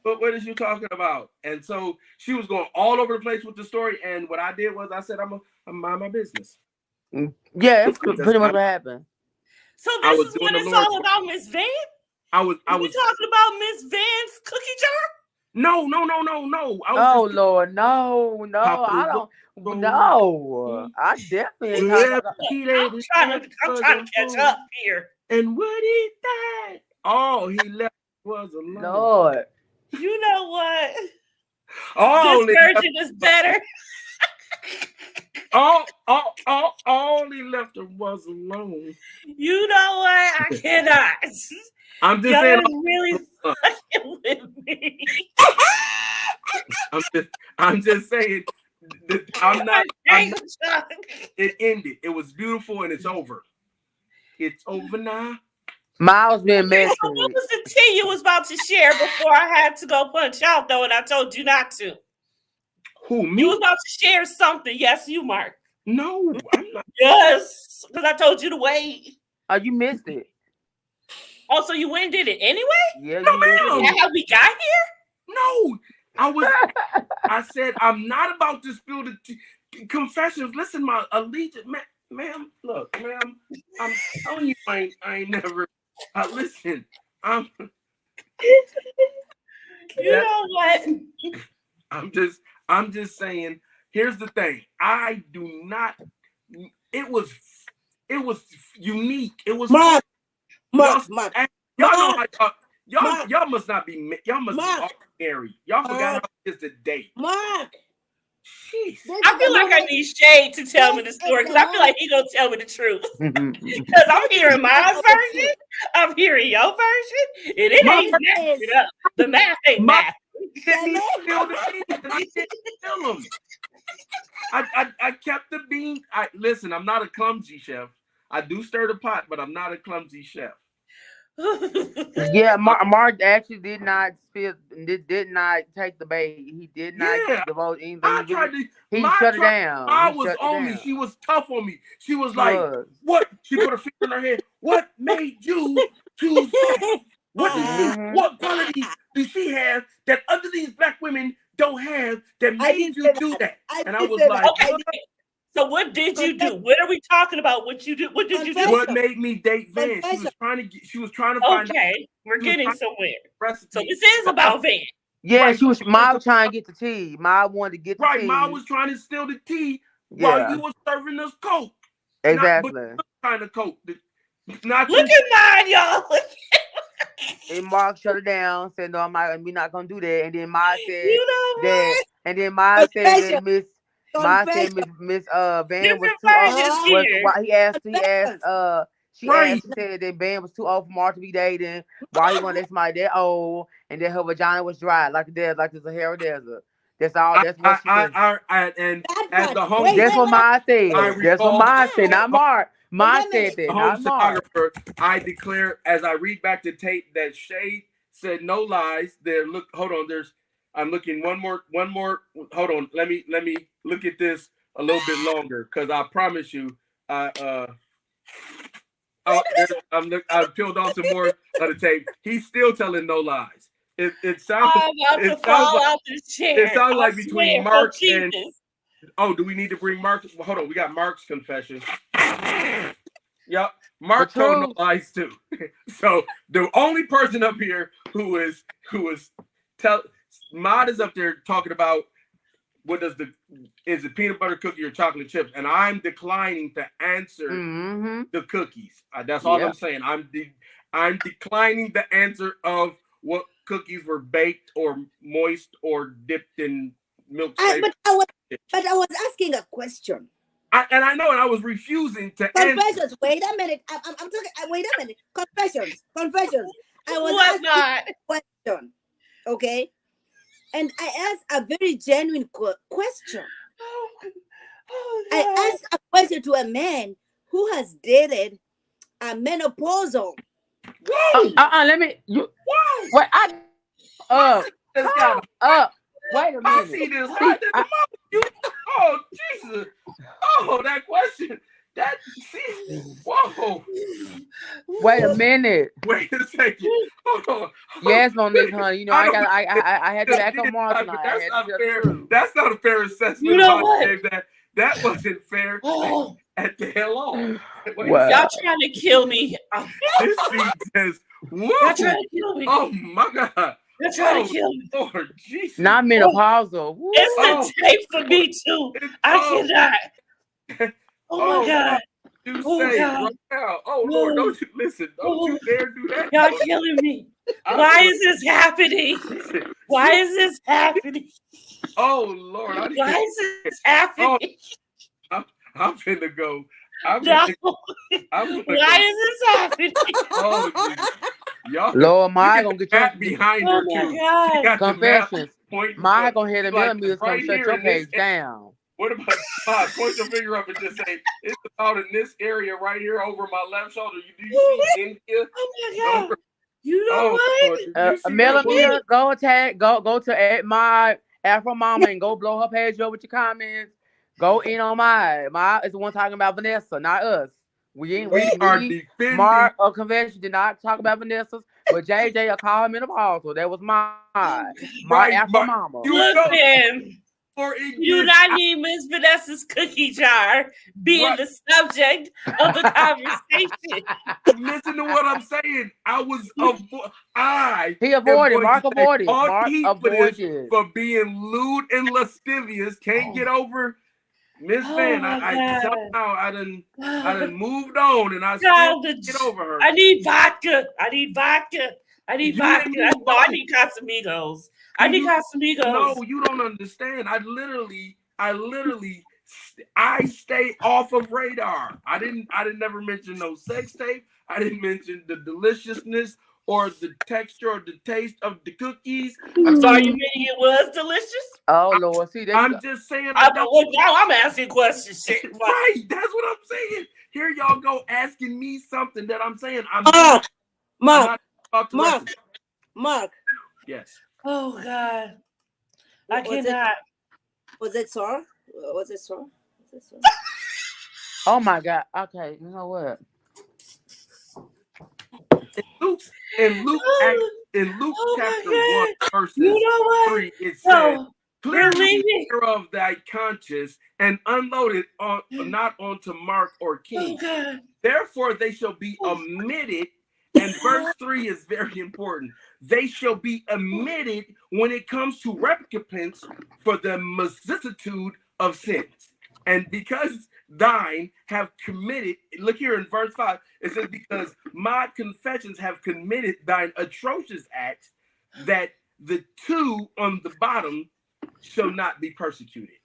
But what is she talking about? And so she was going all over the place with the story. And what I did was I said, I'm mind my business. Yeah, that's pretty much what happened. So this is what it's all about, Miss Van? I was talking about Miss Van's cookie jar? No. Lord, no. I don't. No, I definitely. I'm trying to catch up here. And what is that? Oh, he left was alone. Lord, you know what? Oh, this version is better. All he left her was alone. You know what? I cannot. I'm just saying. Really fucking with me. I'm just saying. It ended. It was beautiful, and it's over. It's over now. Miles been messy. What was the tea you was about to share before I had to go punch out, though, and I told you not to? Who, me? You was about to share something. Yes, you, Mark. No, I'm not. Yes, because I told you to wait. Oh, you missed it. Oh, so you went and did it anyway? Yeah, no, ma'am. Is that how we got here? No, I said, I'm not about to spill the confessions. Listen, my allegiance, ma'am, look, ma'am, I'm telling you, I ain't never, listen, you know what? I'm just saying, here's the thing. I do not, it was unique. It was Mark. Y'all must not be, y'all must be ordinary. Y'all forgot how it's a date. Mark. Jeez. I feel like I need Shade to tell me the story because I feel like he gonna tell me the truth. Because I'm hearing my version, I'm hearing your version, and it ain't matching it up. The math ain't math. I kept the bean. Listen, I'm not a clumsy chef. I do stir the pot, but I'm not a clumsy chef. Yeah, Mark actually did not take the bait. He did not devote anything. He shut it down. I was on me. She was tough on me. She was like, "What?" She put her finger in her head. What made you choose that? What qualities do she have that other these black women don't have that made you do that? And I was like, okay. So what did you do? What are we talking about? What you do? What did you do? What made me date Van? She was trying to find out. Okay, we're getting somewhere. So this is about Van. Yeah, Ma was trying to get the tea. Ma wanted to get the tea. Ma was trying to steal the tea while you was serving us Coke. Exactly. kind of coat. Not Look at mine, y'all. And Mark shut it down, said, "No, we're not gonna do that." And then Maya said You know that, what? and then Maya said that Maya said Confession. Miss Van was Different too old. versions Was here. why she Right. said that Van was too old for Mark to be dating. Why he wanted somebody that old, and that her vagina was dry like the Sahara Desert. That's all. That's what she said. And That as part. the home, Wait, That's what Maya I said. That's what recall Maya said, not Mark. Maya Wait a said minute. that, the not home Mark. stenographer, I declare as I read back the tape that Shade said no lies. There, look, hold on. I'm looking one more. Hold on. Let me look at this a little bit longer because I promise you, I peeled off some more of the tape. He's still telling no lies. It sounds. I'm about to fall out the chair. It sounds like between Mark and. Jesus. Oh, do we need to bring Mark? Well, hold on. We got Mark's confession. Yep. Mark told no lies too. So the only person up here who is Mod is up there talking about is it peanut butter cookie or chocolate chips, and I'm declining to answer the cookies. That's all I'm saying. I'm declining the answer of what cookies were baked or moist or dipped in milk. But I was asking a question. And I was refusing to Confessions. answer. Wait a minute. I'm talking. Wait a minute. Confessions. I was What asking not? a question. Okay. And I asked a very genuine question. I asked a question to a man who has dated a menopausal. Whoa! Let me. Wait. Wait a minute. I see this. Oh Jesus! Oh, that question. Whoa! Wait a minute. Wait a second. Hold on. Yes, Monique, honey. You know I had to back up Mark tonight. That's not fair. That's not a fair assessment. You know what? That wasn't fair at the hell all. Wow. Y'all trying to kill me. This scene says, "Whoa!" Y'all trying to kill me. Oh my God! You're trying to kill me. Lord Jesus! Not menopausal. It's the tape for me too. I cannot. Oh my God. You say right now. Oh Lord, don't you listen? Don't you dare do that. Y'all killing me. Why is this happening? Why is this happening? Oh Lord! Why is this happening? I'm finna go. Why is this happening? Oh, y'all, Lord, Maya gonna get your behind her too. God. Confessions. Maya gonna hear the like, millimeters come shut your page down. What about point your finger up and just say it's about in this area right here over my left shoulder? Do you see India? Oh my God! You know what? Millimeter, go to my Afro Mama and go blow her page up with your comments. Go in on my is the one talking about Vanessa, not us. We are defending. Mark or Convention did not talk about Vanessa's, but JJ will call him in a so that was my Afro Mama. Look, man. You not need Miss Vanessa's cookie jar being the subject of the conversation. Listen to what I'm saying. He avoided. Mark avoided. Mark avoided for being lewd and lascivious. Can't get over Miss Van. I done moved on, and I still get over her. I need vodka. I need Casamigos. I need Casamigos. No, you don't understand. I stay off of radar. I didn't never mention no sex tape. I didn't mention the deliciousness or the texture or the taste of the cookies. I'm sorry, you mean it was delicious? Oh Lord, see that. I'm just saying. Now I'm asking questions. Right, that's what I'm saying. Here y'all go asking me something that I'm saying. Mark. Yes. Oh God, I cannot. Was it sore? Oh my God. Okay, you know what? In Luke chapter 1, verses 3, it says, "Clearly of thy conscience and unload it not onto Mark or King. Therefore they shall be omitted." And verse 3 is very important. They shall be omitted when it comes to recompense for the vicissitude of sins. And because thine have committed. Look here in verse 5. It says, because my confessions have committed thine atrocious acts, that the two on the bottom shall not be persecuted.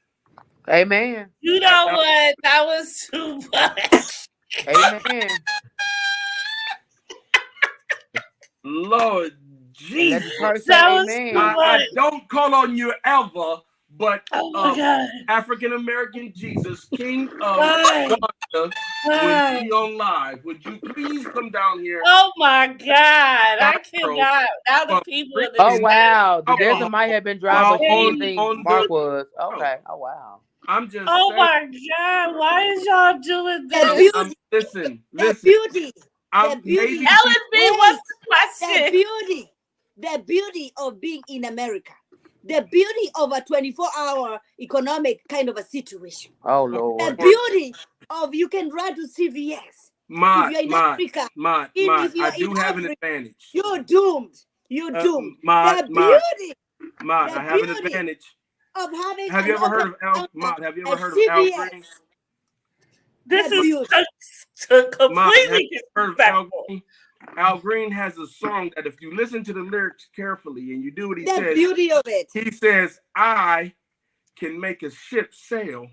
Amen. You know what? That was too much. Amen. Lord Jesus. That was amen. too much. I don't call on you ever, but Oh my God. African American Jesus, King of Why? Wanda, when you on live, would you please come down here? Oh my God. I cannot. Now the people in the Oh wow. The Oh, desert might have been dry, but on- you think on Mark the- was. Okay. Oh wow. I'm just Oh saying. my God. Why is y'all doing The this? beauty, Listen. the beauty, I'm the beauty. maybe Ellen B, Wait. what's the The question? beauty of being in America, the beauty of a 24-hour economic kind of a situation, Oh the Lord. beauty of you can run to CVS. If you're in Africa, I do have an advantage. You're doomed. You're doomed. I have an advantage. Of having Have you ever heard of Al Green? This The is beauty. completely Heard of Al Green? Al Green has a song that if you listen to the lyrics carefully and you do what he The says, beauty of it. he says, I can make a ship sail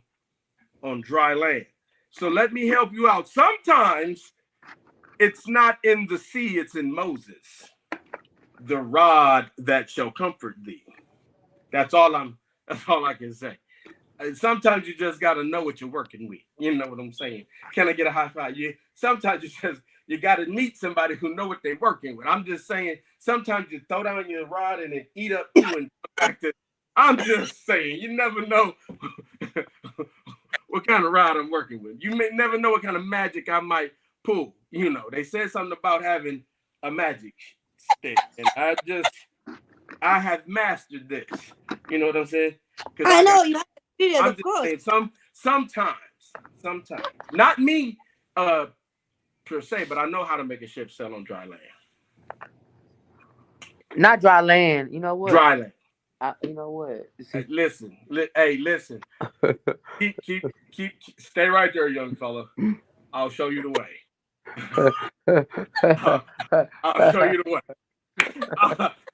on dry land. So let me help you out. Sometimes it's not in the sea, it's in Moses. The rod that shall comfort thee. That's all I can say. And sometimes you just gotta know what you're working with. You know what I'm saying? Can I get a high five? Sometimes you gotta meet somebody who know what they're working with. I'm just saying, sometimes you throw down your rod and it eat up you and back to. I'm just saying, you never know what kind of rod I'm working with. You may never know what kind of magic I might pull. You know, they said something about having a magic stick, and I have mastered this. You know what I'm saying? I know you have experience, I'm of course. saying sometimes, not me per se, but I know how to make a ship sail on dry land. Not dry land. You know what? Dry land. You know what? Listen. Keep, stay right there, young fella. I'll show you the way. I'll show you the way.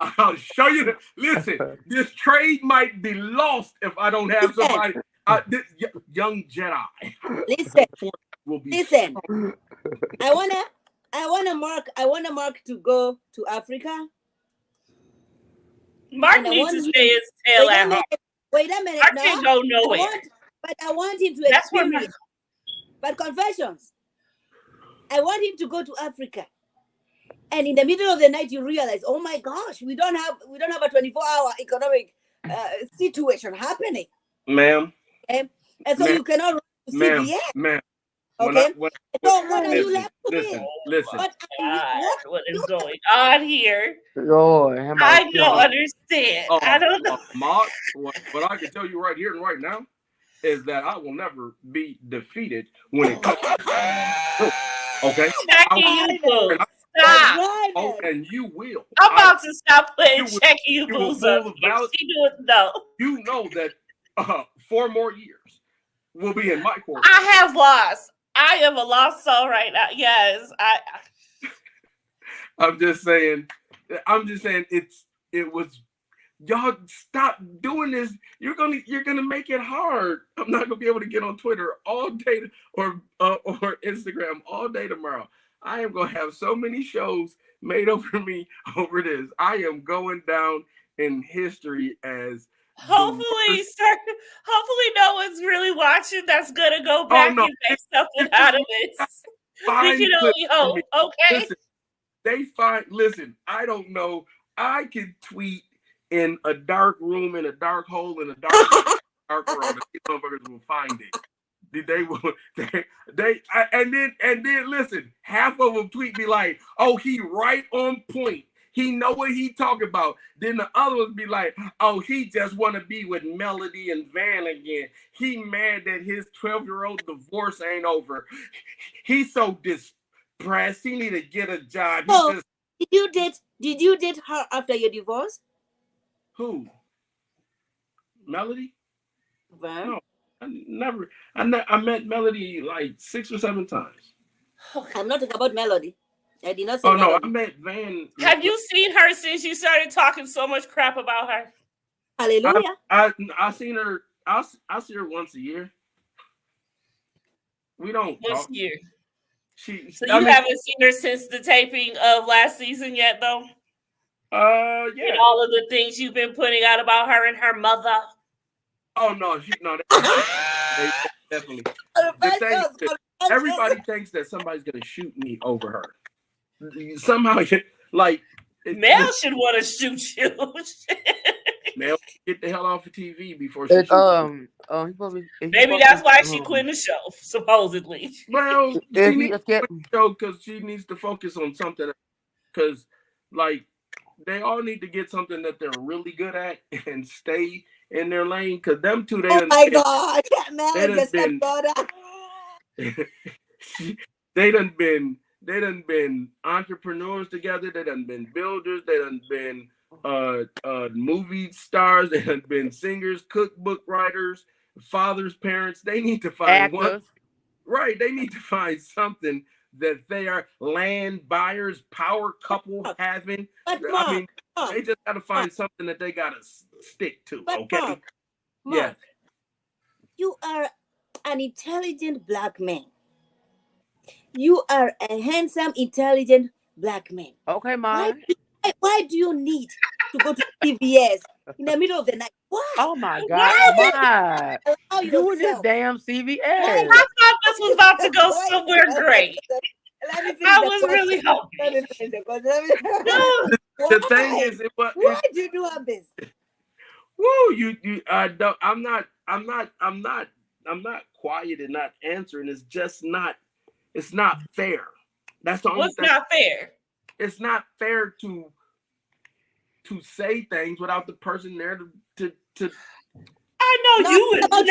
I'll show you. Listen, this trade might be lost if I don't have somebody. This young Jedi. Listen. I wanna Mark to go to Africa. Mark needs to stay his tail at home. Wait a minute. Mark can't go nowhere. I want him to experience. But confessions. I want him to go to Africa. And in the middle of the night, you realize, oh my gosh, we don't have a 24-hour economic situation happening, ma'am. Okay? And so you cannot run to CVS. Ma'am. Okay. So what are you left to listen. What is going on here? Lord, I don't understand. I don't know. Mark, what I can tell you right here and right now is that I will never be defeated when it comes. Okay. Stop. Oh, and you will. I'm about to stop putting checking you booze up. You know that 4 more years will be in my court. I have lost. I am a lost soul right now. Yes, I'm just saying. It was. Y'all stop doing this. You're gonna make it hard. I'm not gonna be able to get on Twitter all day or Instagram all day tomorrow. I am gonna have so many shows made over me over this. I am going down in history as hopefully no one's really watching that's gonna go back and make something out of this. We can only hope. Okay. Listen, I don't know. I could tweet in a dark room, in a dark hole, in a dark room. These motherfuckers will find it. And then listen, half of them tweet me like, oh, he right on point. He know what he talking about. Then the other ones be like, oh, he just want to be with Melody and Van again. He mad that his 12-year-old divorce ain't over. He's so depressed. He need to get a job. Did you date her after your divorce? Who? Melody? Van? I met Melody like 6 or 7 times. I'm not talking about Melody. I did not say. Oh no, Melody. I met Van. Have you seen her since you started talking so much crap about her? Hallelujah. I seen her. I see her once a year. We don't Once talk. a year. So you haven't seen her since the taping of last season yet, though? Yeah. And all of the things you've been putting out about her and her mother. Oh no, definitely. Everybody thinks that somebody's gonna shoot me over her. Somehow, like Mel should want to shoot you. Mel, get the hell off of TV before she shoots maybe that's why she quit the show, supposedly. Well, she needs to quit the show because she needs to focus on something. Because, like, they all need to get something that they're really good at and stay in their lane. Because them two, they done been entrepreneurs together. They done been builders. They done been movie stars. They done been singers, cookbook writers, fathers, parents. They need to find one. Right. They need to find something that they are land buyers, power couple having. They just got to find something that they got to stick to. Okay. Mark, you are an intelligent black man. You are a handsome, intelligent black man. Okay, Mom. Why do you need to go to CVS in the middle of the night? Why? Oh my God! Why? Doing this damn CVS. I thought this was about to go somewhere great. I was really hoping. The thing is, why do you do all this? Woo! I'm not quiet and not answering. It's just not. It's not fair. That's the only thing. What's not fair? It's not fair to say things without the person there to. I know you is not. I'm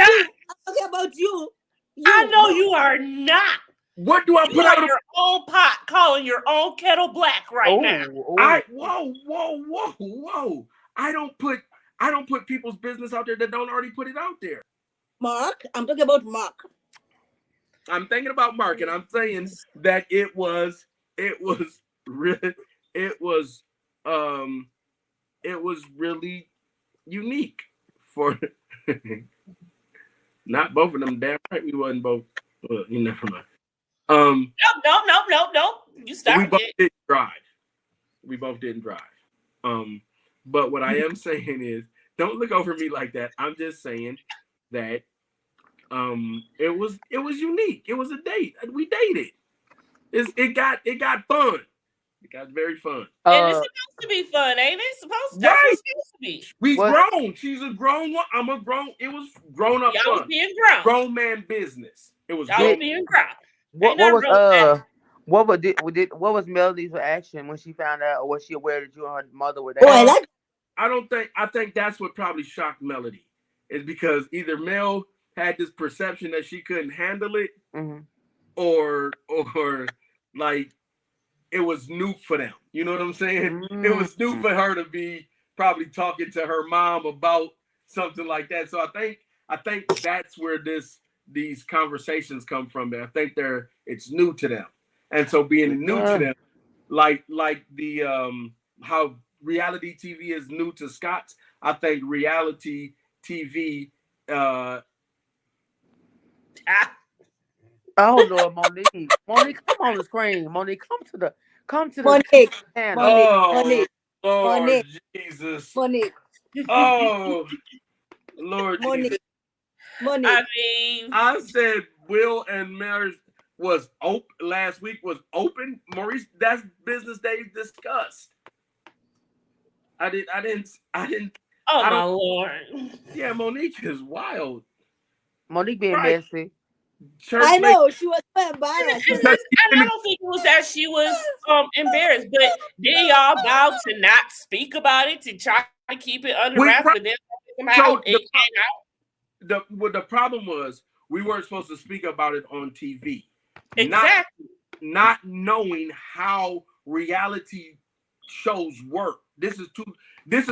talking about you. I know you are not. What do I put out your own pot, calling your own kettle black right now? Whoa! I don't put people's business out there that don't already put it out there. Mark, I'm talking about Mark. I'm thinking about Mark, and I'm saying that it was really unique for not both of them. Damn right, we wasn't both. Well, you never mind. No. You started. We both didn't drive. But what I am saying is, don't look over me like that. I'm just saying that it was unique. It was a date. We dated. It got fun. It got very fun. And it's supposed to be fun, ain't it? Supposed to be. We grown. She's a grown one. I'm a grown. It was grown up Y'all fun. Being grown. Grown man business. It was y'all being grown. What was Melody's reaction when she found out, or was she aware that you and her mother were there? I think that's what probably shocked Melody, is because either Mel had this perception that she couldn't handle it, or like it was new for them. You know what I'm saying? It was new for her to be probably talking to her mom about something like that. So I think that's where these conversations come from. I think it's new to them, and so being new to them, like the how reality TV is new to Scott's. I think reality TV. Oh Lord, Monique, come on the screen. Monique, come to the panel. Oh Lord Jesus. Monique. Oh Lord Jesus. I said Will and Mary's was open last week. Was open. Maurice, that's business they discussed. I didn't. Oh my Lord. Yeah, Monique is wild. Monique being messy. I know she was so embarrassed. And I don't think it was that she was embarrassed, but did y'all vow to not speak about it, to try to keep it under wraps, but then it came out? The problem was we weren't supposed to speak about it on TV. Exactly. Not knowing how reality shows work. This is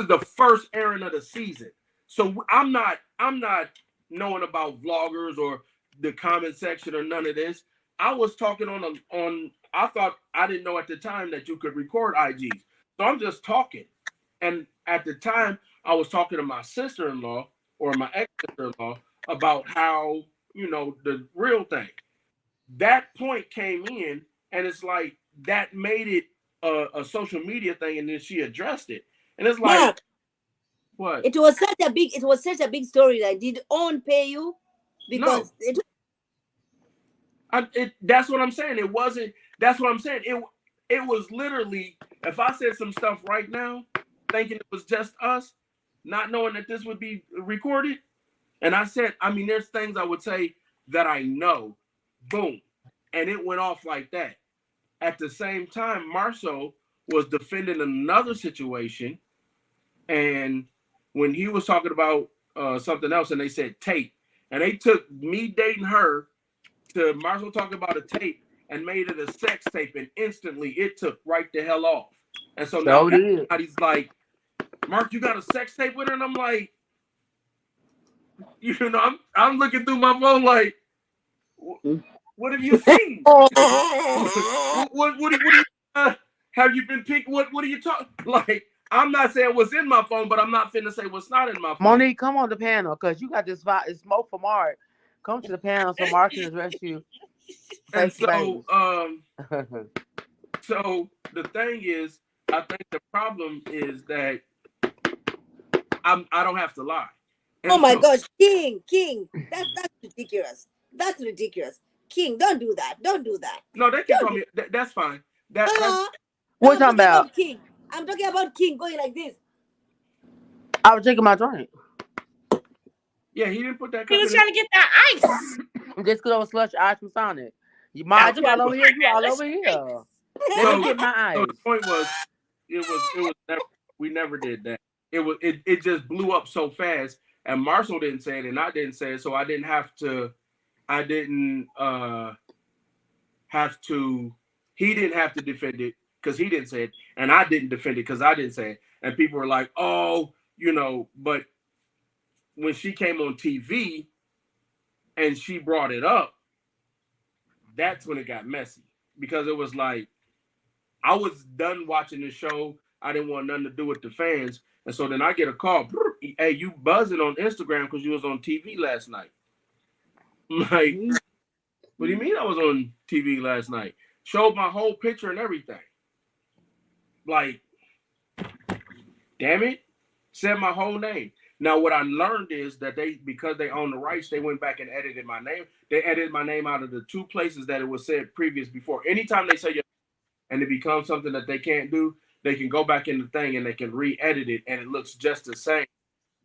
the first airing of the season. So I'm not knowing about vloggers or the comment section or none of this. I was talking on. I thought I didn't know at the time that you could record IGs, so I'm just talking. And at the time, I was talking to my sister-in-law or my ex-sister-in-law about how, the real thing. That point came in, and it's like that made it a social media thing, and then she addressed it, and it's like, Mark, what? It was such a big story. That did OWN pay you? Because that's what I'm saying. It wasn't. That's what I'm saying. It was literally. If I said some stuff right now, thinking it was just us, not knowing that this would be recorded, and I said, there's things I would say that I know, boom, and it went off like that. At the same time, Marceau was defending another situation, and when he was talking about something else, and they said tape, and they took me dating her to Marceau talking about a tape and made it a sex tape, and instantly it took right the hell off. And so now everybody's like, Mark, you got a sex tape with her? And I'm like, I'm looking through my phone like, what have you seen? Have you been picked? What are you talking? Like, I'm not saying what's in my phone, but I'm not finna say what's not in my phone. Monique, come on the panel, because you got this smoke for Mark. Come to the panel so Mark can address you. And so, so the thing is, I think the problem is that I don't have to lie. And oh my gosh, King, that's ridiculous. That's ridiculous. King, don't do that. Don't do that. No, they can call me. That's fine. What you talking about? King. I'm talking about King going like this. I was drinking my drink. Yeah, he didn't put that. He was trying to get that ice. Just because I was slush ice from Sonic. You all over here. You all over here. Let me get my ice. So the point was, it was never. We never did that. It just blew up so fast, and Marceau didn't say it, and I didn't say it, so I didn't have to. I didn't have to. He didn't have to defend it because he didn't say it, and I didn't defend it because I didn't say it. And people were like, "Oh, but." When she came on TV and she brought it up, that's when it got messy, because it was like, I was done watching the show. I didn't want nothing to do with the fans. And so then I get a call. Hey, you buzzing on Instagram because you was on TV last night. I'm like, what do you mean I was on TV last night? Showed my whole picture and everything. Like, damn it. Said my whole name. Now, what I learned is that because they own the rights, they went back and edited my name. They edited my name out of the 2 places that it was said previous before. Anytime they say your and it becomes something that they can't do, they can go back in the thing and they can re-edit it, and it looks just the same,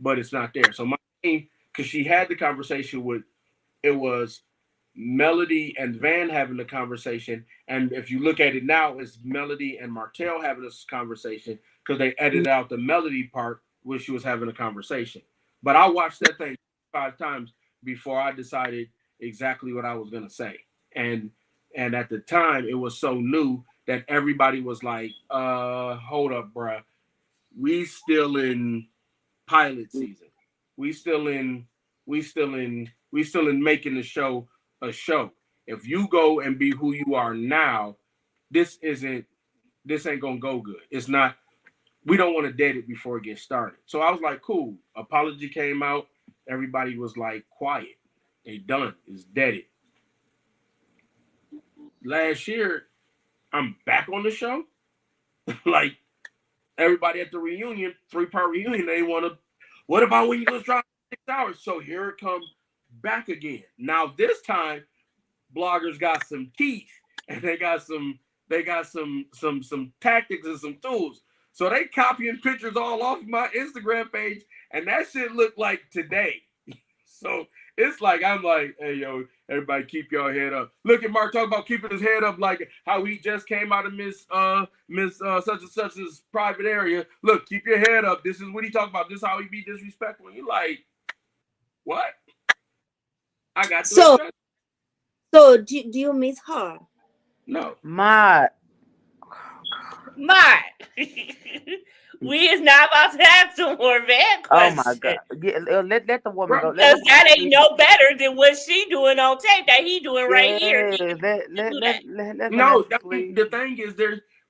but it's not there. So my name, because she had the conversation with, it was Melody and Van having the conversation, and if you look at it now, it's Melody and Martell having this conversation, because they edited out the Melody part where she was having a conversation. But I watched that thing 5 times before I decided exactly what I was going to say. And at the time, it was so new that everybody was like, hold up, bruh. We still in pilot season. We still in making the show a show. If you go and be who you are now, this ain't going to go good. It's not. We don't want to dead it before it gets started. So I was like, cool. Apology came out. Everybody was like, quiet. They done. It's deaded. Last year, I'm back on the show. Like, everybody at the reunion, 3-part reunion, they want to, what about when you just drop 6 hours? So here it comes back again. Now this time, bloggers got some teeth, and they got some tactics and some tools. So they copying pictures all off my Instagram page, and that shit looked like today. So it's like, I'm like, hey, yo, everybody keep your head up. Look at Mark talking about keeping his head up, like how he just came out of Miss such and such's private area. Look, keep your head up. This is what he talking about. This is how he be disrespectful. And you're like, what? I got to So do you miss her? No. My Mark, we is not about to have some more van questions. Oh my God! Let the woman go. Because that ain't no better than what she doing on tape that he doing right here. No, the thing is,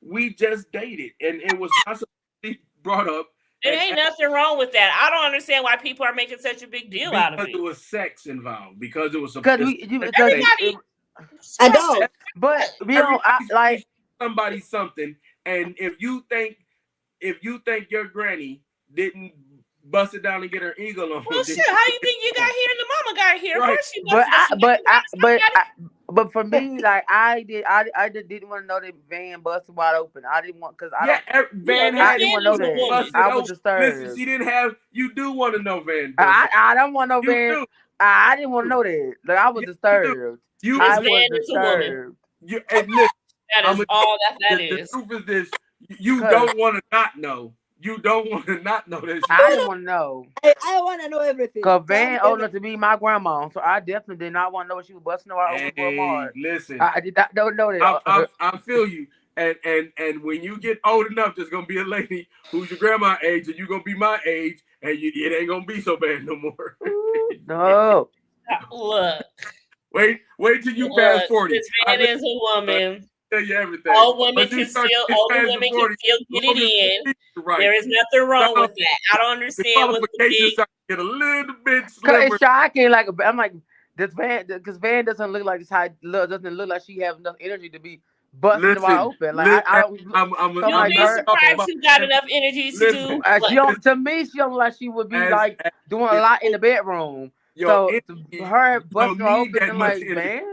we just dated, and it was not something brought up. It ain't nothing wrong with that. I don't understand why people are making such a big deal out of it. Because it was sex involved. Because it was everybody. Adult. But we don't like somebody something, and if you think your granny didn't bust it down and get her eagle on, well, shit, how you think you got here and the mama got here? Right. Of course she but for me, like I just didn't want to know that van busted wide open. I didn't want because I didn't want to know that. I was disturbed. Listen, she didn't have. You do want to know van. I don't want no van. I didn't want to know that. Like I was disturbed. I was disturbed. And listen, that is all that is. The truth is this: you don't want to not know. You don't want to not know this. I didn't want to know. I want to know everything. Because Van old enough to be my grandma, so I definitely did not want to know what she was busting out over for a mark. Listen, I did not know that. I feel you. And when you get old enough, there's gonna be a lady who's your grandma age, and you're gonna be my age, and it ain't gonna be so bad no more. No. Look. Wait till you pass 40. This man is a woman. Tell you everything. Older women can still get it in. Right. There is nothing wrong with that. I don't understand what the get a little bit slimmer. It's shocking. Like I'm like this Van, because Van doesn't look like this. Doesn't look like she has enough energy to be busting wide open. Like I'm be surprised she got enough energy to do. To me, she don't look like she would be like doing a lot in the bedroom. So her busting open, like man.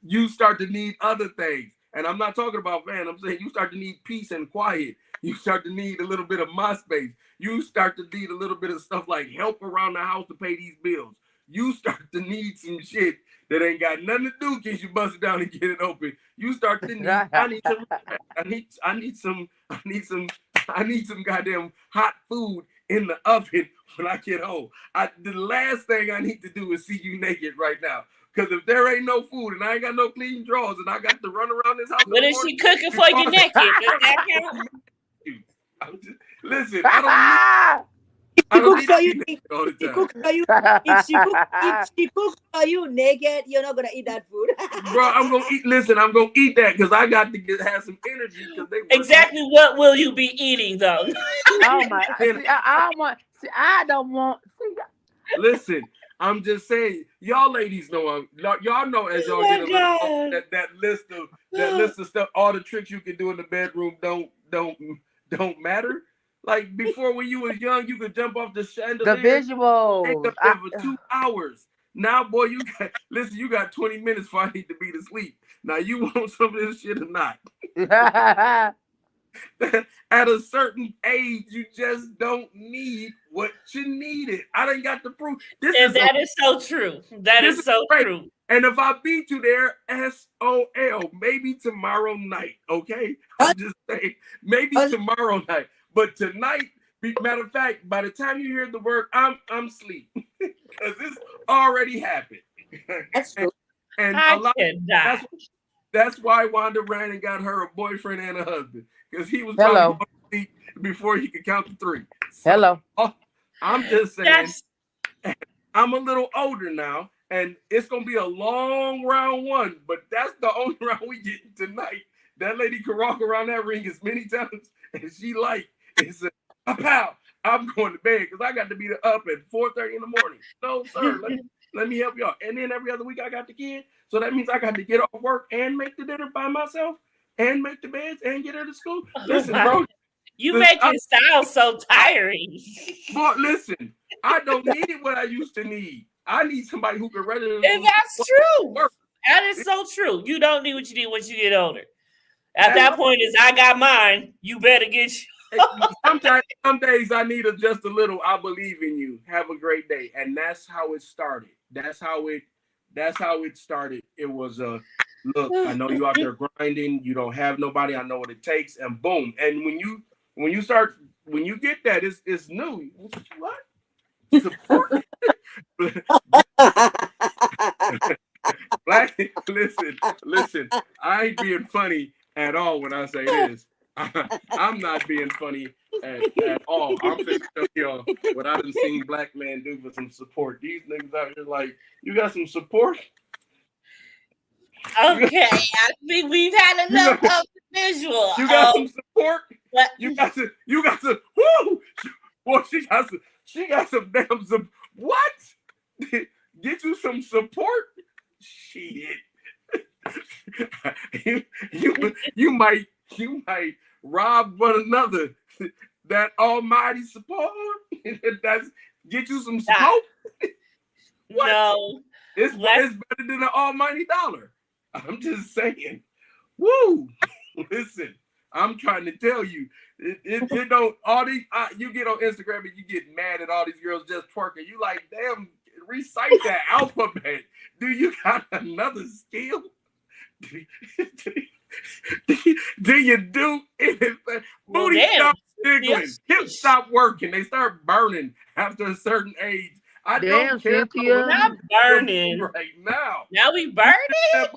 You start to need other things, and I'm not talking about Van. I'm saying you start to need peace and quiet. You start to need a little bit of my space. You start to need a little bit of stuff like help around the house to pay these bills. You start to need some shit that ain't got nothing to do because you bust it down and get it open. You start to need. I need some goddamn hot food in the oven when I get home. The last thing I need to do is see you naked right now. Because if there ain't no food and I ain't got no clean drawers and I got to run around this house. What is she cooking for you naked? Listen, I don't need all the time. If she cooks for you naked, you're not gonna eat that food. Bro, I'm gonna eat that because I got to have some energy. Exactly what will you be eating though? Oh my! I don't want. Listen. I'm just saying, y'all ladies know, y'all know as y'all get that list of stuff, all the tricks you can do in the bedroom don't matter. Like before, when you was young, you could jump off the chandelier. The visuals. For 2 hours. Now, boy, you got 20 minutes before I need to be to sleep. Now, you want some of this shit or not? At a certain age, you just don't need what you needed. I done got to prove this. And that is so true. That is so true. And if I beat you there, SOL, maybe tomorrow night. Okay, I'm just saying, maybe tomorrow night. But tonight, matter of fact, by the time you hear the word, I'm asleep because this already happened. That's true. And that's why Wanda ran and got her a boyfriend and a husband. Because he was probably going to sleep before he could count to 3. So, I'm just saying, I'm a little older now, and it's going to be a long round 1, but that's the only round we getting tonight. That lady can walk around that ring as many times as she like and say, "Pow, I'm going to bed because I got to be up at 4:30 in the morning." No, sir, let me help y'all. And then every other week I got the kid, so that means I got to get off work and make the dinner by myself. And make the beds and get her to school. Listen, bro. You make it sound so tiring. But listen, I don't need what I used to need. I need somebody who can ready to. And that's true. That is so true. You don't need what you need once you get older. At that point, is I got mine. You better get Some days I need just a little. I believe in you. Have a great day, and that's how it started. That's how it started. It was look, I know you out there grinding. You don't have nobody. I know what it takes, and boom. And when you get that, it's new. What? Support. Black, listen. I ain't being funny at all when I say this. I'm not being funny at all. I'm thinking of what I done seen black men do for some support. These niggas out here like, you got some support? Okay, I think we've had enough of the visual. You got some support? What? You got some, woo! Boy, she got some damn some, what? Get you some support? Shit. you might rob one another. That almighty support. That's get you some support. What? No. It's better than an almighty dollar. I'm just saying. Woo! Listen, I'm trying to tell you, it don't all these you get on Instagram and you get mad at all these girls just twerking. You like, damn, recite that alphabet. Do you got another skill? Do you do anything? Well, Booty stop jiggling, yes. hips stop working, they start burning after a certain age. I don't care. Cynthia. Not burning right now. Now we burning.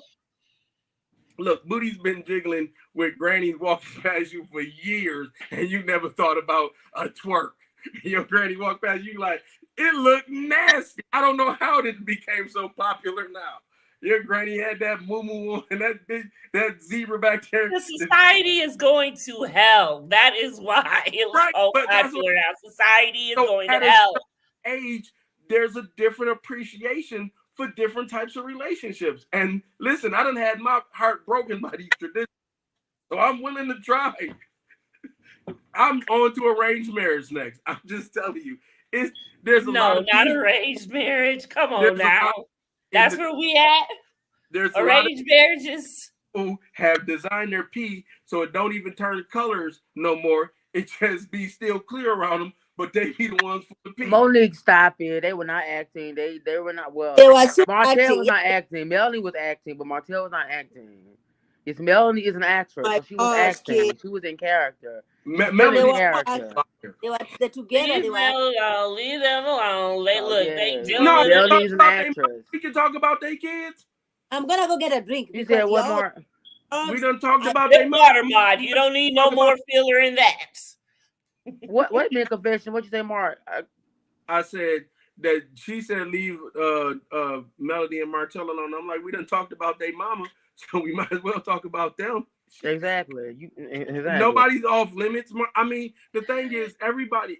Look, booty's been jiggling with grannies walking past you for years, and you never thought about a twerk. Your granny walked past you like, it looked nasty. I don't know how this became so popular now. Your granny had that moo and that zebra back there. The society is going to hell. That is why it was so popular now. Society is going to hell. Age, there's a different appreciation for different types of relationships. And listen, I done had my heart broken by these traditions, so I'm willing to try. I'm on to arranged marriage next. I'm just telling you, there's a lot of not arranged marriage. Come on now. That's where we at. There's arranged marriages who have designed their pee so it don't even turn colors no more. It just be still clear around them, but they be the ones for the pee. Monique, stop it. They were not acting. They were not well. Martell was not acting. Melanie was acting, but Martell was not acting. It's Melanie is an actress, so she was acting. She was in character. Melanie was character. They're together. Leave them alone. They Melanie's an actress. We can talk about their kids. I'm gonna go get a drink. You said what more? We done talked about their water mod. You don't need no more filler in that. What a minute, confession. What you say, Mark? I said that she said leave Melody and Martell alone. I'm like, we done talked about their mama, so we might as well talk about them. Exactly. Nobody's off limits. I mean, the thing is, everybody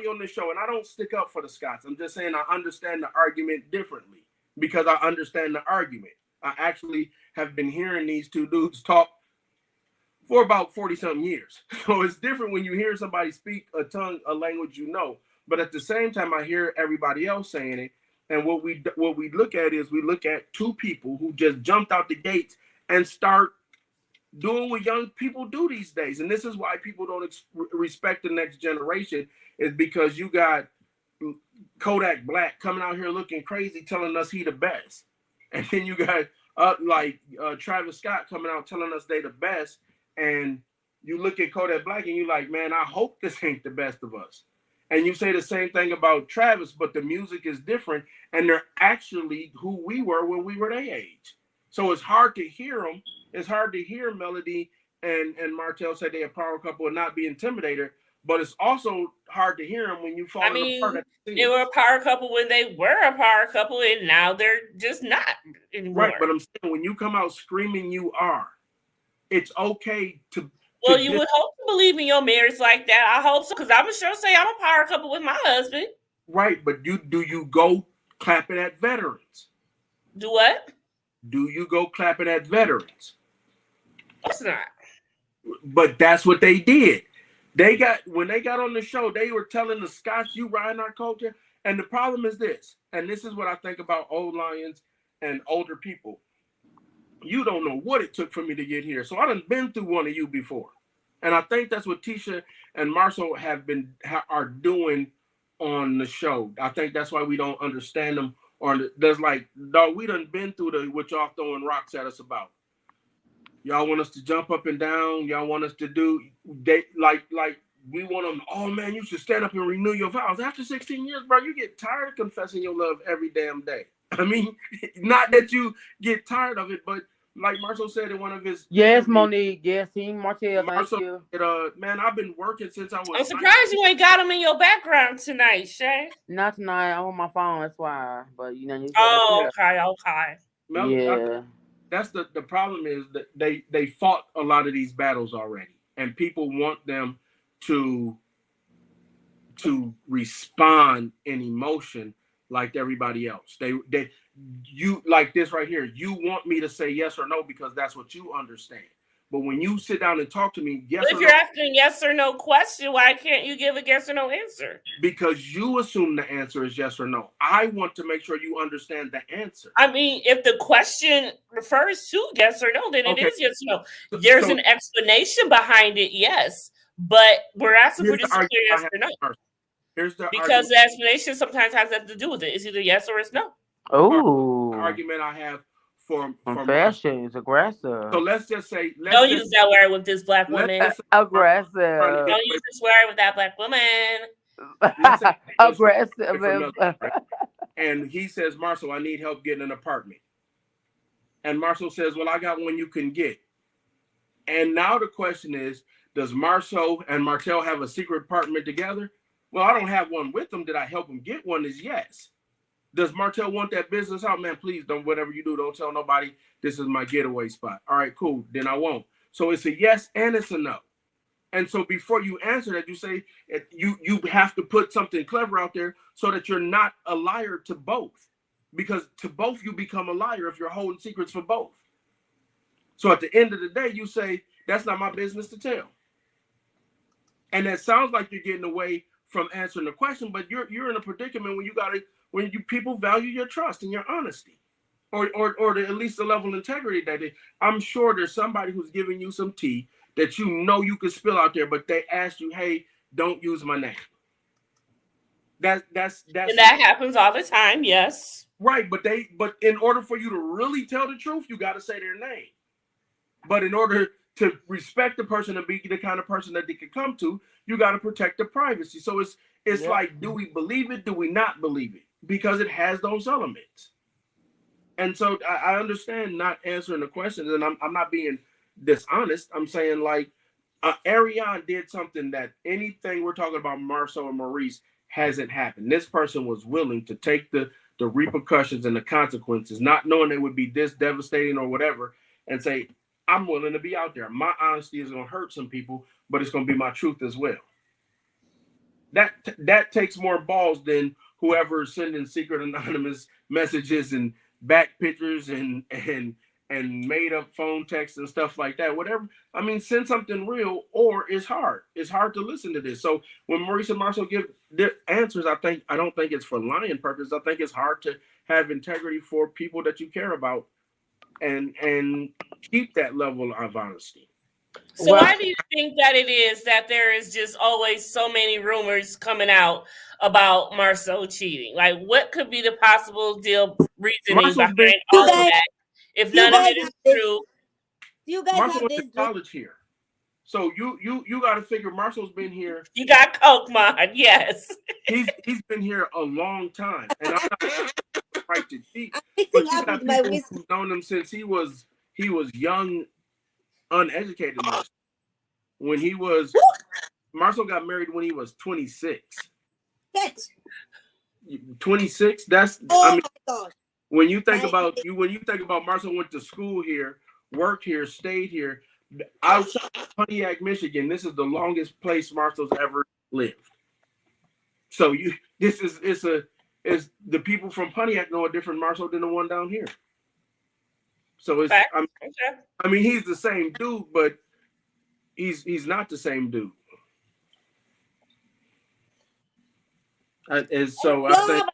on the show, and I don't stick up for the Scots. I'm just saying I understand the argument differently because I understand the argument. I actually have been hearing these two dudes talk for about 40-something years. So it's different when you hear somebody speak a language you know. But at the same time, I hear everybody else saying it. And what we look at is we look at two people who just jumped out the gates and start doing what young people do these days. And this is why people don't respect the next generation, is because you got Kodak Black coming out here looking crazy, telling us he the best. And then you got Travis Scott coming out telling us they the best. And you look at Kodak Black and you're like, man, I hope this ain't the best of us. And you say the same thing about Travis, but the music is different. And they're actually who we were when we were their age. So it's hard to hear them. It's hard to hear Melody and Martell say they're a power couple and not be intimidated. But it's also hard to hear them when you fall apart. They were a power couple when they were a power couple, and now they're just not anymore. Right, but I'm saying when you come out screaming you are, it's okay to... Well, you would hope to believe in your marriage like that. I hope so, because I would sure say I'm a power couple with my husband. Right, but do you go clapping at veterans? Do what? Do you go clapping at veterans? Of course not. But that's what they did. When they got on the show, they were telling the Scots, you riding our culture. And the problem is this, and this is what I think about old lions and older people. You don't know what it took for me to get here. So I done been through one of you before. And I think that's what Tisha and Marcel are doing on the show. I think that's why we don't understand them. Or there's like, dog, we done been through what y'all throwing rocks at us about. Y'all want us to jump up and down. Y'all want us to do, like we want them, oh man, you should stand up and renew your vows. After 16 years, bro, you get tired of confessing your love every damn day. I mean, not that you get tired of it, but like Marcel said in one of his Yes, Monique. Yes, Team Martell. Marcel Thank you. said, man, I've been working since I was. I'm surprised you ain't got them in your background tonight, Shay. Not tonight. I'm on my phone. That's why. But you know. Okay. Yeah. That's the problem is that they fought a lot of these battles already, and people want them to respond in emotion like everybody else. You like this right here. You want me to say yes or no because that's what you understand. But when you sit down and talk to me, yes or no. If you're asking a yes or no question, why can't you give a yes or no answer? Because you assume the answer is yes or no. I want to make sure you understand the answer. I mean, if the question refers to yes or no, then it is yes or no. There's an explanation behind it, yes. But we're asking for just a clear yes or no. Because the explanation sometimes has nothing to do with it. It's either yes or it's no. Oh. Argument I have for fashion is aggressive. So let's just say don't use that word with this black woman. Aggressive. Don't use this word with that black woman. Aggressive. Right? And he says, Marcel, I need help getting an apartment. And Marcel says, well, I got one you can get. And now the question is, does Marcel and Martell have a secret apartment together? Well, I don't have one with them. Did I help him get one? Is yes. Does Martell want that business out? Man, please don't, whatever you do, don't tell nobody this is my getaway spot. All right, cool. Then I won't. So it's a yes and it's a no. And so before you answer that, you say you have to put something clever out there so that you're not a liar to both. Because to both, you become a liar if you're holding secrets for both. So at the end of the day, you say, that's not my business to tell. And that sounds like you're getting away from answering the question, but you're in a predicament when people value your trust and your honesty, or at least the level of integrity that I'm sure there's somebody who's giving you some tea that you know you could spill out there, but they asked you, hey, don't use my name. That's and that happens all the time, yes. Right, but in order for you to really tell the truth, you got to say their name. But in order to respect the person and be the kind of person that they can come to, you got to protect the privacy. So it's like, do we believe it? Do we not believe it? Because it has those elements. And so I understand not answering the questions, and I'm not being dishonest. I'm saying like Ariane did something that anything we're talking about Marcel and Maurice hasn't happened. This person was willing to take the repercussions and the consequences, not knowing they would be this devastating or whatever, and say, I'm willing to be out there. My honesty is going to hurt some people, but it's going to be my truth as well. That takes more balls than whoever is sending secret anonymous messages and back pictures and made up phone texts and stuff like that. Whatever. I mean, send something real, or it's hard. It's hard to listen to this. So when Maurice and Marcel give their answers, I don't think it's for lying purpose. I think it's hard to have integrity for people that you care about and keep that level of honesty. So why do you think that it is that there is just always so many rumors coming out about Marcel cheating? Like, what could be the possible reasoning behind all of that? If none of it is true, you guys Marcel have went to college here, so you got to figure Marcel's been here. You got Coke, man. Yes, he's been here a long time, and I'm not right to cheat. But you got people who've known him since he was young, uneducated. When Marcel got married when he was 26. 26. That's my God. When you think about Marcel went to school here, worked here, stayed here, outside of Pontiac, Michigan, this is the longest place Marcel's ever lived. So it's the people from Pontiac know a different Marcel than the one down here. So I mean, he's the same dude, but he's not the same dude. And so I think.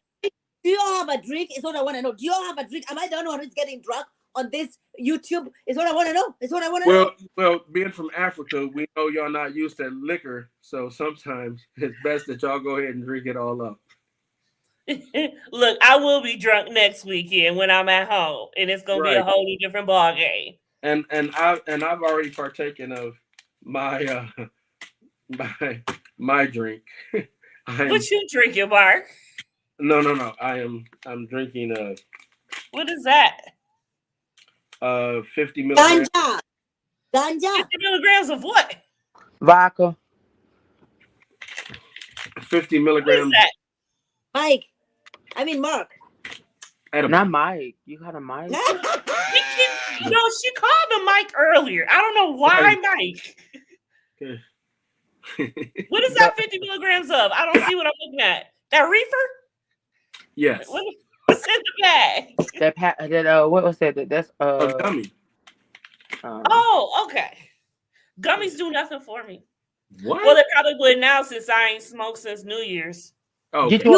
Do you all have a drink? Is what I want to know. Do you all have a drink? Am I the only one who's getting drunk on this YouTube? Is what I want to know. Is what I want to know. Well, being from Africa, we know y'all not used to liquor, so sometimes it's best that y'all go ahead and drink it all up. Look, I will be drunk next weekend when I'm at home, and it's gonna be a whole different ball game. And I've already partaken of my my drink. What you drinking, Mark? No. I'm drinking What is that? 50 milligrams. Ganja. 50 milligrams of what? Vodka. 50 milligrams. What is Mike. Mark. Not Mike. You got a Mike. she called him Mike earlier. I don't know why Mike. Okay. What is that 50 milligrams of? I don't see what I'm looking at. That reefer? Yes. What's in the bag? What was that? That's a gummy. Oh, okay. Gummies do nothing for me. What? Well, they probably would now since I ain't smoked since New Year's. Oh, get you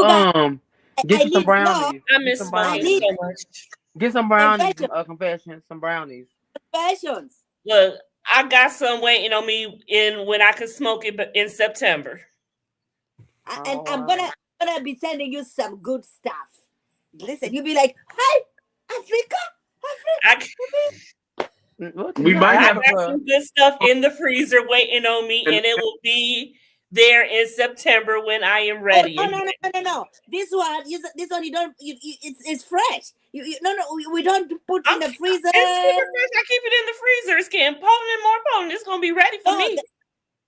some brownies. I miss smoking so much. Get some brownies. Confessions. Some brownies. Confessions. Look, I got some waiting on me when I could smoke it, but in September. And I'm gonna be sending you some good stuff. Listen, you'll be like, "Hi, Africa." We might have some good stuff in the freezer waiting on me, and it will be there in September when I am ready. Oh, no. This one you don't. It's fresh. We don't put in the freezer. It's super fresh. I keep it in the freezer. It's getting potent and more potent. It's gonna be ready for me.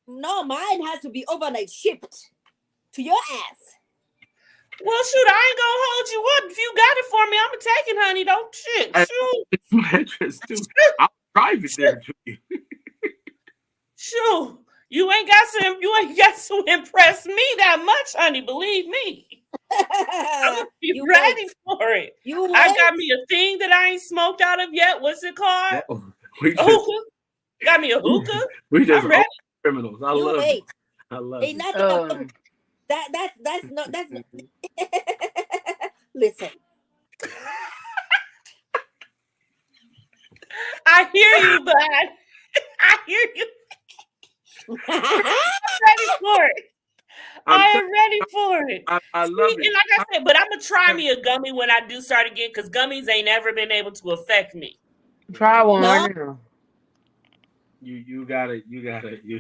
No, mine has to be overnight shipped to your ass. Well, shoot, I ain't gonna hold you up. If you got it for me, I'm gonna take it, honey. Don't shit. Shoot. It's my address too. I'll drive it there to you. Shoot. You ain't got to impress me that much, honey. Believe me. I'm gonna be ready for it. I got me a thing that I ain't smoked out of yet. What's it called? Hookah. Got me a hookah. We just criminals. I love it. Ain't nothing that's not. Listen. I hear you, bud. I hear you. I'm ready for it. I'm ready for it. I love it. And like I said, but I'm gonna try me a gummy when I do start again, because gummies ain't never been able to affect me. Try one right now. You gotta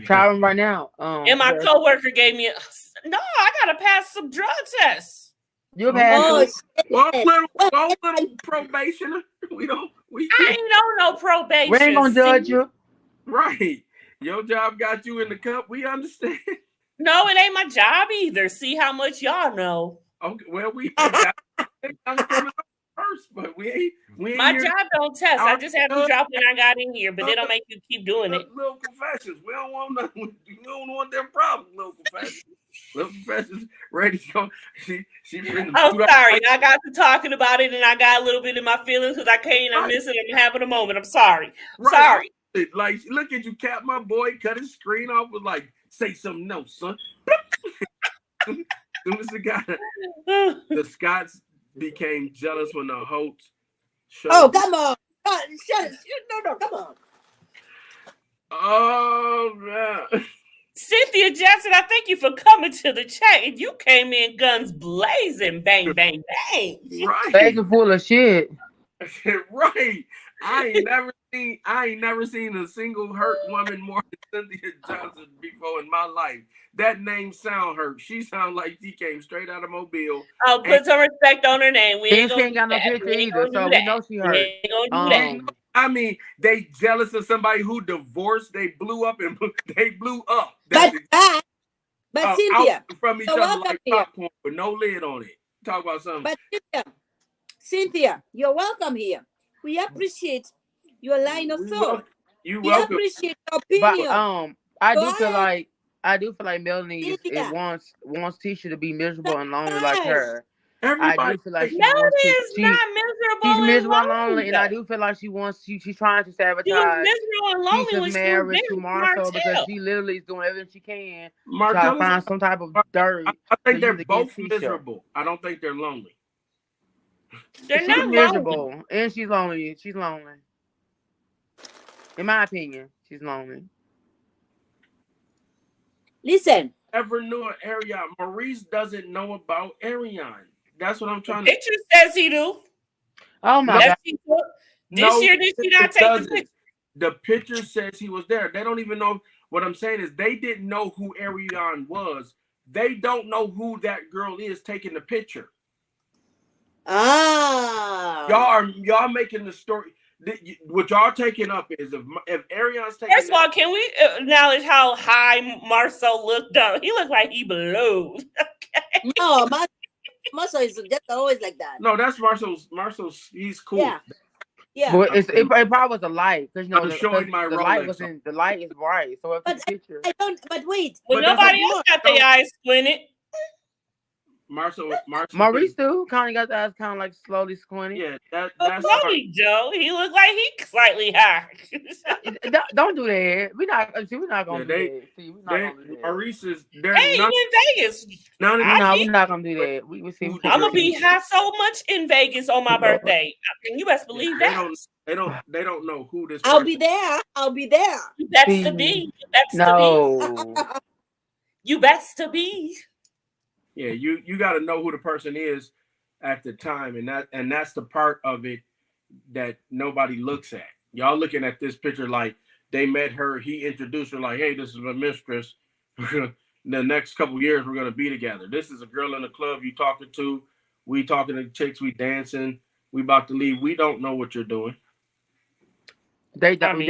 try one right now. And my coworker gave me I gotta pass some drug tests. You pass one little probationer. I ain't no probation. We ain't gonna judge you. Right. Your job got you in the cup. We understand. No, it ain't my job either. See how much y'all know. Okay, well, we got first, but we ain't my here. Job don't test. I just have to drop when I got in here, but they don't make you keep doing it. Little confessions. We don't want nothing. We don't want them problems. Little confessions. Little confessions. Ready to go. I'm sorry. I got to talking about it, and I got a little bit in my feelings because I can't. I'm missing. I'm having a moment. I'm sorry. Sorry. Like, look at you, Cap. My boy cut his screen off with like, say something else, son. As soon as the Scots became jealous when the Holtz show. Oh, come on. No, come on. Oh, man. Cynthia Jackson, I thank you for coming to the chat. And you came in guns blazing, bang, bang, bang. Right. Bag full of shit. Right. I ain't never seen a single hurt woman more than Cynthia Johnson before in my life. That name sound hurt. She sound like she came straight out of Mobile. Oh, put some respect on her name. We ain't got no picture either, so we know she hurt. We ain't gonna do that. I mean, they jealous of somebody who divorced. They blew up. But Cynthia, from each other like popcorn with no lid on it. Talk about something. But Cynthia, you're welcome here. We appreciate your line of thought. We appreciate your opinion. But I do feel like Melanie wants Tisha to be miserable and lonely like her. I do feel like Melanie is not miserable. She's miserable and lonely, and I do feel like she's trying to sabotage. She was miserable and lonely when marriage to Marcel because she literally is doing everything she can to try to find some type of dirt. I think they're both miserable. I don't think they're lonely. They're not miserable, and she's lonely. She's lonely. In my opinion, she's lonely. Listen. Ever knew Ariane? Maurice doesn't know about Ariane. That's what I'm trying to. Picture says he do. Oh my God! This year, did she not take the picture? The picture says he was there. They don't even know. What I'm saying is they didn't know who Ariane was. They don't know who that girl is taking the picture. Ah. Y'all making the story. what y'all taking up is if Arion's taking. First of all, can we acknowledge how high Marcel looked up? He looked like he blew. Okay. No, Marcel is just always like that. No, that's Marcel's. He's cool. Yeah. Yeah. But it probably was a light because I'm showing my the light wasn't. The light is bright. So if the picture. But wait. Well, nobody else got their eyes squinted. Maurice too kind of got the eyes kind of like slowly squinting. Yeah, that's Joe. He looked like he slightly high. Don't do that. We're not gonna do that. See, we're not gonna do that. Maurice is there. Hey, you in Vegas? No, we're not gonna do that. We see. I'm gonna be high so much in Vegas on my birthday. You best believe that. They don't know who this. I'll be there. You best to be. You best to be. Yeah, you got to know who the person is at the time, and that's the part of it that nobody looks at. Y'all looking at this picture like they met her, he introduced her like, hey, this is my mistress. The next couple of years we're gonna be together. This is a girl in the club you talking to. We talking to chicks, we dancing, we about to leave. We don't know what you're doing. They don't.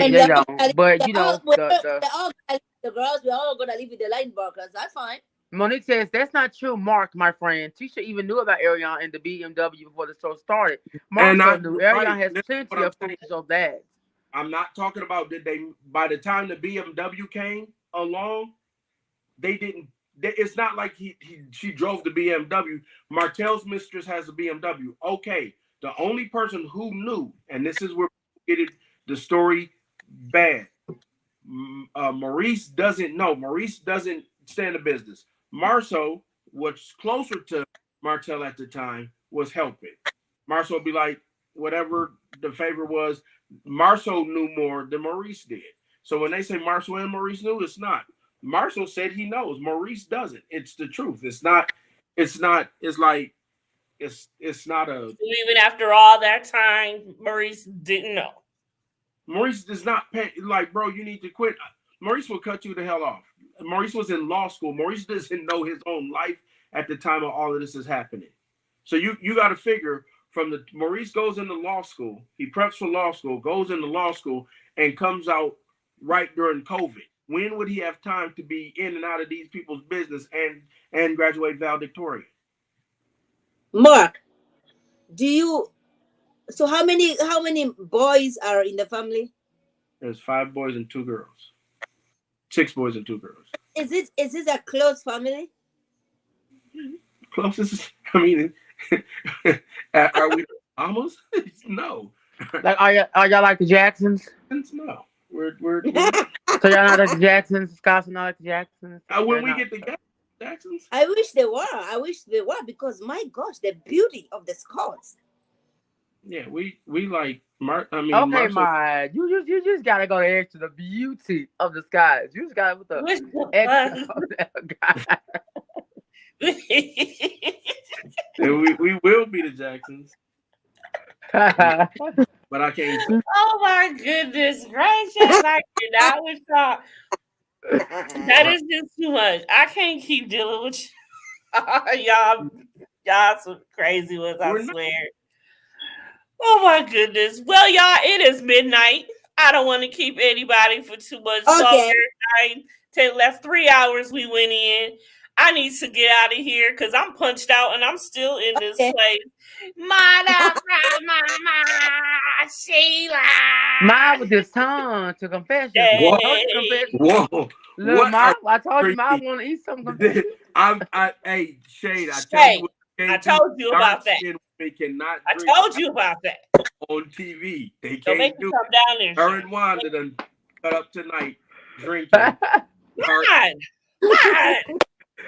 But you know, the girls, we're all gonna leave with the line barkers. That's fine. Monique says that's not true, Mark, my friend. Tisha even knew about Arion and the BMW before the show started. Mark knew Arion has plenty of pictures of that. I'm not talking about did they by the time the BMW came along, they didn't. It's not like she drove the BMW. Martell's mistress has a BMW. Okay, the only person who knew, and this is where we get the story bad. Maurice doesn't know. Maurice doesn't stay in the business. Marceau, what's closer to Martell at the time, was helping. Marceau would be like, whatever the favor was, Marceau knew more than Maurice did. So when they say Marceau and Maurice knew, it's not. Marceau said he knows. Maurice doesn't. It's the truth. It's not a. Even after all that time, Maurice didn't know. Maurice does not pay. Like, bro, you need to quit. Maurice will cut you the hell off. Maurice was in law school. Maurice doesn't know his own life at the time of all of this is happening. So you got to figure from the Maurice goes into law school. He preps for law school, goes into law school, and comes out right during COVID. When would he have time to be in and out of these people's business and graduate valedictorian? Mark, so how many boys are in the family? There's 5 boys and 2 girls. 6 boys and 2 girls. Is this a close family? Closest? I mean, are we almost? No. Like, are y'all like the Jacksons? No. We're So y'all not like the Jacksons? Scott's not like the Jacksons? When we get the Jacksons? I wish they were because my gosh, the beauty of the Scots. Yeah, we like Mark. I mean, okay, Ma, you just gotta go extra the beauty of the skies. You just gotta put the extra of that guy. we will be the Jacksons, but I can't. Oh my goodness gracious! I cannot with talk. That is just too much. I can't keep dealing with y'all. Some crazy ones. I swear. Oh my goodness. Well, y'all, it is midnight. I don't want to keep anybody for too much longer. That's 3 hours we went in. I need to get out of here because I'm punched out and I'm still in this place. Sheila. Ma with this tongue to confession. Hey. Whoa. Look, Ma, I told you Ma want to eat something. Hey, Shade, I told you about that. They cannot I told you about that. On TV. They Don't make can't do come down there. her and Wanda done cut up tonight drinking. God.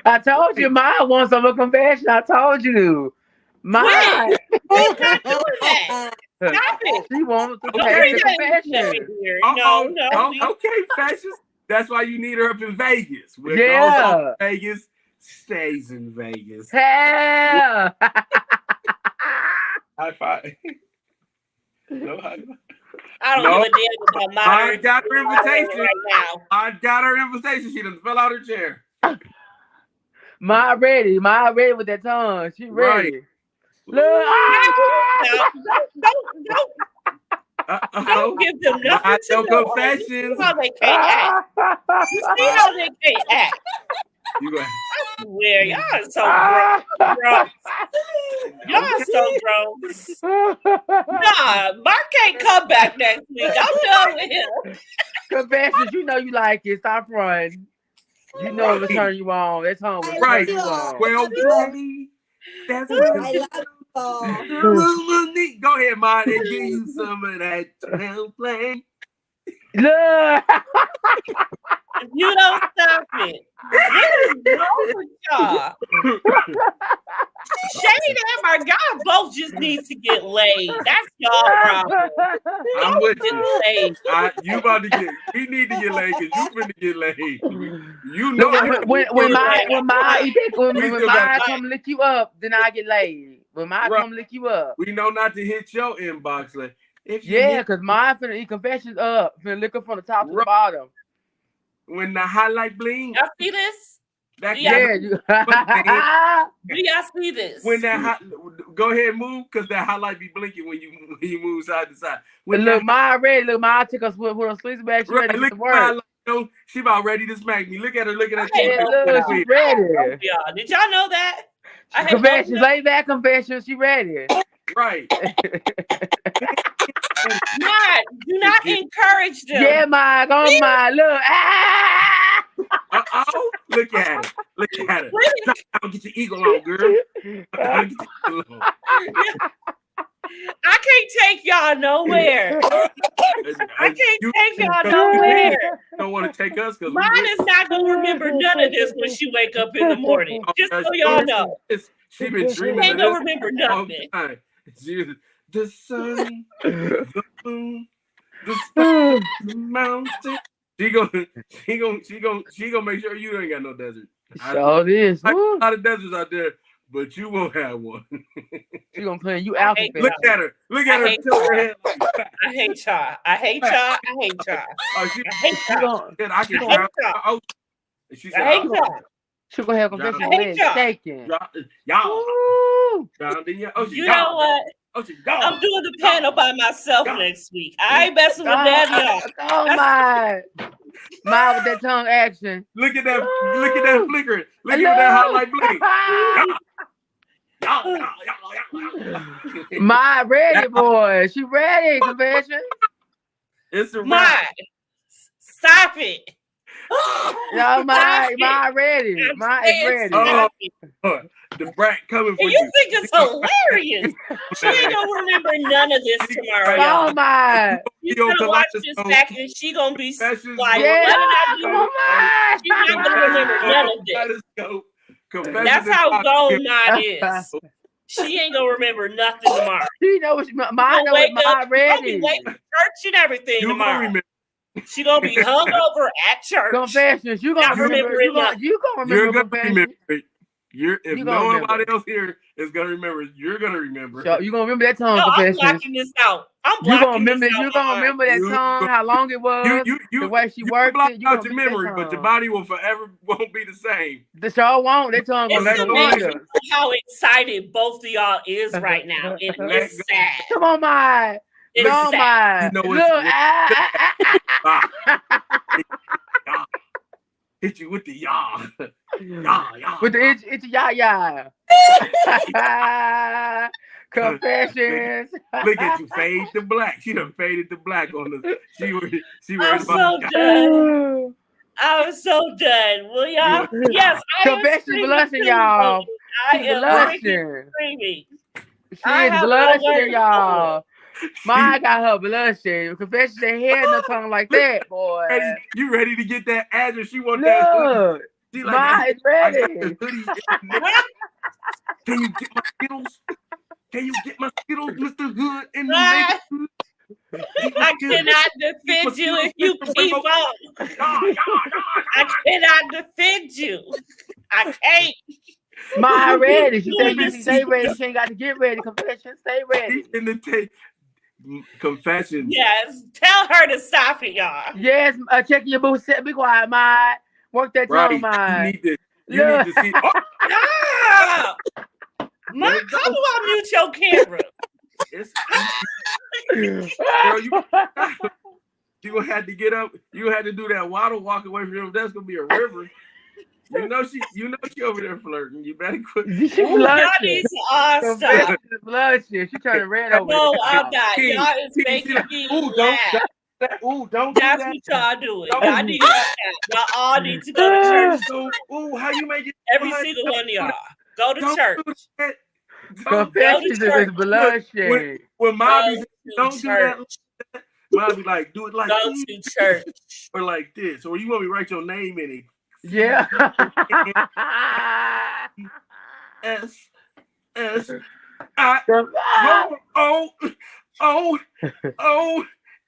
I told you Ma wants some confession. I told you. Ma. Who's not doing that? Stop it. She wants to confession. No. Okay, fascist. That's why you need her up in Vegas. Where yeah. goes to Vegas stays in Vegas. Hell. High five. No high five. I don't give a damn about my. I got her invitation right now. I got her invitation. She done fell out her chair. Ma ready with that tongue. She ready. Right. Don't. Don't give them nothing to no know. confessions. You see how they can't act. You see how they can't act. I swear, y'all are so gross. Y'all are so gross. Nah, Mark can't come back next week. I'm done with him. Confessions, you know you like it. Stop running. You know it'll turn you on. That tongue will turn you on. Well, Daddy, that's I love you. Go ahead, Mod, and give you some of that 12 play. Look. If you don't stop it, what is wrong with y'all? Shady and my God both just need to get laid. That's y'all problem. I'm with you. Laid. You about to get. We need to get laid because you finna get laid. You know when my come lick you up, then I get laid. When my come lick you up, we know not to hit your inbox. Like, because mine finna eat confessions up, finna lick up from the top to the bottom. When the highlight bling, y'all see this? Do y'all see this? When that go ahead and move because that highlight be blinking when you move side to side. Look, my took us with her sleeves back. She ready to get to work. She about ready to smack me. Look at her. Look at her. She's ready. Did y'all know that? Confessions, lay back, confessions. She ready. Right. Mike, do not encourage them. Yeah, Mike. Oh my, look. Look at her. Look at her. I'll get your eagle on, girl. I can't take y'all nowhere. I can't take y'all nowhere. Don't want to take us because mine is not gonna remember none of this when she wake up in the morning. Just so y'all know. She been dreaming. She ain't gonna remember nothing. The sun, the moon, the stars, the mountain. She gonna make sure you ain't got no desert. Sure is. A lot of deserts out there, but you won't have one. She gonna play you out. Look at her. Look at her. Tilt her head like that. I hate y'all. I hate y'all. I hate y'all. Oh, I hate y'all. I can drown. Oh, she said, I hate y'all. She gonna have confession legs shaking. Y'all. You know what? I'm doing the panel by myself next week. I ain't messing with that, y'all. Oh my. My with that tongue action. Look at that. Look at that flicker. Look at that highlight blink. My ready, boy. She ready, confession. It's a my. Stop it. No, my ready. My is ready. The brat coming for you. You think it's hilarious. She ain't gonna remember none of this tomorrow, y'all. Oh my. She's gonna watch this back and she gonna be like, She's not gonna remember none of this. That's how gold mine is. She ain't gonna remember nothing tomorrow. She knows mine knows my ready. Church and everything tomorrow. She gonna be hungover at church. Confessions. You gonna remember. You gonna remember confessions. If nobody else here is gonna remember, you're gonna remember. So you gonna remember that tongue confession. I'm blocking this out. You gonna remember that tongue, how long it was, the way she worked block it. You out your memory, but your body will forever won't be the same. The show won't. That tongue gonna let you how excited both of y'all is right now. It's sad. Come on, my. It's sad. You know Look, hit you with the yah. With the itchy yah. Confessions. Look at you, fade to black. She done faded to black on the. I'm so done. I'm so done. Will y'all? Yes, I confession blushing, y'all. I am blushing. She is blushing, y'all. Mine got her blushing. Confession ain't had no tongue like that, boy. You ready to get that address? She want that. She like, mine is ready. Can you get my Skittles? Can you get my Skittles, Mr. Hood? In the neighborhood? I cannot defend you if you keep on. I cannot defend you. I can't. My ready. She said you stay ready. She ain't got to get ready. Confession, stay ready. In the tape. Confession. Yes. Tell her to stop it, y'all. Yes. Check your boots. Be quiet, my. Work that tongue, my. You need to see. Stop! How do I mute your camera? It's girl, you gonna have to get up. You had to do that waddle, walk away from him. That's gonna be a river. You know she over there flirting. You better quit. Y'all need to all stop. Bloodshed. She turning red over. No, I'm not. Y'all is making me laugh. Don't do That's that. what y'all doing. Y'all need to stop. Y'all all need to go to church. Ooh, how you make it? Every single one of y'all. Go to church. Confessions is bloodshed. When Mobby don't do that, Mobby like do it like go to church or like this, or you want me to write your name in it? Yeah. S I O.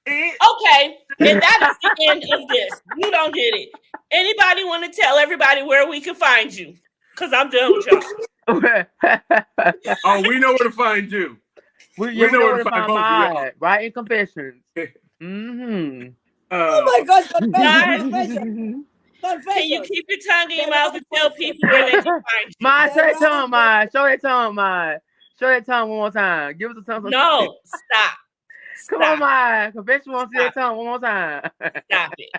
Okay, and that is the end of this. You don't get it. Anybody want to tell everybody where we can find you? Because I'm done with y'all. Oh, we know where to find you. We know where to find mine. Right in confessions. Oh my gosh, confession. Can you keep your tongue in your mouth and tell people where they can find you? Mine, show that tongue, mine. Show that tongue, mine. Show that tongue one more time. Give us a tongue. No, stop. Come on, mine. Confession wants to see that tongue one more time. Stop it.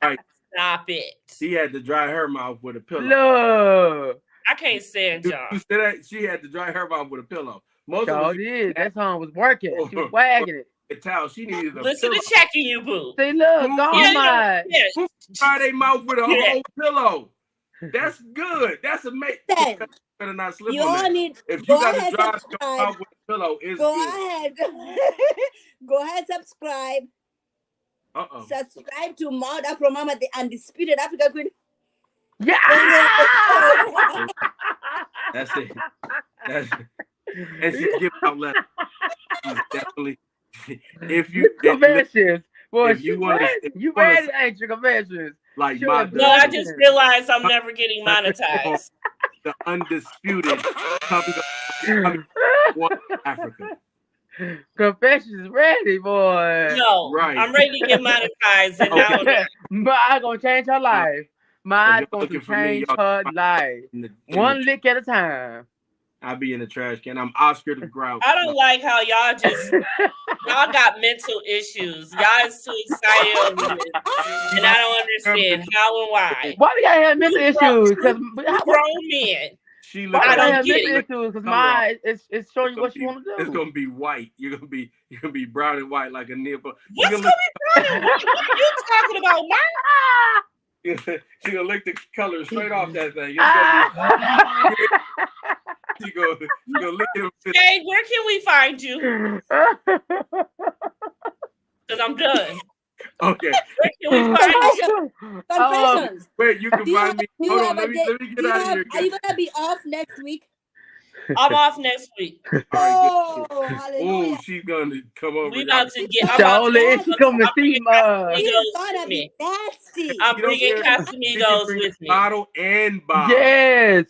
Right. Stop it. She had to dry her mouth with a pillow. Look. I can't stand y'all. You said that she had to dry her mouth with a pillow. Most of us did. That tongue was working. She was wagging it. A towel. She needed a Listen pillow. to checking you, boo. See, look, go on, mine. Who dry their mouth with a whole pillow? That's good. That's amazing. Better not slip on that. If you got to dry your mouth with a pillow, it's go good. ahead. Go ahead, subscribe. Subscribe to Mount Afro Mama, the undisputed Africa Queen. Yeah. That's it. And she's giving out letters. She's definitely. If you confessions. Well, if you want to, you ready, ain't your confessions? Like no, I just realized I'm never getting monetized. The undisputed coming one Africa. Confessions is ready, boy. No, right. I'm ready to get monetized, and now but I'm gonna change her life. Mine's going to change her life. One lick at a time. I'll be in the trash can. I'm Oscar the Grouch. I don't like how y'all y'all got mental issues. Y'all is too excited over this. And I don't understand how and why. Why we gotta have mental issues? Because grown men. I don't have mental issues because mine it's showing you what you want to do. It's gonna be white. You're gonna be brown and white like a nipple. What's gonna be brown and white? What are you talking about, Mike? She gonna lick the color straight off that thing. She gonna lick it. Hey, where can we find you? Because I'm done. Okay. Where can we find you? Confessions. Wait, you can find me. Hold on, let me get out of here. Are you gonna be off next week? I'm off next week. Oh, hallelujah. Oh, she's gonna come over. We about to get. She come to see me. I'm bringing Casamigos with me. Bottle and bottle. Yes.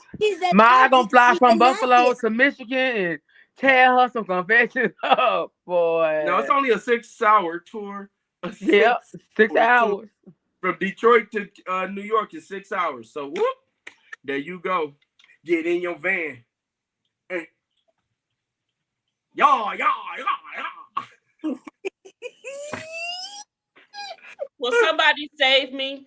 Ma gonna fly from Buffalo to Michigan and tear her some confessions up, boy. No, it's only a 6-hour tour. Yep, 6 hours. From Detroit to New York is 6 hours. So whoop, there you go. Get in your van. Hey. Y'all. Will somebody save me?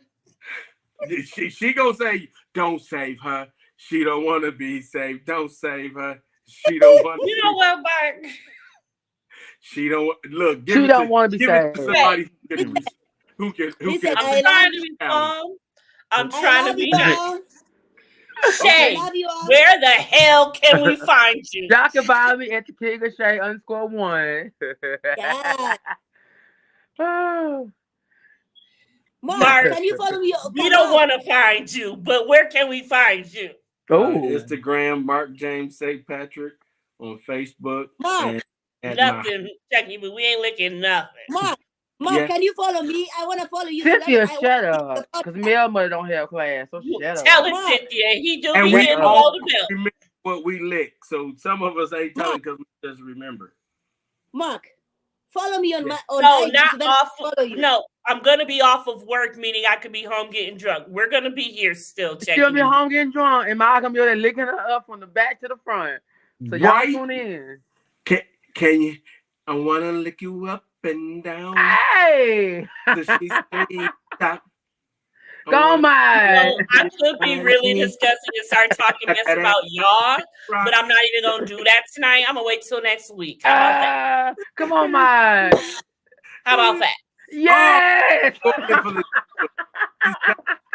She gonna say, don't save her. She don't want to be saved. Don't save her. She don't want to. You know what, Mark? She don't look. She don't want to be saved. Somebody who can. I'm trying to be calm. I'm trying to be nice. Shay, where the hell can we find you? Y'all can find me at the Keke Shay _1. Yeah. Oh. Mark, can you follow me? We don't want to find you, but where can we find you? Instagram, Mark James St. Patrick on Facebook. Mark. Nothing, Jackie, but we ain't licking nothing. Mark, can you follow me? I want to follow you. Cynthia, shut up. Because Mel mother don't have class, so shut up. Tell it, Cynthia. He do be hitting all the bell. Remember what we lick, so some of us ain't telling because we just remember. Mark, follow me on my own. No, not off. No, I'm gonna be off of work, meaning I could be home getting drunk. We're gonna be here still. She'll be home getting drunk, and Ma gonna be there licking her up from the back to the front. So y'all tune in. Can you? I wanna lick you up and down. Hey. So she say, stop. Go on, I could be really disgusting and start talking mess about y'all, but I'm not even gonna do that tonight. I'm gonna wait till next week. How about that? Come on, Mike. How about that? Yes. He's past the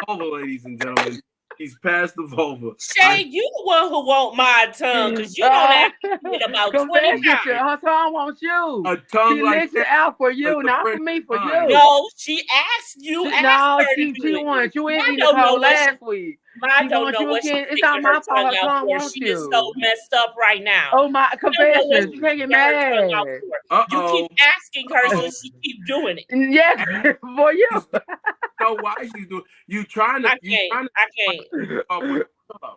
vulva, ladies and gentlemen. He's past the vulva. Shay, you the one who want my tongue because you don't ask me about 20 times. Her tongue wants you. A tongue she like licks it out for you, not for me, for you. No, she asked you. She wanted you in Nicole last week. I don't know what she's It's not my fault. Her tongue wants you. She is so messed up right now. Oh my, confessions. You can't get mad. You keep asking her, so she keep doing it. Yeah, for you. Know why she's doing? You trying to? I can't.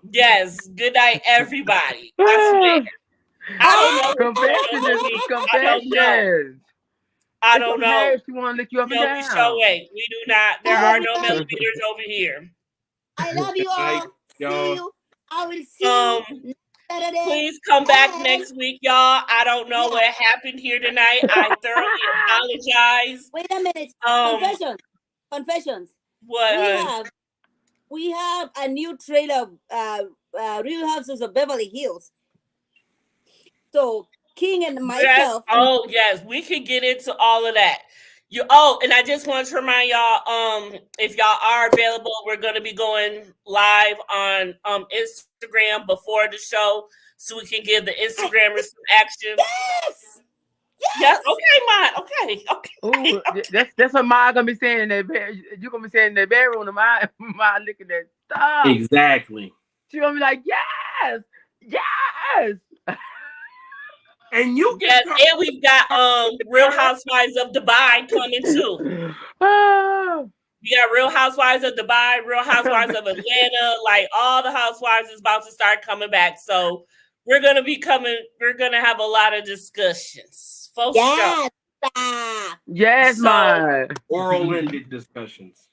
Yes. Good night, everybody. I swear. I don't know. Confessions. I don't know. She want to lick you up and down. We do not. There are no millimeters over here. I love you all. See you. I will see you. Saturday. Please come back next week, y'all. I don't know what happened here tonight. I thoroughly apologize. Wait a minute. Confessions. What? We have a new trailer, Real Houses of Beverly Hills. So King and myself. Yes, we can get into all of that. And I just want to remind y'all, if y'all are available, we're going to be going live on Instagram before the show, so we can give the Instagrammers some action. Yes. Okay, Ma. Okay. Ooh, that's what Ma gonna be saying in that bed. You're gonna be saying in that bedroom, Ma looking at stuff. Exactly. She's gonna be like, yes. And you and we've got Real Housewives of Dubai coming too. We got Real Housewives of Dubai, Real Housewives of Atlanta. Like all the housewives is about to start coming back. So we're gonna have a lot of discussions. Yes. Yes, man. Oral-ended discussions.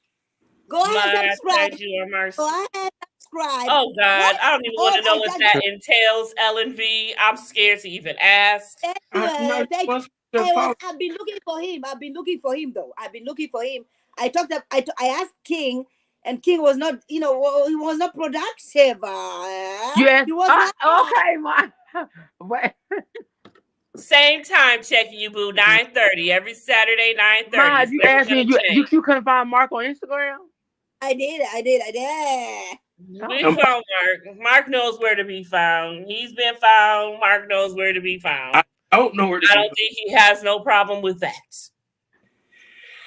Go ahead and subscribe. Go ahead and subscribe. Oh God, I don't even want to know what that entails, Ellen V. I'm scared to even ask. I've been looking for him. Though. I've been looking for him. I asked King, and King was not, he was not productive. Yes. He was not. Okay, man. Same time checking you, boo. 9:30 every Saturday. 9:30. Ma, you asked me. You couldn't find Mark on Instagram. I did. We found Mark. Mark knows where to be found. He's been found. Mark knows where to be found. I don't know where to be found. I don't think he has no problem with that.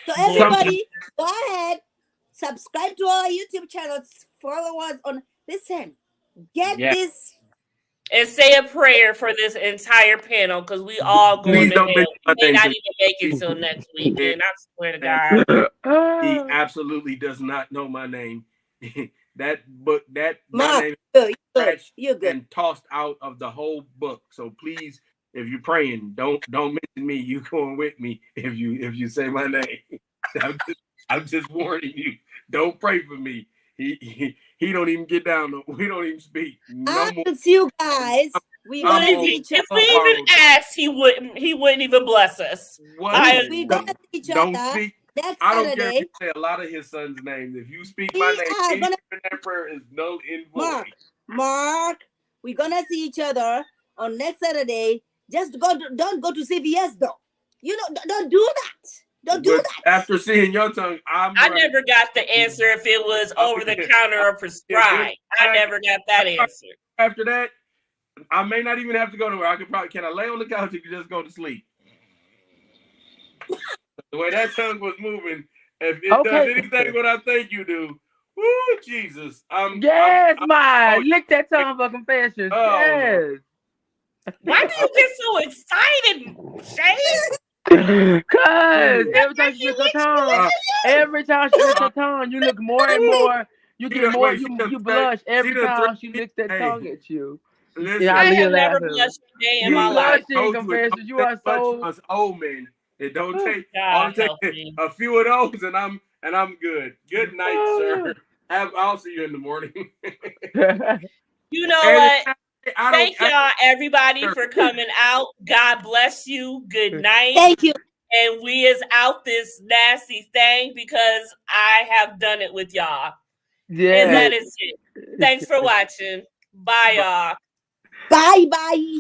So everybody, go ahead, subscribe to our YouTube channels. Follow us on. Listen, this. And say a prayer for this entire panel because we all going to hell. We may not even make it till next weekend. I swear to God. He absolutely does not know my name. My name is you're good. And tossed out of the whole book. So please, if you're praying, don't mention me. You going with me if you say my name. I'm just warning you. Don't pray for me. He don't even get down. We don't even speak. I will see you guys. If we even asked, he wouldn't even bless us. We gonna see each other speak. next I don't Saturday. care if you say a lot of his son's names. If you speak my name, that prayer is null and void. Mark, we're gonna see each other on next Saturday. Just don't go to CVS though. Don't do that. Don't do that. After seeing your tongue, I never got the answer if it was over the counter or prescribed. I never got that answer. After that, I may not even have to go nowhere. Can I lay on the couch and just go to sleep? The way that tongue was moving, if it does anything what I think you do, woo, Jesus. Lick that tongue for confessions. Yes. Why do you get so excited, Shane? Cause every time she licks her tongue, you look more and more. You get more. You blush every time she licks that tongue at you. Listen, I have never blushed a day in my life. You are so us old men. It don't take a few of those, and I'm good. Good night, sir. I'll see you in the morning. You know what? Thank y'all, everybody, for coming out. God bless you. Good night. Thank you. And we is out this nasty thing because I have done it with y'all. Yeah. And that is it. Thanks for watching. Bye, y'all. Bye.